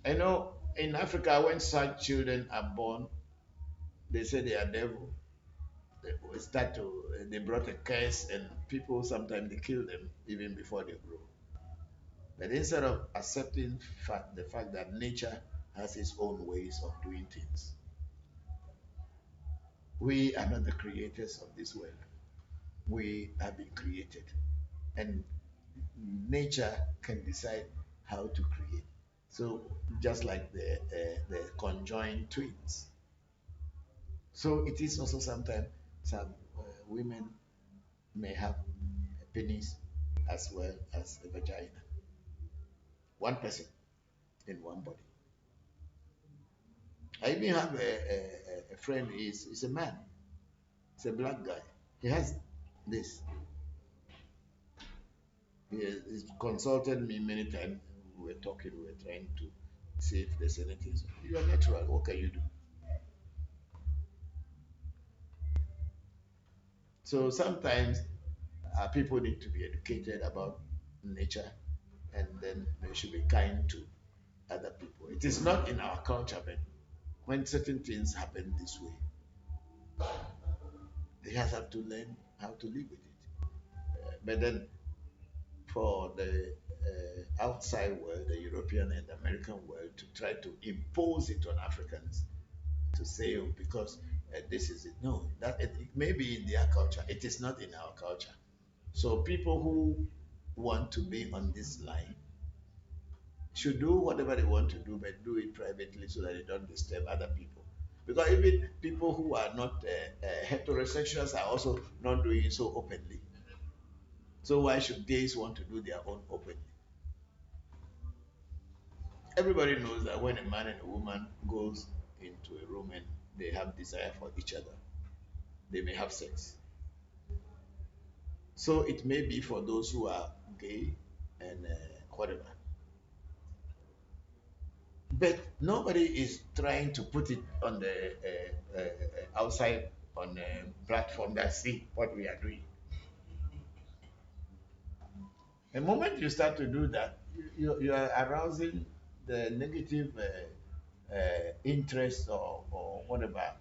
Speaker 1: I know in Africa, when such children are born, they say they are devil. They brought a curse, and people sometimes they kill them even before they grow. But instead of accepting the fact that nature has its own ways of doing things, we are not the creators of this world. We have been created, and nature can decide how to create. So just like the conjoined twins. So it is also sometimes some women may have a penis as well as a vagina. One person in one body. I even have a friend. He's a man. He's a black guy. He has this. He's consulted me many times. We were talking. We were trying to see if there's anything. So, you are natural. What can you do? So sometimes people need to be educated about nature, and then they should be kind to other people. It is not in our culture, but when certain things happen this way, they have to learn how to live with it. But then for the outside world, the European and American world, to try to impose it on Africans, to say, oh, because this is it. No, that it may be in their culture. It is not in our culture. So people who want to be on this line should do whatever they want to do, but do it privately so that they don't disturb other people. Because even people who are not heterosexuals are also not doing it so openly. So why should gays want to do their own openly? Everybody knows that when a man and a woman goes into a room and they have desire for each other, they may have sex. So it may be for those who are gay and whatever. But nobody is trying to put it on the outside on the platform that see what we are doing. The moment you start to do that, you are arousing the negative interest or whatever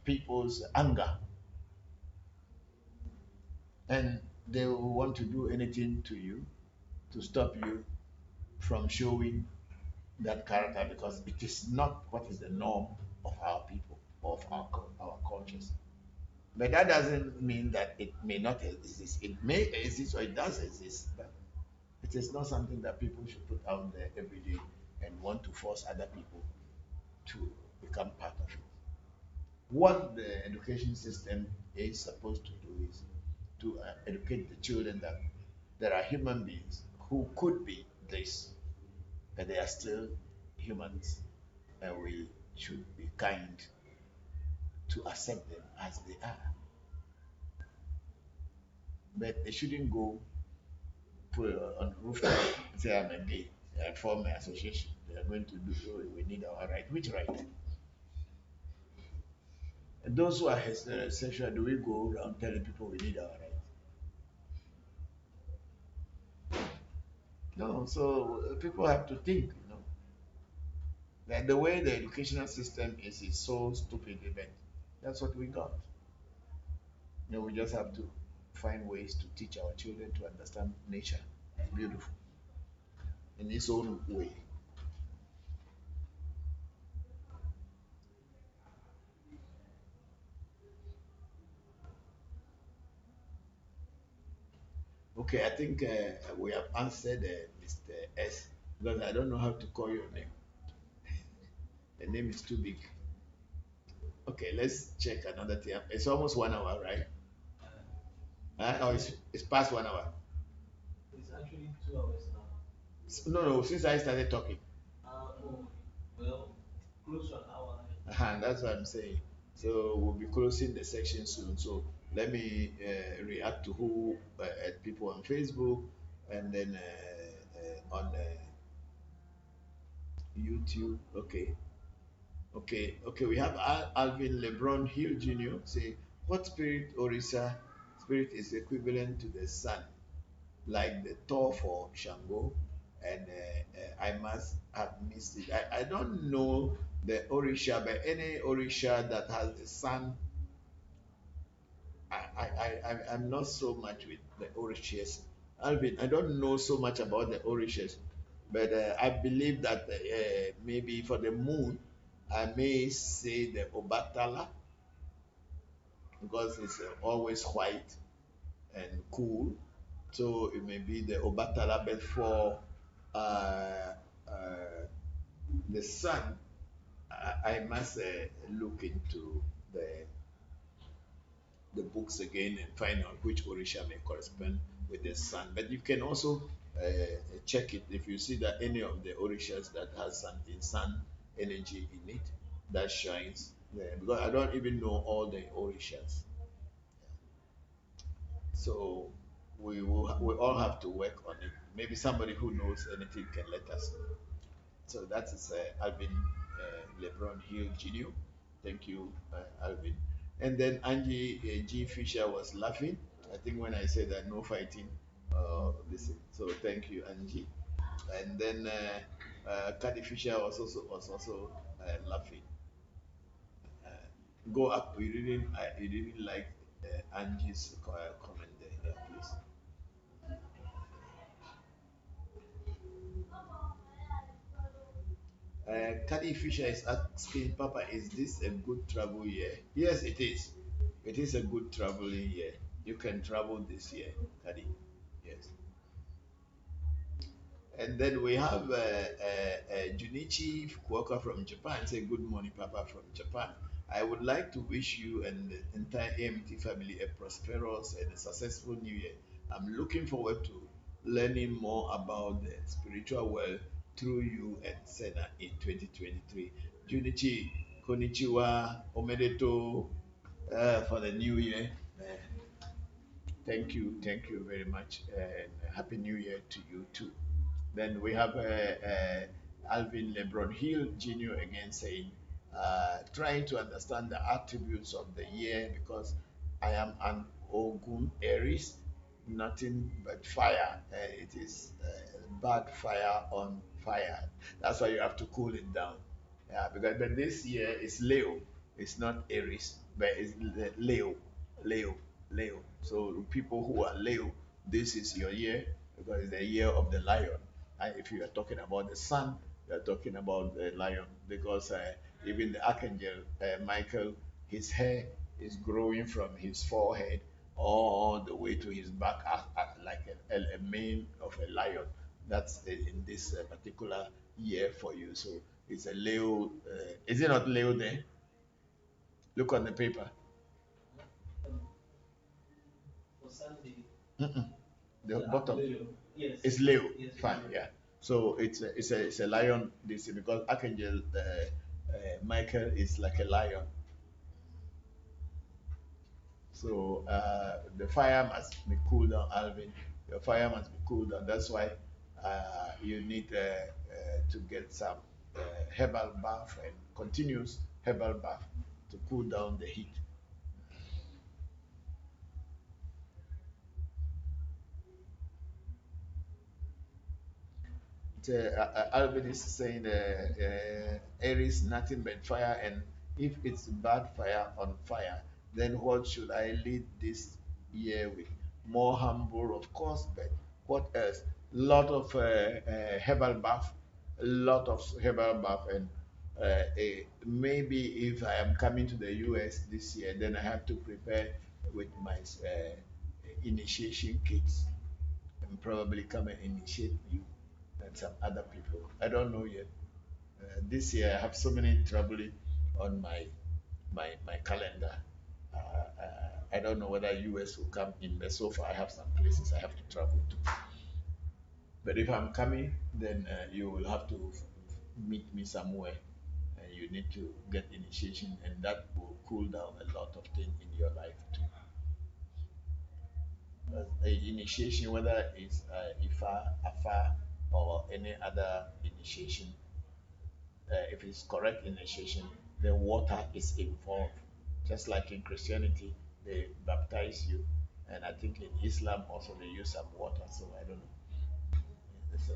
Speaker 1: people's anger. And they will want to do anything to you to stop you from showing that character because it is not what is the norm of our people, of our cultures. But that doesn't mean that it may not exist. It may exist or it does exist, but it is not something that people should put out there every day and want to force other people to become part of it. What the education system is supposed to do is to educate the children that there are human beings who could be this, but they are still humans, and we should be kind to accept them as they are. But they shouldn't go put on rooftop say I'm a gay. I form an association. They are going to do so. We need our right. Which right? And those who are heterosexual, do we go around telling people we need our right? No. So people have to think. That the way the educational system is so stupid. But that's what we got. We just have to find ways to teach our children to understand nature. It's beautiful in its own way. Okay, I think we have answered Mr. S because I don't know how to call your name. The name is too big. Okay, let's check another thing. It's almost 1 hour, right? Oh, it's past 1 hour.
Speaker 4: It's actually 2 hours now.
Speaker 1: No, since I started talking.
Speaker 4: Oh, well, close to an hour.
Speaker 1: That's what I'm saying. So we'll be closing the section soon. So let me react to who people on Facebook and then on YouTube. Okay. We have Alvin LeBron Hill Jr. say, "What spirit Orisa spirit is equivalent to the sun, like the Thor for Shango?" And I must have missed it. I don't know the Orisha, but any Orisha that has the sun, I'm not so much with the Orishas. Alvin, I don't know so much about the Orishas, but I believe that maybe for the moon, I may say the Obatala because it's always white and cool. So it may be the Obatala, but for uh, uh, the sun, I must look into the books again and find out which Orisha may correspond with the sun. But you can also check it if you see that any of the Orishas that has something sun energy in it that shines there. Because I don't even know all the Orishas. So we all have to work on it. Maybe somebody who knows anything can let us know. So that is Alvin LeBron Hill Jr. Thank you, Alvin. And then Angie G. Fisher was laughing. I think when I said that no fighting, listen. So thank you, Angie. And then Caddy Fisher was also laughing. Uh, Go up. You didn't like Angie's comment there. Yeah, please. Caddy Fisher is asking, Papa, is this a good travel year? Yes, it is. It is a good traveling year. You can travel this year, Caddy. Yes. And then we have Junichi Fukuoka from Japan. Say, good morning, Papa, from Japan. I would like to wish you and the entire AMT family a prosperous and a successful new year. I'm looking forward to learning more about the spiritual world through you and Sena in 2023. Junichi, konnichiwa, omedeto for the new year. Thank you very much, and happy new year to you too. Then we have Alvin LeBron Hill Jr. again saying, trying to understand the attributes of the year because I am an Ogun Aries, nothing but fire. It is bad fire on fire. That's why you have to cool it down. Yeah, because but this year is Leo. It's not Aries, but it's Leo. Leo.
Speaker 3: Leo. So people who are Leo, this is your year because it's the year of the lion. And if you are talking about the sun, you are talking about the lion because even the archangel Michael, his hair is growing from his forehead all the way to his back like a mane of a lion. That's in this particular year for you. So it's a Leo. Is it not Leo there? Look on the paper.
Speaker 5: For Sunday.
Speaker 3: Mm-mm. The
Speaker 5: Yeah,
Speaker 3: bottom.
Speaker 5: Leo. Yes.
Speaker 3: It's Leo.
Speaker 5: Yes,
Speaker 3: Fine,
Speaker 5: Leo.
Speaker 3: yeah. So it's a lion. This because Archangel Michael is like a lion. So the fire must be cooled down, Alvin. Your fire must be cooled down. That's why you need to get some herbal bath and continuous herbal bath to cool down the heat. Albert is saying air is nothing but fire, and if it's bad fire on fire, then what should I lead this year with? More humble, of course, but what else? Lot of herbal bath, a lot of herbal bath, and maybe if I am coming to the US this year, then I have to prepare with my initiation kits and probably come and initiate you and some other people. I don't know yet. This year I have so many traveling on my calendar. I don't know whether US will come in, but so far I have some places I have to travel to. But if I'm coming, then you will have to meet me somewhere, and you need to get initiation, and that will cool down a lot of things in your life too. Initiation, whether it's IFA, AFA, or any other initiation, if it's correct initiation, then water is involved. Just like in Christianity, they baptize you, and I think in Islam also they use some water. So I don't know. It's,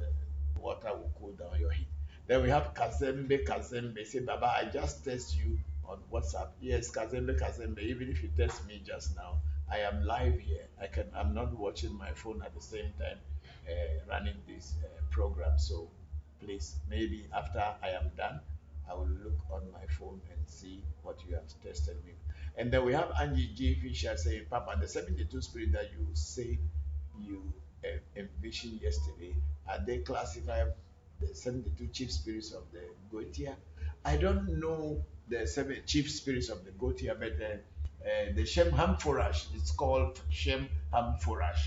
Speaker 3: water will cool down your heat. Then we have Kazembe. Kazembe say, Baba, I just text you on WhatsApp. Yes, Kazembe, Kazembe. Even if you text me just now, I am live here. I'm not watching my phone at the same time, running this program. So please, maybe after I am done, I will look on my phone and see what you have tested me. And then we have Angie J. Fisher saying, Papa, the 72 spirit that you say you envisioned yesterday, are they classified the 72 chief spirits of the Gotia? I don't know the seven chief spirits of the Gotia, but the Shem Hamforash, it's called Shem Hamforash.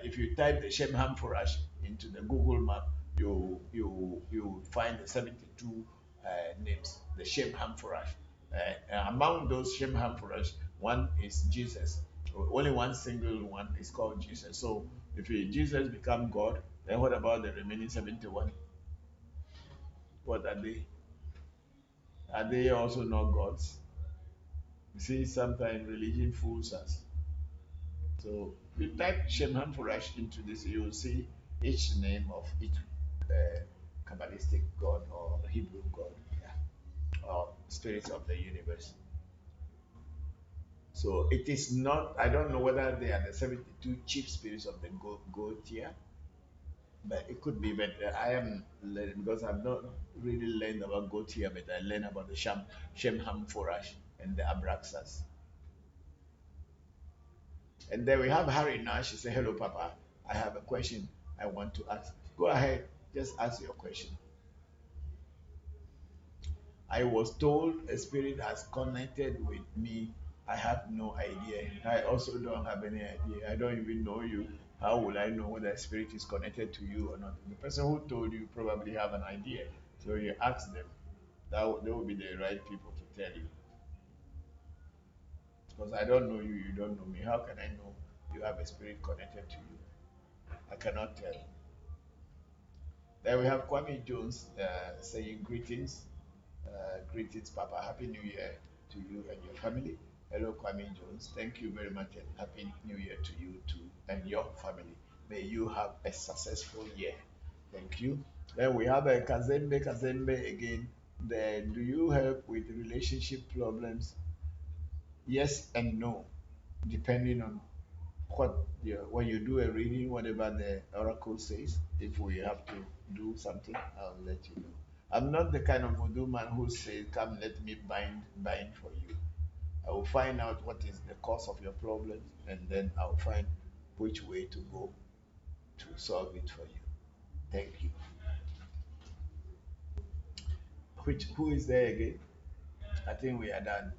Speaker 3: If you type the Shem Hamforash into the Google map, you find the 72 names, the Shem Hamforash. Among those Shem Hamforash, one is Jesus. Only one single one is called Jesus. So if Jesus become God, then what about the remaining 71? What are they? Are they also not gods? You see, sometimes religion fools us. So you type Shemhan Furash into this, you will see each name of each Kabbalistic god or Hebrew god, yeah, or spirits of the universe. So it is not, I don't know whether they are the 72 chief spirits of the Gotia, but it could be. But I am learning because I've not really learned about Gotia, but I learned about the Shemham Forash and the Abraxas. And then we have Harry Nash. He said, Hello, Papa. I have a question I want to ask. Go ahead, just ask your question. I was told a spirit has connected with me. I have no idea. I also don't have any idea. I don't even know you. How will I know whether a spirit is connected to you or not? The person who told you probably have an idea. So you ask them. They will be the right people to tell you. Because I don't know you, you don't know me. How can I know you have a spirit connected to you? I cannot tell. Then we have Kwame Jones saying greetings. Greetings, Papa. Happy New Year to you and your family. Hello, Kwame Jones. Thank you very much and Happy New Year to you too and your family. May you have a successful year. Thank you. Then we have a Kazembe again. Then do you help with relationship problems? Yes and no. depending on when you do a reading, whatever the oracle says, if we have to do something, I'll let you know. I'm not the kind of voodoo man who says, "Come, let me bind for you." I will find out what is the cause of your problems, and then I'll find which way to go to solve it for you. Thank you. Who is there again? I think we are done.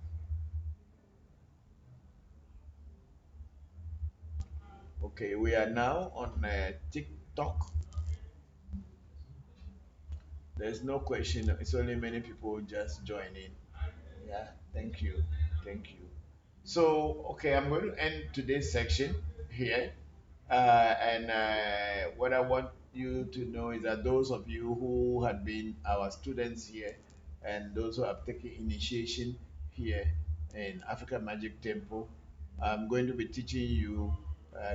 Speaker 3: Okay, we are now on TikTok. There's no question. It's only many people just joining. Yeah, thank you. Thank you. So, okay, I'm going to end today's section here. And what I want you to know is that those of you who had been our students here and those who have taken initiation here in African Magic Temple, I'm going to be teaching you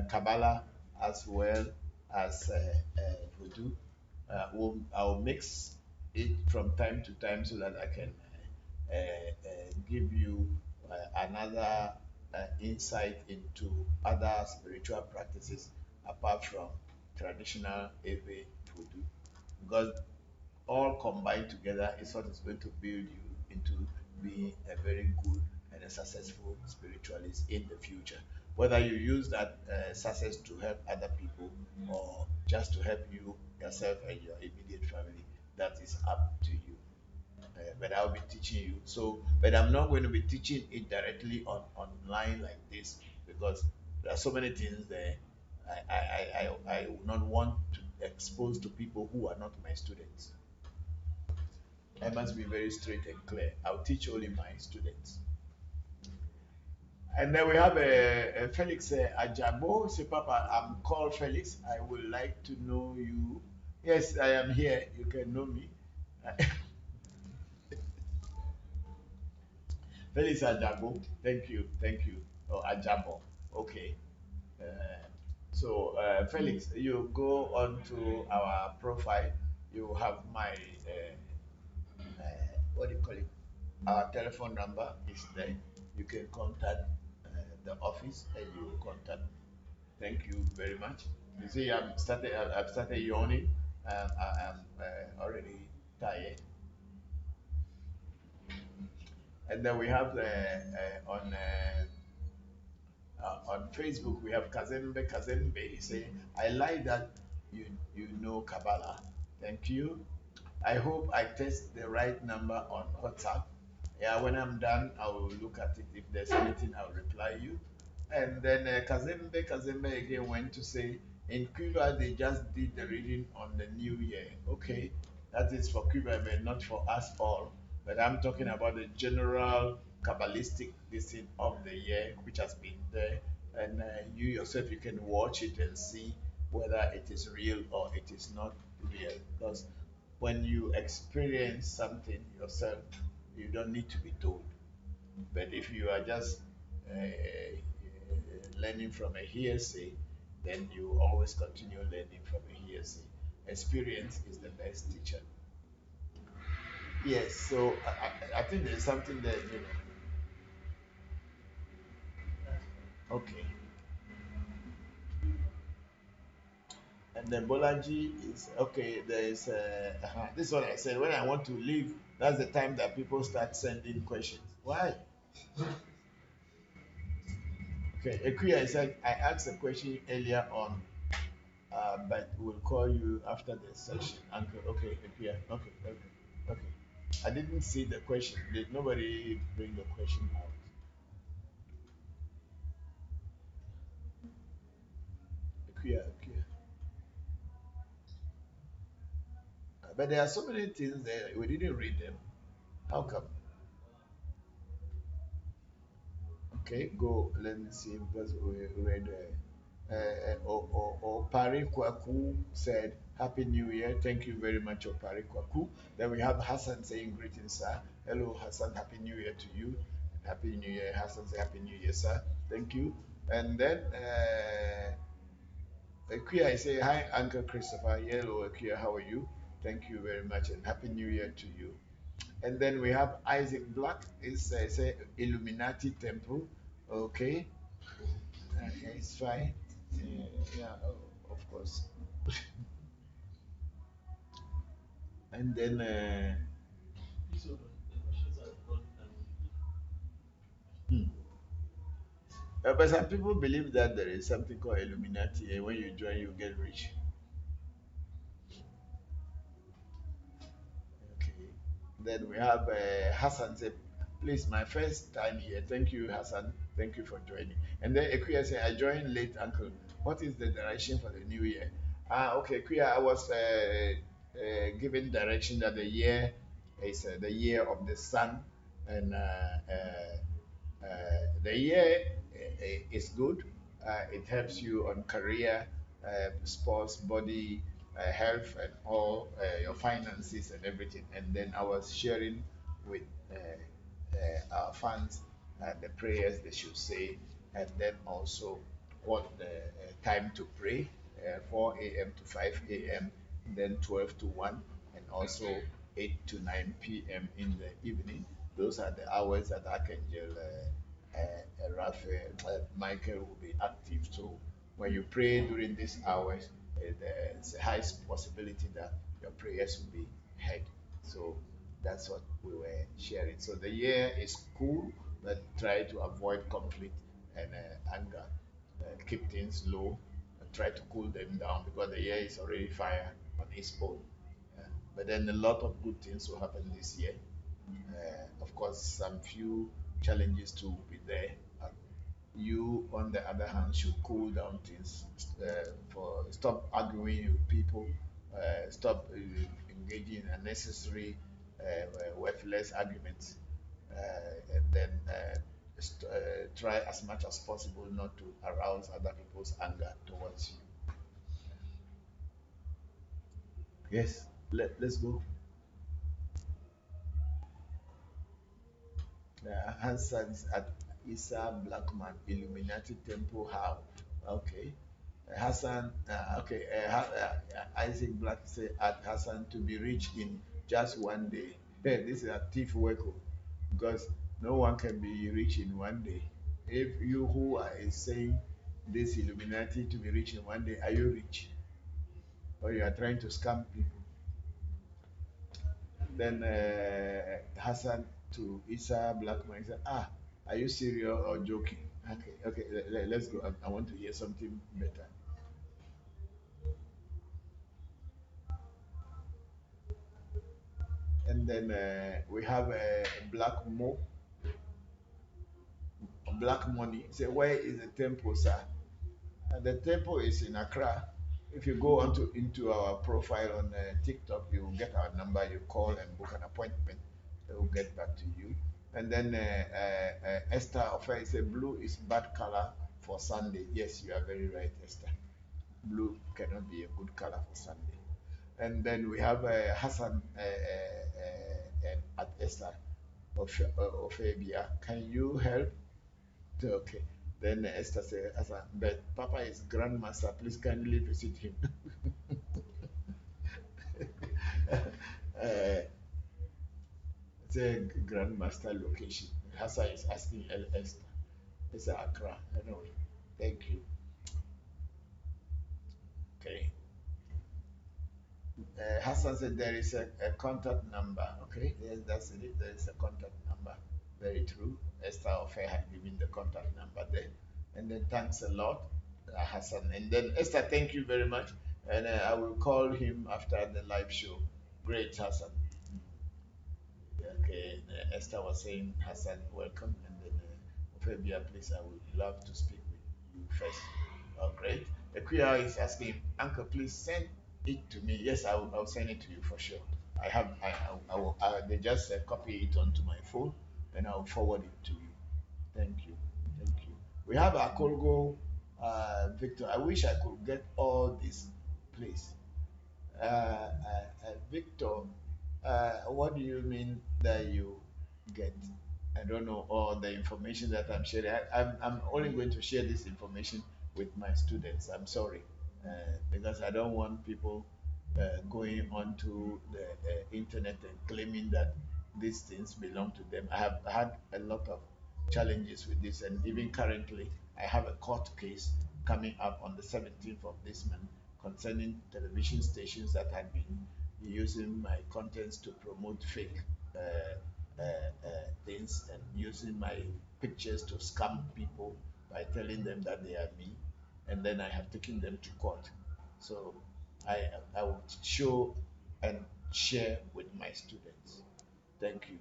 Speaker 3: Kabbalah as well as Voodoo. I'll mix it from time to time so that I can give you another insight into other spiritual practices apart from traditional Ewe Voodoo. Because all combined together is what is going to build you into being a very good and a successful spiritualist in the future. Whether you use that success to help other people or just to help you, yourself, and your immediate family, that is up to you. But I'll be teaching you. So, but I'm not going to be teaching it directly online like this because there are so many things there. I would not want to expose to people who are not my students. I must be very straight and clear. I'll teach only my students. And then we have a Felix Ajabo. Say, Papa, I'm called Felix. I would like to know you. Yes, I am here. You can know me. Felix Ajabo. Thank you. Thank you. Oh, Ajabo. Okay. Uh, Felix, you go on to our profile. You have my, what do you call it? Our telephone number is there. You can contact the office and you will contact me. Thank you very much. You see, I've started yawning. I'm already tired. And then we have on Facebook, we have Kazembe Kazembe. He say, I like that you know Kabbalah. Thank you. I hope I test the right number on WhatsApp. Yeah, when I'm done, I will look at it. If there's anything, I'll reply you. And then Kazembe again went to say, in Cuba, they just did the reading on the new year. Okay, that is for Cuba, but not for us all. But I'm talking about the general Kabbalistic listing of the year, which has been there. And you yourself, you can watch it and see whether it is real or it is not real. Because when you experience something yourself, you don't need to be told. But if you are just learning from a hearsay, then you always continue learning from a hearsay. Experience is the best teacher. Yes, so I think there's something there, you know. Okay. And then Bolaji is okay. There is this is what I said. When I want to leave, that's the time that people start sending questions. Why? Okay, Ekuya said I asked a question earlier on, but we'll call you after the session. Uncle, okay, Ekuya, okay. I didn't see the question. Did nobody bring the question out? Ekuya. But there are so many things there. We didn't read them. How come? Okay, go. Let me see because we read. Opari Kwaku said, Happy New Year. Thank you very much, Opari Kwaku. Then we have Hassan saying, Greetings, sir. Hello, Hassan. Happy New Year to you. Happy New Year. Hassan say, Happy New Year, sir. Thank you. And then Akuya, I say, Hi, Uncle Christopher. Hello, Akuya. How are you? Thank you very much and Happy New Year to you. And then we have Isaac Black. It's say Illuminati Temple. Okay.
Speaker 1: It's fine. Yeah, oh, of course. And then, hmm. But some people believe that there is something called Illuminati, and when you join, you get rich. Okay. Then we have Hassan said, please, my first time here. Thank you, Hassan. Thank you for joining. And then Ekuya said, I joined late, uncle. What is the direction for the new year? Okay, Ekuya, I was given direction that the year is the year of the sun, and the year is good. It helps you on career, sports, body, health, and all your finances and everything. And then I was sharing with our fans the prayers they should say, and then also what the time to pray, 4 a.m. to 5 a.m., then 12 to 1, and also 8 to 9 p.m. in the evening. Those are the hours that Archangel Raphael, Michael will be active. So when you pray during these hours, there's a high possibility that your prayers will be heard. So that's what we were sharing. So the year is cool, but try to avoid conflict and anger. Keep things low and try to cool them down because the year is already fire on its own. But then a lot of good things will happen this year. Of course, some few challenges to be there. You, on the other hand, should cool down things. For stop arguing with people, stop engaging in unnecessary, worthless arguments, and then try as much as possible not to arouse other people's anger towards you. Yes, let's go. Hanson's at Isa Blackman Illuminati Temple How? Okay. Hassan, okay. Isaac Black said at Hassan to be rich in just one day. Hey, this is a thief work because no one can be rich in one day. If you who are saying this Illuminati to be rich in one day, are you rich? Or you are trying to scam people? Then Hassan to Isa Blackman said, are you serious or joking? Okay, okay, let's go. I want to hear something better. And then we have black money. Say, where is the temple, sir? The temple is in Accra. If you go into our profile on TikTok, you will get our number. You call and book an appointment. They will get back to you. And then Esther Offer say blue is bad color for Sunday. Yes, you are very right, Esther. Blue cannot be a good color for Sunday. And then we have Hassan at Esther of Ophabia. Can you help? Okay. Then Esther said, but Papa is grandmaster. Please kindly visit him. It's a grandmaster location. Hassan is asking Esther. It's Accra. Anyway, thank you. Okay. Hassan said there is a contact number. Okay, yes, that's it. There is a contact number. Very true. Esther Ofe had given the contact number there. And then thanks a lot, Hassan. And then Esther, thank you very much. And I will call him after the live show. Great, Hassan. Okay, Esther was saying, Hassan, welcome. And then Ophabia, please, I would love to speak with you first. Oh, great. The Kuya is asking, Uncle, please send it to me. Yes, I'll send it to you for sure. I will, they just copy it onto my phone, and I'll forward it to you. Thank you. Thank you. We have a Congo, Victor. I wish I could get all this, please. Victor, what do you mean that you get? I don't know all the information that I'm sharing. I'm only going to share this information with my students. I'm sorry, because I don't want people going onto the internet and claiming that these things belong to them. I have had a lot of challenges with this, and even currently, I have a court case coming up on the 17th of this month concerning television stations that had been using my contents to promote fake things and using my pictures to scam people by telling them that they are me, and then I have taken them to court. So I I will show and share with my students. Thank you.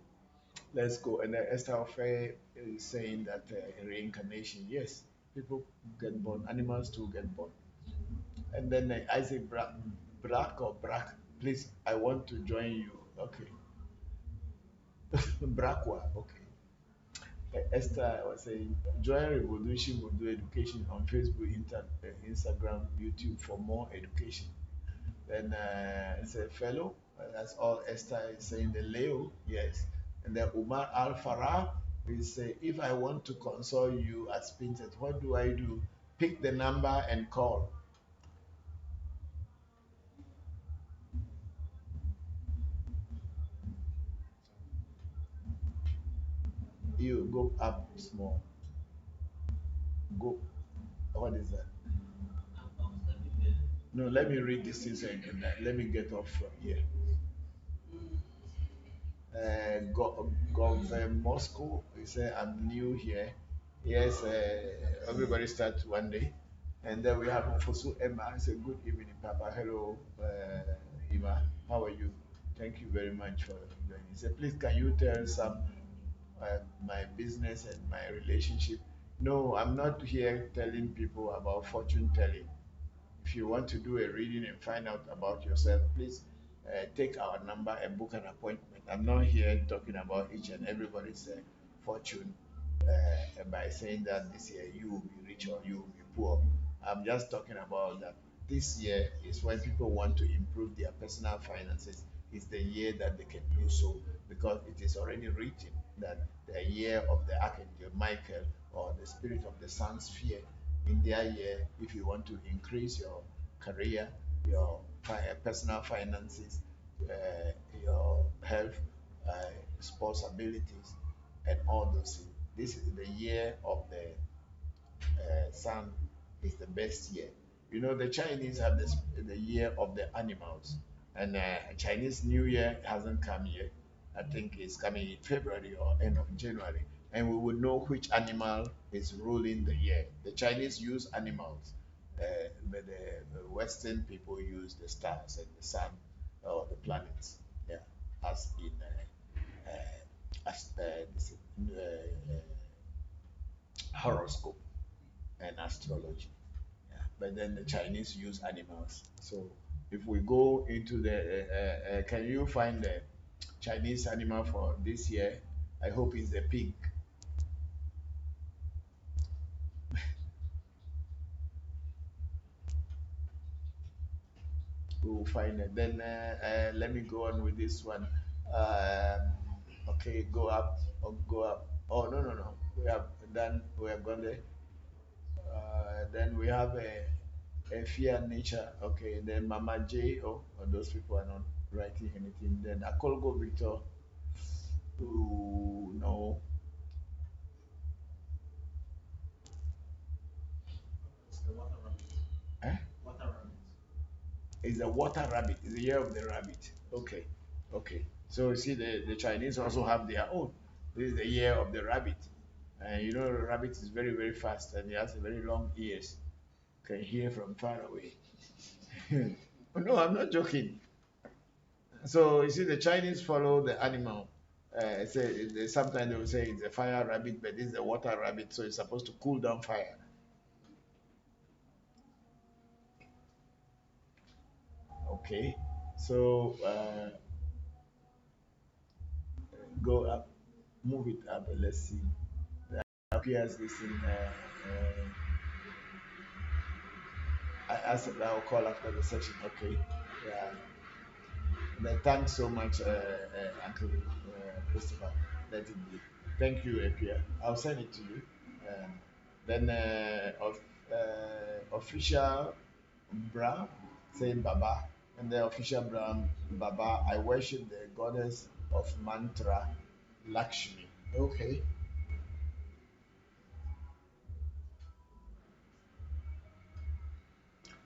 Speaker 1: Let's go. And Esther Ofe is saying that reincarnation, yes, people get born, animals too get born. And then Isaac Brack or Brack, please, I want to join you. Okay. Brakwa, okay. Esther was saying, join Revolution will do education on Facebook, Instagram, YouTube for more education. Then it's a fellow, that's all Esther is saying. The Leo, yes. And then Umar Al Farah will say, if I want to consult you as painted, what do I do? Pick the number and call. You go up small. Go. What is that? No, let me read this thing again. Let me get off from here. Governor Moscow, he said, I'm new here. Yes, everybody starts one day. And then we have Fosu Emma. I said, good evening, Papa. Hello, Emma. How are you? Thank you very much for joining. He said, please, can you tell some my business and my relationship? No, I'm not here telling people about fortune telling. If you want to do a reading and find out about yourself, please take our number and book an appointment. I'm not here talking about each and everybody's fortune by saying that this year you will be rich or you will be poor. I'm just talking about that this year is when people want to improve their personal finances. It's the year that they can do so because it is already written that the year of the Archangel Michael or the spirit of the sun sphere in their year, if you want to increase your career, your personal finances, your health, sports abilities, and all those things. This is the year of the sun is the best year. You know, the Chinese have this the year of the animals, and Chinese New Year hasn't come yet. I think it's coming in February or end of January, and we will know which animal is ruling the year. The Chinese use animals, but the Western people use the stars and the sun or the planets. Yeah, as in this, horoscope and astrology. Yeah. But then the Chinese use animals. So if we go into the, can you find the Chinese animal for this year? I hope it's the pig. We will find it. Then let me go on with this one. Okay, go up or go up. Oh no no no. We have done. We have gone there. Then we have a fear nature. Okay, then Mama J. Oh, those people are not writing anything. Then Akolgo Victor. Ooh, no.
Speaker 9: It's the water rabbit.
Speaker 1: Eh?
Speaker 9: Water rabbit.
Speaker 1: It's the water rabbit. It's the year of the rabbit. Okay, okay. So you see, the Chinese also have their own. This is the year of the rabbit. And you know, the rabbit is very, very fast and he has very long ears. Can hear from far away. No, I'm not joking. So you see, the Chinese follow the animal. Sometimes they will say it's a fire rabbit, but this is a water rabbit, so it's supposed to cool down fire. Okay, so go up, move it up, and let's see. Appears this in. I said I'll call after the session. Okay, yeah. Thanks so much, Uncle Christopher. Let it be. Thank you, Epia. I'll send it to you. Then official Bra saying Baba, and the official Bra Baba. I worship the goddess of mantra, Lakshmi. Okay.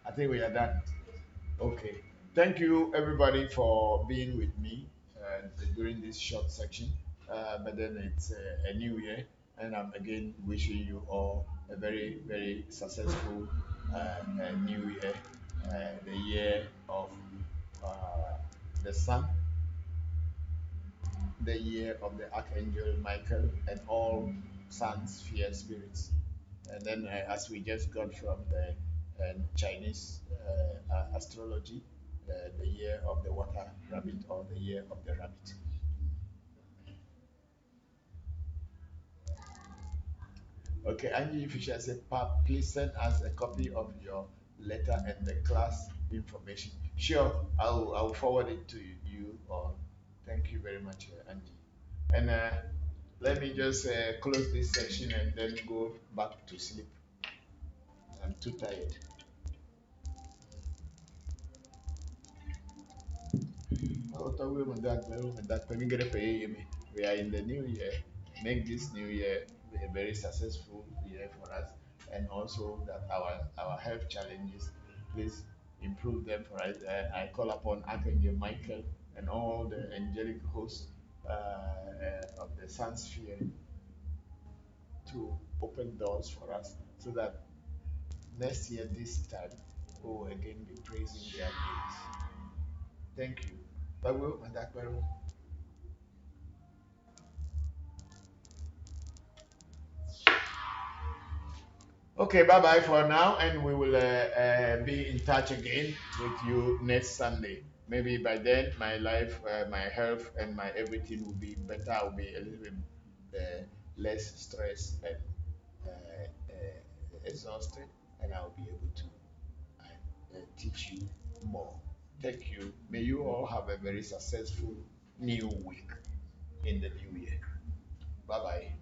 Speaker 1: I think we are done. Okay. Thank you, everybody, for being with me during this short section. But then it's a new year, and I'm again wishing you all a very, very successful new year, the year of uh, the sun, the year of the Archangel Michael, and all sun sphere spirits. And then, as we just got from the Chinese astrology, the year of the water rabbit or the year of the rabbit. Okay, Angie Fisher said, Pap, please send us a copy of your letter and the class information. Sure, I'll forward it to you all. Thank you very much, Angie. And let me just close this section and then go back to sleep. I'm too tired. We are in the new year. Make this new year a very successful year for us, and also that our health challenges, please improve them for us. I call upon Archangel Michael and all the angelic hosts of the sun sphere to open doors for us, so that next year this time we will again be praising their names. Thank you. Babu, Madakbaro. Okay, bye bye for now, and we will be in touch again with you next Sunday. Maybe by then, my life, my health, and my everything will be better. I'll be a little bit less stressed and exhausted, and I'll be able to teach you more. Thank you. May you all have a very successful new week in the new year. Bye bye.